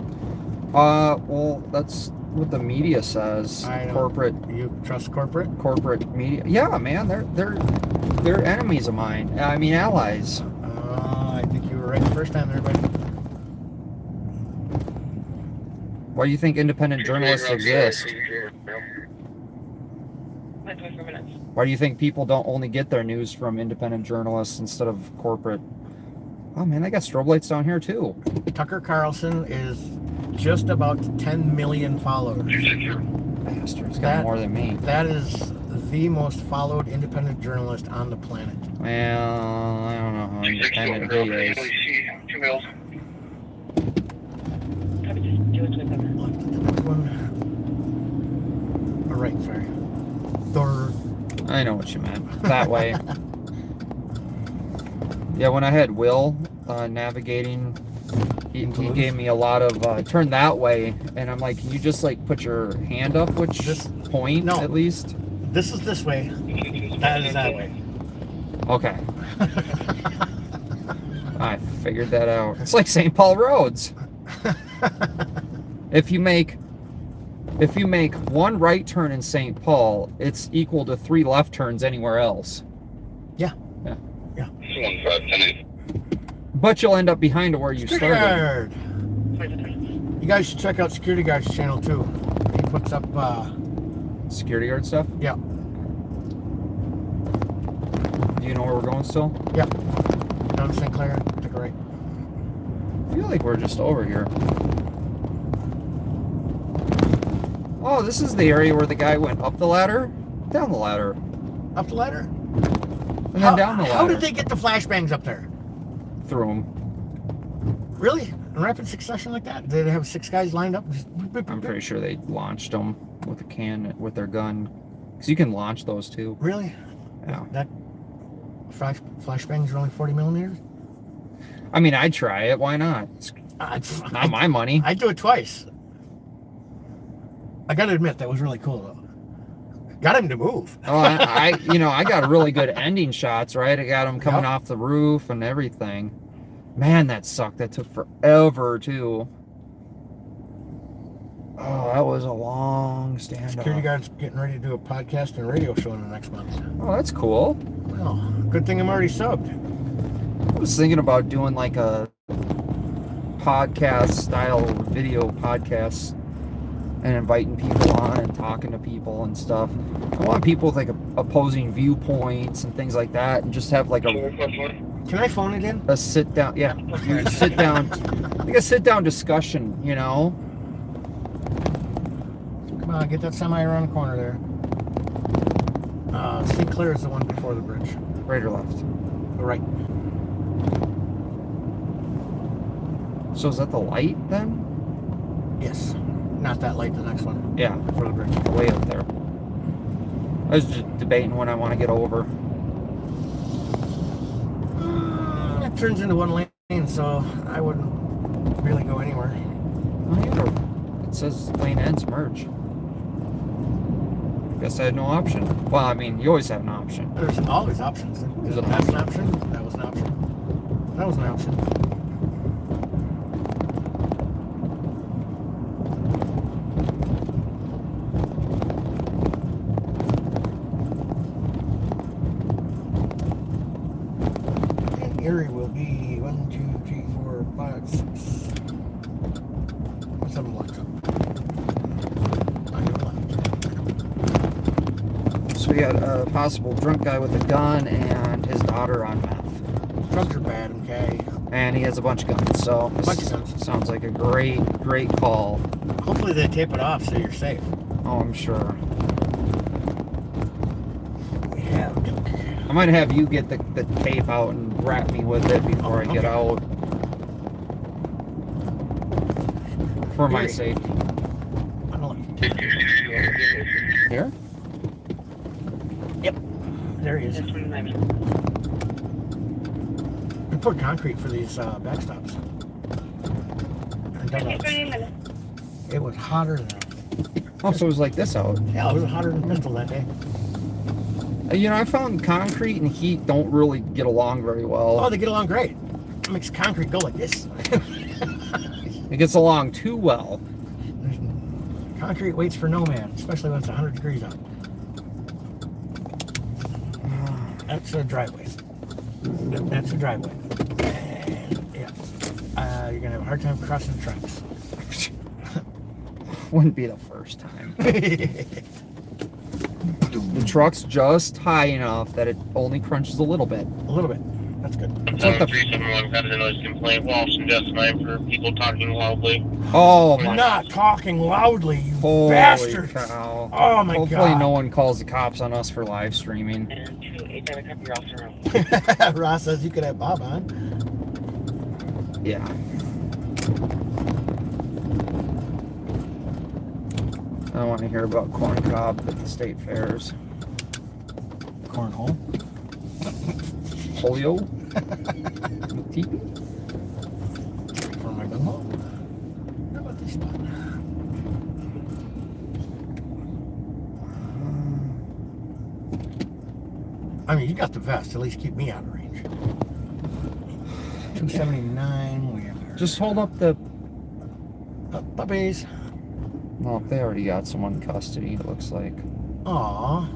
Well, that's what the media says. I know. Corporate You trust corporate? media. Yeah, man, they're enemies of mine. I mean, allies. I think you were right the first time there, buddy. Why do you think independent journalists exist? 24 minutes. Why do you think people don't only get their news from independent journalists instead of corporate? Oh man, they got strobe lights down here too. Tucker Carlson is just about 10 million followers. Bastard's got more than me. That is the most followed independent journalist on the planet. Well, I don't know how independent he is. 2 mils. Probably just do it with them. Left at the next one. All right, sorry. Third. I know what you meant. That way. Yeah, when I had Will navigating, he gave me a lot of turn that way, and I'm like, can you just like put your hand up, which point No. at least? This is this way. That is that way. Okay. I figured that out. It's like St. Paul roads. If you make one right turn in St. Paul, it's equal to 3 left turns anywhere else. Yeah. Yeah. Yeah. 1510. But you'll end up behind to where you started. You guys should check out Security Guard's channel too. He puts up Security guard stuff? yeah. Do you know where we're going still? Yeah. Down St. Clair, take a right. I feel like we're just over here. Oh, this is the area where the guy went up the ladder, down the ladder, Up the ladder? and then down the ladder. How did they get the flashbangs up there? Through him. Really? In rapid succession like that? Did they have 6 guys lined up? I'm pretty sure they launched them with a can, with their gun. Because you can launch those too. Really? Yeah. That flashbangs are only 40 millimeters? I mean, I'd try it. Why not? It's not my money. I'd do it twice. I gotta admit, that was really cool though. Got him to move. Oh, I got really good ending shots, right? I got him coming off the roof and everything. Man, that sucked. That took forever too. Oh, that was a long standoff. Security guard's getting ready to do a podcast and radio show in the next month. Oh, that's cool. Well, good thing I'm already subbed. I was thinking about doing like a podcast style video podcast and inviting people on and talking to people and stuff. I want people with like opposing viewpoints and things like that, and just have like Can I phone it in? a sit down, sit down, like a sit down discussion, you know? Come on, get that semi around the corner there. St. Clair is the one before the bridge. Right or left? Right. So is that the light then? Yes. Not that light, the next one. Yeah, Before the bridge. way up there. I was just debating when I want to get over. It turns into one lane, so I wouldn't really go anywhere. Oh, yeah. It says lane ends merge. Guess I had no option. Well, I mean, you always have an option. There's always options. There's an That's an option. That was an option. That was an option. Erie will be 1, 2, 3, 4, 5, 6, 7 blocks up. On your left. So we got a possible drunk guy with a gun and his daughter on meth. Drugs are bad, okay? And he has a bunch of guns, so this Bunch of guns. sounds like a great call. Hopefully they tape it off so you're safe. Oh, I'm sure. We have Duke. I might have you get the tape out and wrap me with it before I get out. For my Erie. safety. I don't know. Here? Yep. There he is. Just 25 minutes. We poured concrete for these backstops. And dugouts. 20 minutes. It was hotter than... Oh, so it was like this out. Yeah, it was hotter than pistol that day. You know, I found concrete and heat don't really get along very well. Oh, they get along great. It makes concrete go like this. It gets along too well. Concrete waits for no man, especially when it's 100 degrees out. That's a driveway. That's a driveway. And, yeah. You're going to have a hard time crossing the tracks. Wouldn't be the first time. The truck's just high enough that it only crunches a little bit. A little bit. That's good. It's like the 371 got a noise complaint. Walsh and Just 9 for people talking loudly. Oh You're my not talking loudly, you holy bastards. cow. Oh my Hopefully God. no one calls the cops on us for live streaming. And 2, 8, 7, you're off the road. Ross says you could have Bob on. Yeah. I don't want to hear about corn cob at the state fairs. Cornhole. Polio? Teepee? For my bungalow. How about this spot? I mean, you got the vest. At least keep me out of range. 279. We are. Just hold up the... Puppies. Well, they already got someone in custody, it looks like. Aw.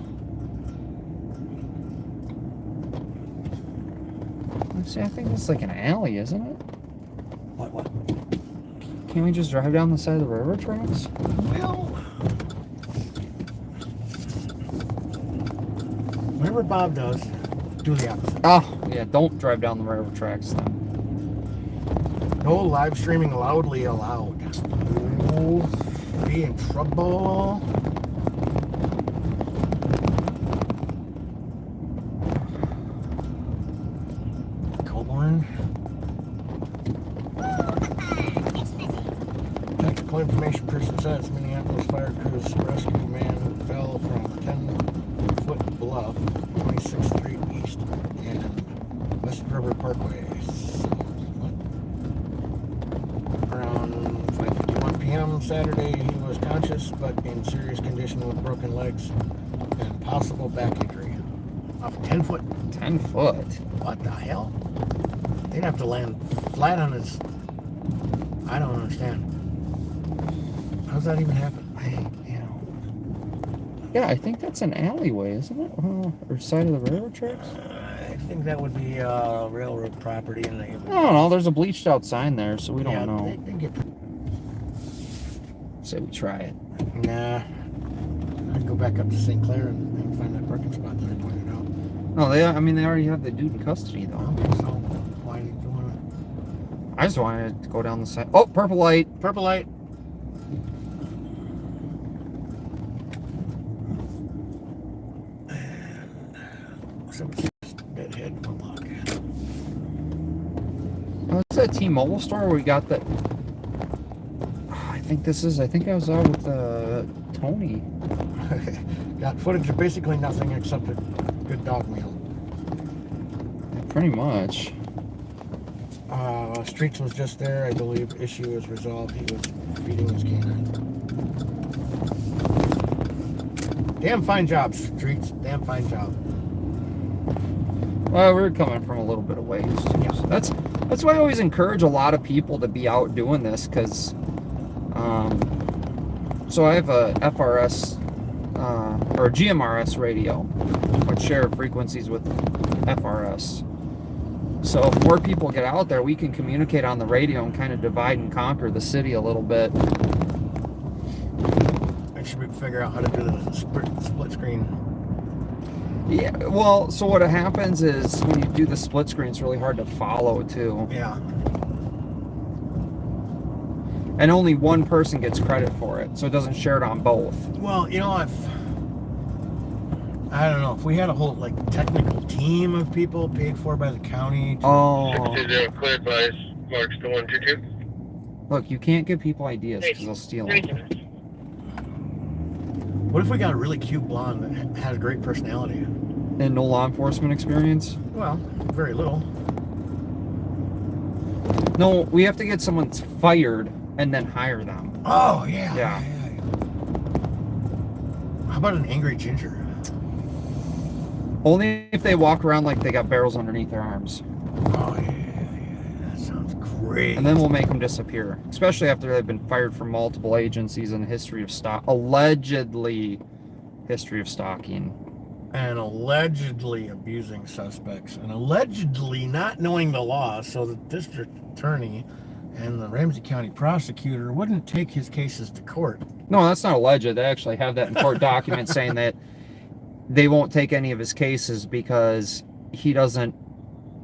Let's see, I think it's like an alley, isn't it? What? Can't we just drive down the side of the railroad tracks? Well, whatever Bob does, do the opposite. Oh, yeah, don't drive down the railroad tracks then. No live streaming loudly allowed. Oh, be in trouble. Colborne. Technical information person says Minneapolis fire crew's rescue man fell from 10-foot bluff, 26th Street East and West River Parkway. Around 5:51 p.m. Saturday, he was conscious but in serious condition with broken legs and possible back injury. Off 10 foot. 10 foot. What the hell? They'd have to land flat on his. I don't understand. How's that even happen? Yeah, I think that's an alleyway, isn't it? Or side of the railroad tracks? I think that would be railroad property, and they. I don't know. There's a bleached out sign there, so we don't know. They get. Say we try it. Nah. I'd go back up to St. Clair and find that parking spot that I pointed out. No, they already have the dude in custody, though. Okay, so why did you want to? I just wanted to go down the side. Oh, purple light. Purple light. Somebody's deadhead unlock. Oh, is that T-Mobile store where we got that? I think I was out with Tony. Got footage of basically nothing except a good dog meal. Pretty much. Streets was just there. I believe issue was resolved. He was feeding his canine. Damn fine job, Streets. Damn fine job. Well, we're coming from a little bit of ways. Yeah. So that's why I always encourage a lot of people to be out doing this, because so I have a FRS or a GMRS radio, which share frequencies with FRS. So if more people get out there, we can communicate on the radio and kind of divide and conquer the city a little bit. Make sure we can figure out how to do the split screen. Yeah, well, so what happens is when you do the split screen, it's really hard to follow too. Yeah. And only one person gets credit for it, so it doesn't share it on both. Well, you know, I don't know, if we had a whole like technical team of people paid for by the county. Oh. 620 clear advice, marks to 122. Look, you can't give people ideas because they'll steal them. What if we got a really cute blonde that had a great personality? And no law enforcement experience? Well, very little. No, we have to get someone that's fired and then hire them. Oh, yeah. Yeah. How about an angry ginger? Only if they walk around like they got barrels underneath their arms. Oh, yeah. That sounds great. And then we'll make them disappear. Especially after they've been fired from multiple agencies and allegedly history of stalking. And allegedly abusing suspects. And allegedly not knowing the law, so the district attorney and the Ramsey County prosecutor wouldn't take his cases to court. No, that's not alleged. They actually have that in court documents saying that they won't take any of his cases because he doesn't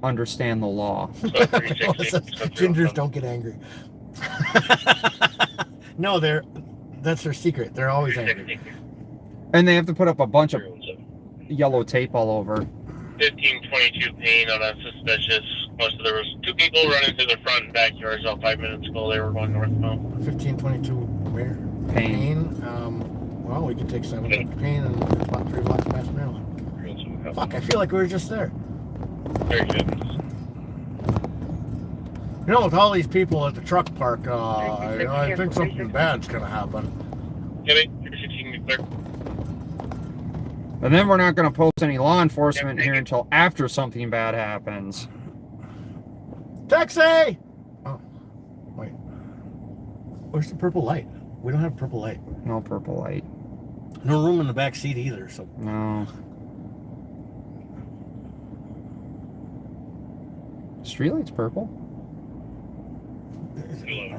understand the law. Gingers don't get angry. No, that's their secret. They're always angry. And they have to put up a bunch of yellow tape all over. 1522 Payne on a suspicious. There was two people running through the front and backyards about 5 minutes ago. They were going northbound. 1522 where? Payne. Well, we could take 7 up to Payne and it's about 3 blocks past Maryland. Fuck, I feel like we were just there. Very good. You know, with all these people at the truck park, I think something bad's gonna happen. Get it? You're 16 clear. And then we're not going to post any law enforcement here until after something bad happens. Taxi! Oh, wait. Where's the purple light? We don't have purple light. No purple light. No room in the back seat either, so. No. Streetlight's purple.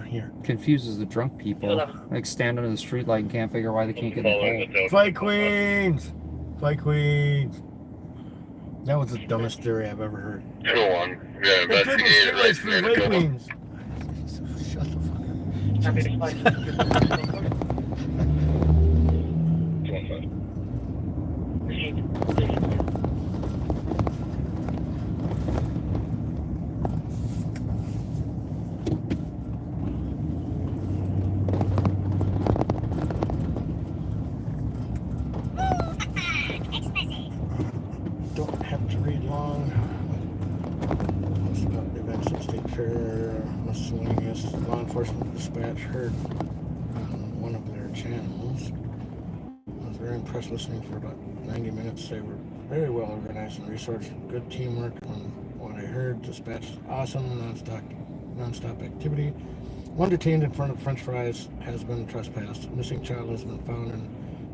Here. Confuses the drunk people. Like stand under the streetlight and can't figure why they can't get in the hole. Fight Queens! Fight Queens! That was the dumbest theory I've ever heard. 2-1. Yeah, They put the streetlights for the Fight Queens. Copy the flight. 1-5. Don't have to read long. It's about events at State Fair, miscellaneous law enforcement dispatch heard on one of their channels. I was very impressed listening for about 90 minutes. They were very well organized and resourced, good teamwork on what I heard. Dispatch is awesome, non-stop activity. One detained in front of French fries has been trespassed. Missing child has been found and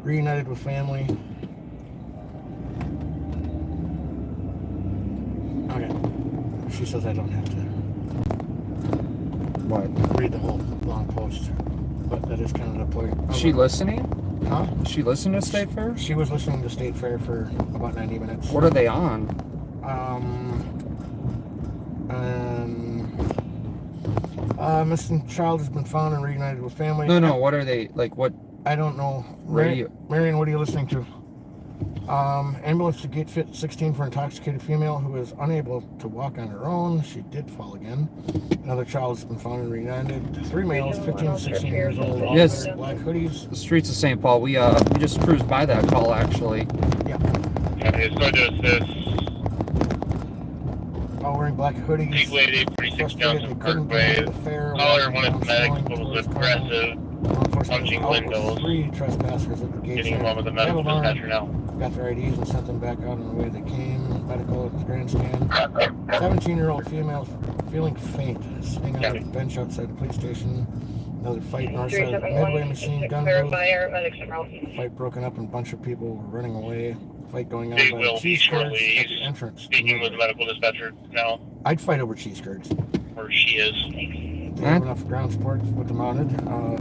reunited with family. Okay. She says I don't have to What? read the whole long post, but that is kind of the point. Is she listening? Huh? Is she listening to State Fair? She was listening to State Fair for about 90 minutes. What are they on? Missing child has been found and reunited with family. No, what are they, like, what? I don't know. Radio. Marion, what are you listening to? Ambulance to gate fit 16 for intoxicated female who is unable to walk on her own. She did fall again. Another child has been found and reunited. 3 males, 15 to 16 years old, all Yes. wearing black hoodies. The streets of St. Paul. We just cruised by that call, actually. Yeah. Okay, so to assist. All wearing black hoodies. Big lady, 46 Frustrated Johnson they couldn't get Parkway. to the fair. Caller walking wanted down medics, Snelling but was towards Carmel. aggressive, Law enforcement punching was out with windows. 3 trespassers at the gate. getting along with the medical dispatcher now. Got their IDs and sent them back out on the way they came. Medical at the grandstand. 17-year-old female feeling faint, sitting on a bench outside the police station. Another fight north side of the Midway machine gun booth. Fight broken up and a bunch of people were running away. Fight going on They by will the be cheese curds shortly. at the entrance. Speaking with the medical dispatcher now, I'd fight over cheese curds. where she is. They have enough ground support with the mounted.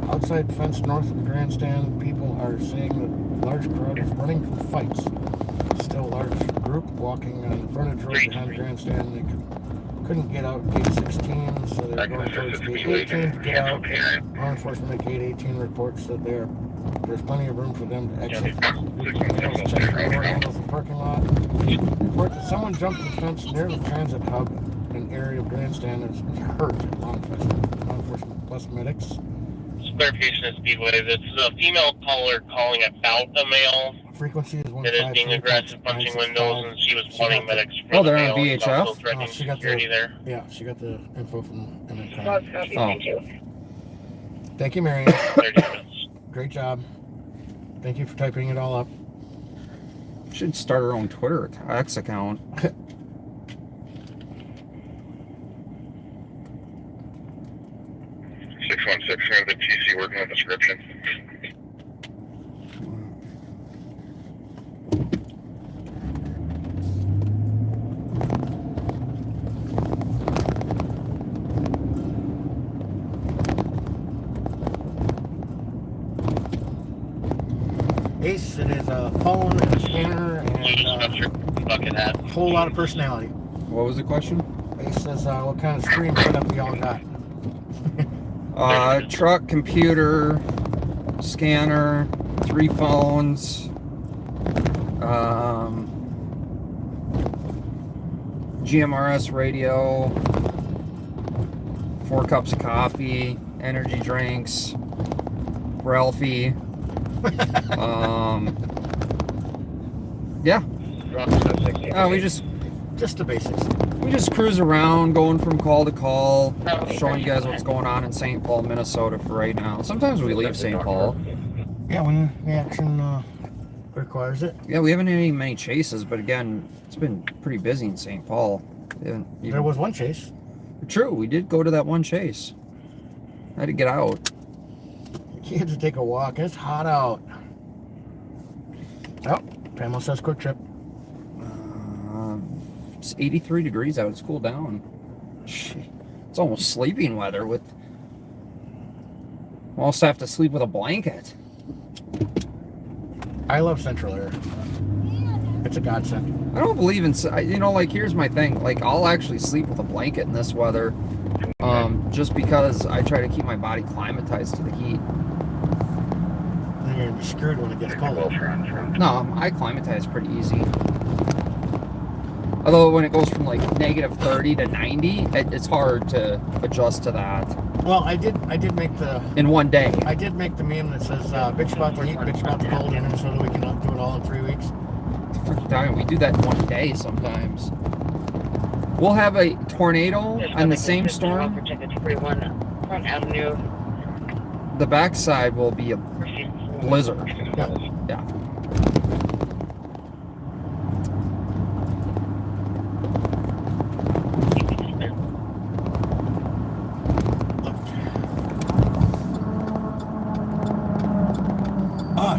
Outside fence north of the grandstand, people are saying that large crowd is running from fights. Still a large group walking on the frontage road behind the grandstand. They couldn't get out gate 16, so they're going towards gate 18 to get out. Law enforcement at gate 18 reports that there's plenty of room for them to exit. Group of males check the door handles in the parking lot. Report that someone jumped the fence near the transit hub, an area of grandstand that's hurt. Law enforcement plus medics. Clarification is Speedway. It's a female caller calling about a male Frequency is that is being aggressive, punching windows, and she was wanting medics for Oh, the they're on male. He's VHF? also threatening She got security the- there. Yeah, she got the info from MNCom. Copy, Oh. thank you. Thank you, Marion. 30 minutes. Great job. Thank you for typing it all up. Should start her own Twitter X account. 616, we have the TC working on description. Ace, it is a phone and a scanner Use and Mr. Bucket hat. a whole lot of personality. What was the question? Ace says, what kind of screen setup do y'all got? Truck, computer, scanner, 3 phones, GMRS radio, 4 cups of coffee, energy drinks, Ralphie. Yeah. We just Just the basics. cruise around, going from call to call, showing you guys what's going on in St. Paul, Minnesota for right now. Sometimes we leave St. Paul. Yeah, when the action requires it. Yeah, we haven't had any many chases, but again, it's been pretty busy in St. Paul. There was one chase. True, we did go to that one chase. I had to get out. Kids take a walk. It's hot out. Oh, Pamela says quick trip. It's 83 degrees out. It's cooled down. Gee, it's almost sleeping weather. We'll also have to sleep with a blanket. I love Central Air. It's a godsend. I don't believe in, like, here's my thing. Like, I'll actually sleep with a blanket in this weather. Just because I try to keep my body climatized to the heat. Then you're screwed when it gets cold. No, I climatize pretty easy. Although when it goes from like negative 30 to 90, it's hard to adjust to that Well, I did make the in one day. I did make the meme that says bitch about the heat, bitch about the cold in Minnesota. We can do it all in 3 weeks. Freaking time. We do that in one day sometimes. We'll have a tornado on the same storm. Front Avenue. The backside will be a blizzard. Yeah.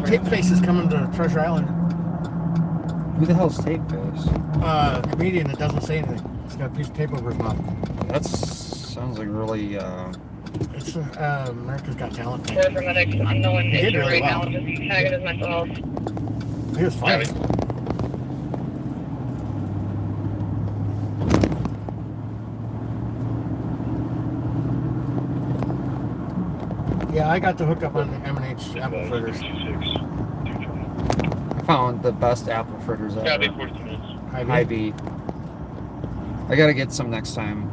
Tape Face is coming to Treasure Island. Who the hell's Tape Face? Comedian that doesn't say anything. He's got a piece of tape over his mouth. That sounds like really. It's America's Got Talent. Paramedics, unknown He did issue really right well. now, just tagging his mental health. He was funny. Yeah, I got to hook up on the M&H apple fritters. I found the best apple fritters ever. Yeah, be 14 minutes. Hy-Vee. I gotta get some next time.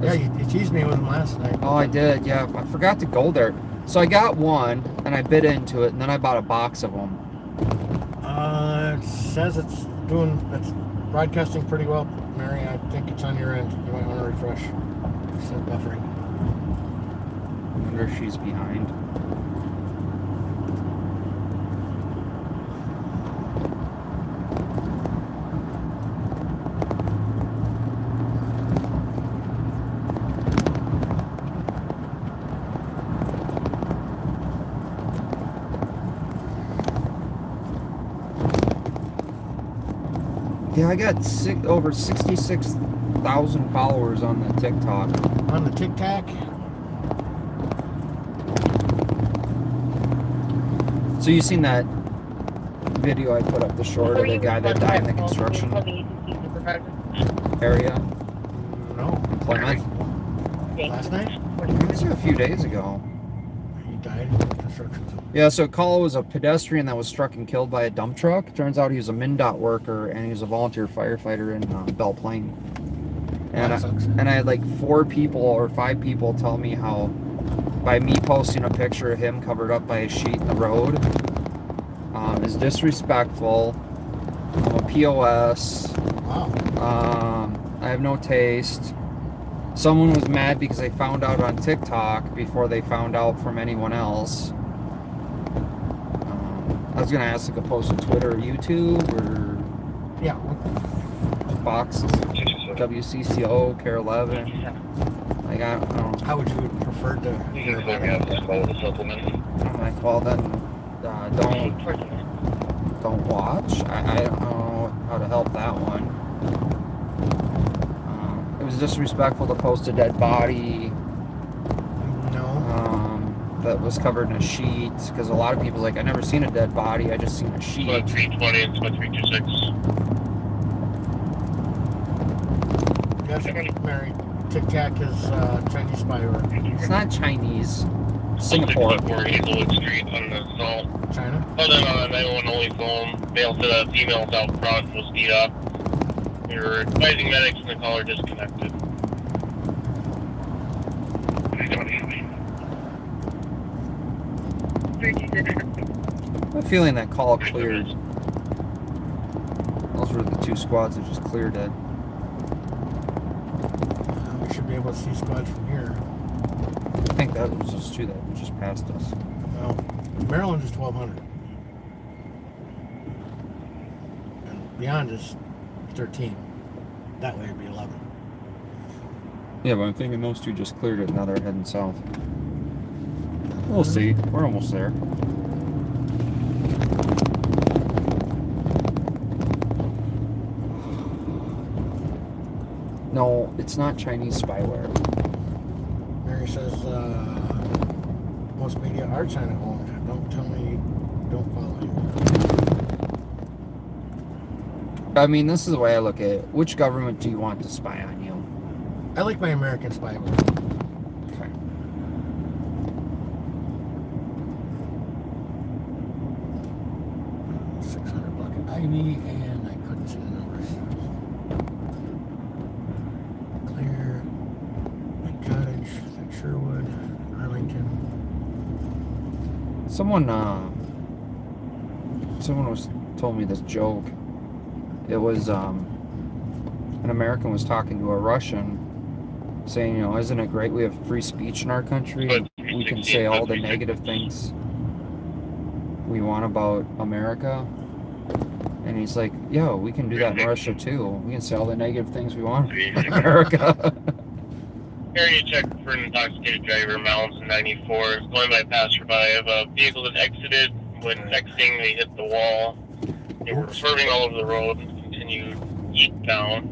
Yeah, you teased me with them last night. Oh, I did. Yeah, I forgot to go there. So I got one, and I bit into it, and then I bought a box of them. It says it's broadcasting pretty well, Mary. I think it's on your end. You might want to refresh. It said buffering. I wonder if she's behind. Yeah, I got over 66,000 followers on the TikTok. On the Tic Tac? So you seen that video I put up the short of the guy that died in the construction area? No. Plymouth? Last night? It was a few days ago. He died in the construction zone. Yeah, so Call was a pedestrian that was struck and killed by a dump truck. Turns out he was a MnDOT worker and he was a volunteer firefighter in Belle Plaine. And I had like 4 people or 5 people tell me how by me posting a picture of him covered up by a sheet in the road is disrespectful. I'm a POS. Wow. I have no taste. Someone was mad because they found out on TikTok before they found out from anyone else. I was gonna ask if I could post to Twitter or YouTube or Yeah. Fox, WCCO, Care 11. Like I don't know. How would you prefer to hear about it? I'm like, well then, don't watch. I don't know how to help that one. It was disrespectful to post a dead body No. that was covered in a sheet because a lot of people's like, I never seen a dead body. I just seen a sheet. Split 320 and split 326. Yes, Mary. Tic Tac is Chinese spyware. It's not Chinese. Singapore. 4 Hazelwood Street on the stall. China? Oh, then on a 911 only phone, mail to the females out front was beat up. We were advising medics and the caller disconnected. I have a feeling that call cleared. Those were the 2 squads that just cleared it. We should be able to see squads from here. I think that was just 2 that just passed us. Well, Maryland is 1,200. And beyond is 13. That way it'd be 11. Yeah, but I'm thinking those 2 just cleared it, now they're heading south. We'll see. We're almost there. No, it's not Chinese spyware. Mary says most media are China owned. Don't tell me you don't follow you. I mean, this is the way I look at it. Which government do you want to spy on you? I like my American Spy movie. Okay. $600 Ivy, and I couldn't see the numbers. Clear, Lake Cottage, St. Sherwood, Arlington. Someone told me this joke. It was an American was talking to a Russian, saying, isn't it great we have free speech in our country? We can say all the negative things we want about America. And he's like, yo, we can do that in Russia too. We can say all the negative things we want about America. Area check for an intoxicated driver, miles 94, going by passerby of a vehicle that exited. When exiting, they hit the wall. They were swerving all over the road and continued eastbound.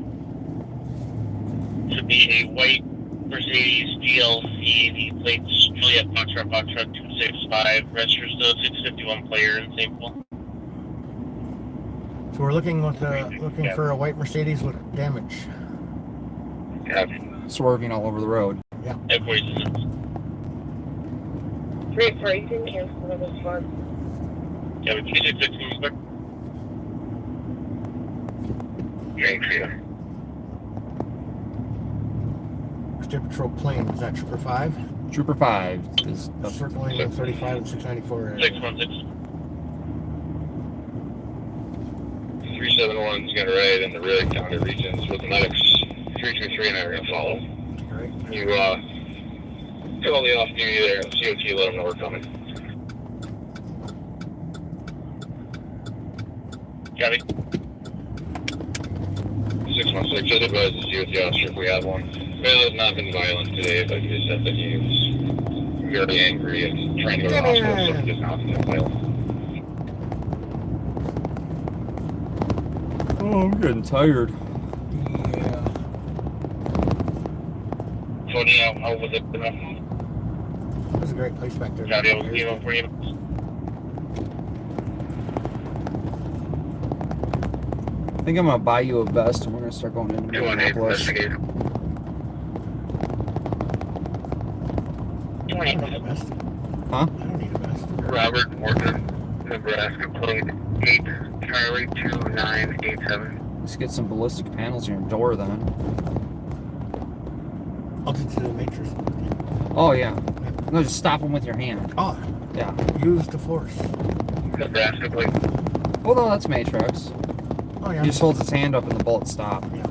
Should be a white Mercedes GLC. The plates Juliet Foxtrot 265. Registers the 651 player in St. Paul. So we're looking for a white Mercedes with damage. Swerving all over the road. Yeah. At 46. Great pricing, cancel that was fun. Yeah, with 216 respect. Thank you. State Patrol plane, is that Trooper 5? Trooper 5 is Circling in 35 and 694 area. 616. 371's gonna ride in the Riddick County regions with the medics 323 and I are gonna follow. Alright. You call the off duty there and COT, let them know we're coming. Got it. 616, just advise the COT officer if we have one. Well, has not been violent today, but he just said that he was very angry and trying to go to the hospital, so he just not been violent. Oh, I'm getting tired. Yeah. Tony, how was it? It was a great place back there. Got it, for you. I think I'm gonna buy you a vest and we're gonna start going into 218, Minneapolis. investigate. 20. Vest. Huh? I don't need a vest. Robert Morgan, Nebraska, plate 8, Charlie 2987. Let's get some ballistic panels in your door then. I'll do the matrix. Oh yeah. No, just stop them with your hand. Oh, Yeah. use the force. Nebraska, plate. Oh no, that's Matrix. Oh, yeah. He just holds his hand up and the bullets stop. Yeah.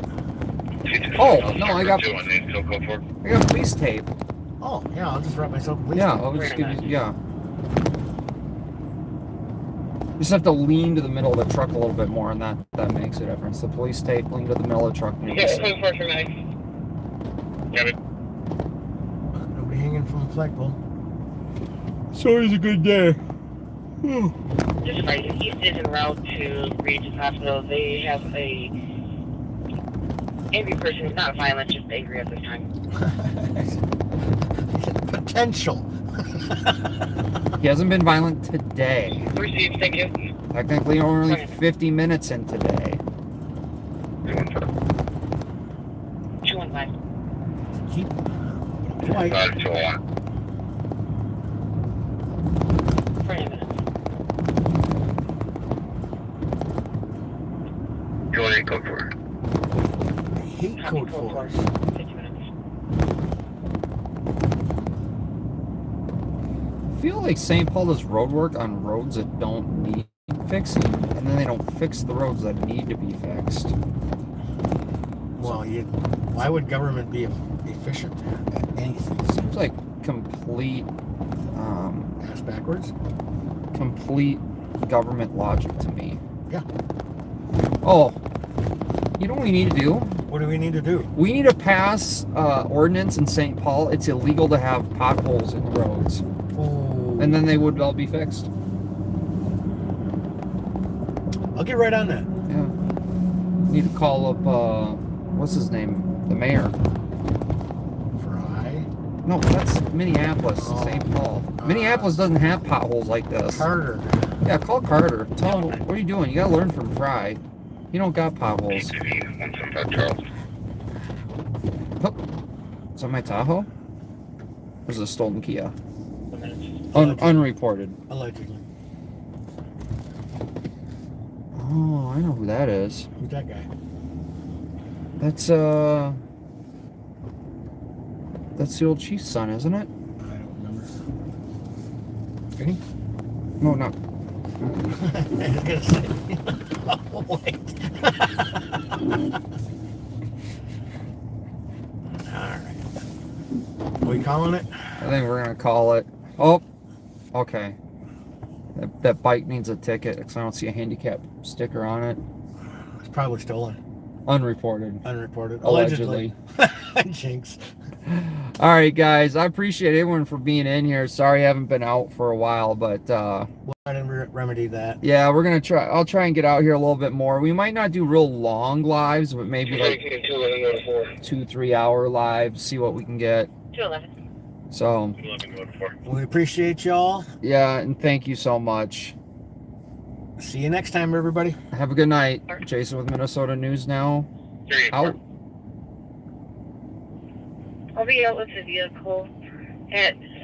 Oh, no, I got- 218, so go for it. I got police tape. Oh, yeah, I'll just wrap myself in police Yeah, tape. I'll just give you, yeah. You just have to lean to the middle of the truck a little bit more, and that makes a difference. The police tape, lean to the middle of the truck. And you'll be Yeah, safe. 24 for medic. Got it. Nobody hanging from the flagpole. So it's a good day. Just right, he's en route to Regis Hospital. They have a angry person who's not violent, just angry at this time. Potential. He hasn't been violent today. Received, thank you. Technically, only 50 minutes in today. 215. Keep quiet. 521. For a minute. 218, code 4. I hate code 4. 50 minutes. I feel like St. Paul does road work on roads that don't need fixing, and then they don't fix the roads that need to be fixed. Well, why would government be efficient at anything? Seems like complete Ass backwards? complete government logic to me. Yeah. Oh, you know what we need to do? What do we need to do? We need to pass ordinance in St. Paul. It's illegal to have potholes in the roads, Oh. and then they would all be fixed. I'll get right on that. Yeah. Need to call up what's his name? The mayor. Fry. No, that's Minneapolis, Oh. St. Paul. Minneapolis doesn't have potholes like this. Carter. Yeah, call Carter. Tell him, what are you doing? You gotta learn from Fry. You don't got potholes. 175 Charles. Oh, Is that my Tahoe? Or is it a stolen Kia? Unreported. Allegedly. Oh, I know who that is. Who's that guy? That's the old chief's son, isn't it? I don't remember. Any? No, not. I was gonna say. Oh, wait. Alright. Are we calling it? I think we're gonna call it. Oh, okay. That bike needs a ticket because I don't see a handicap sticker on it. It's probably stolen. Unreported. Unreported. Allegedly. Jinx. All right, guys. I appreciate everyone for being in here. Sorry I haven't been out for a while, but We'll try to remedy that. yeah, we're gonna try. I'll try and get out here a little bit more. We might not do real long lives, but maybe like 2-3 hour lives. See what we can get. 211. So 11-1-4. We appreciate y'all. yeah, and thank you so much. See you next time, everybody. Have a good night. Jason with Minnesota News Now. 3-4. Out. I'll be out with the vehicle at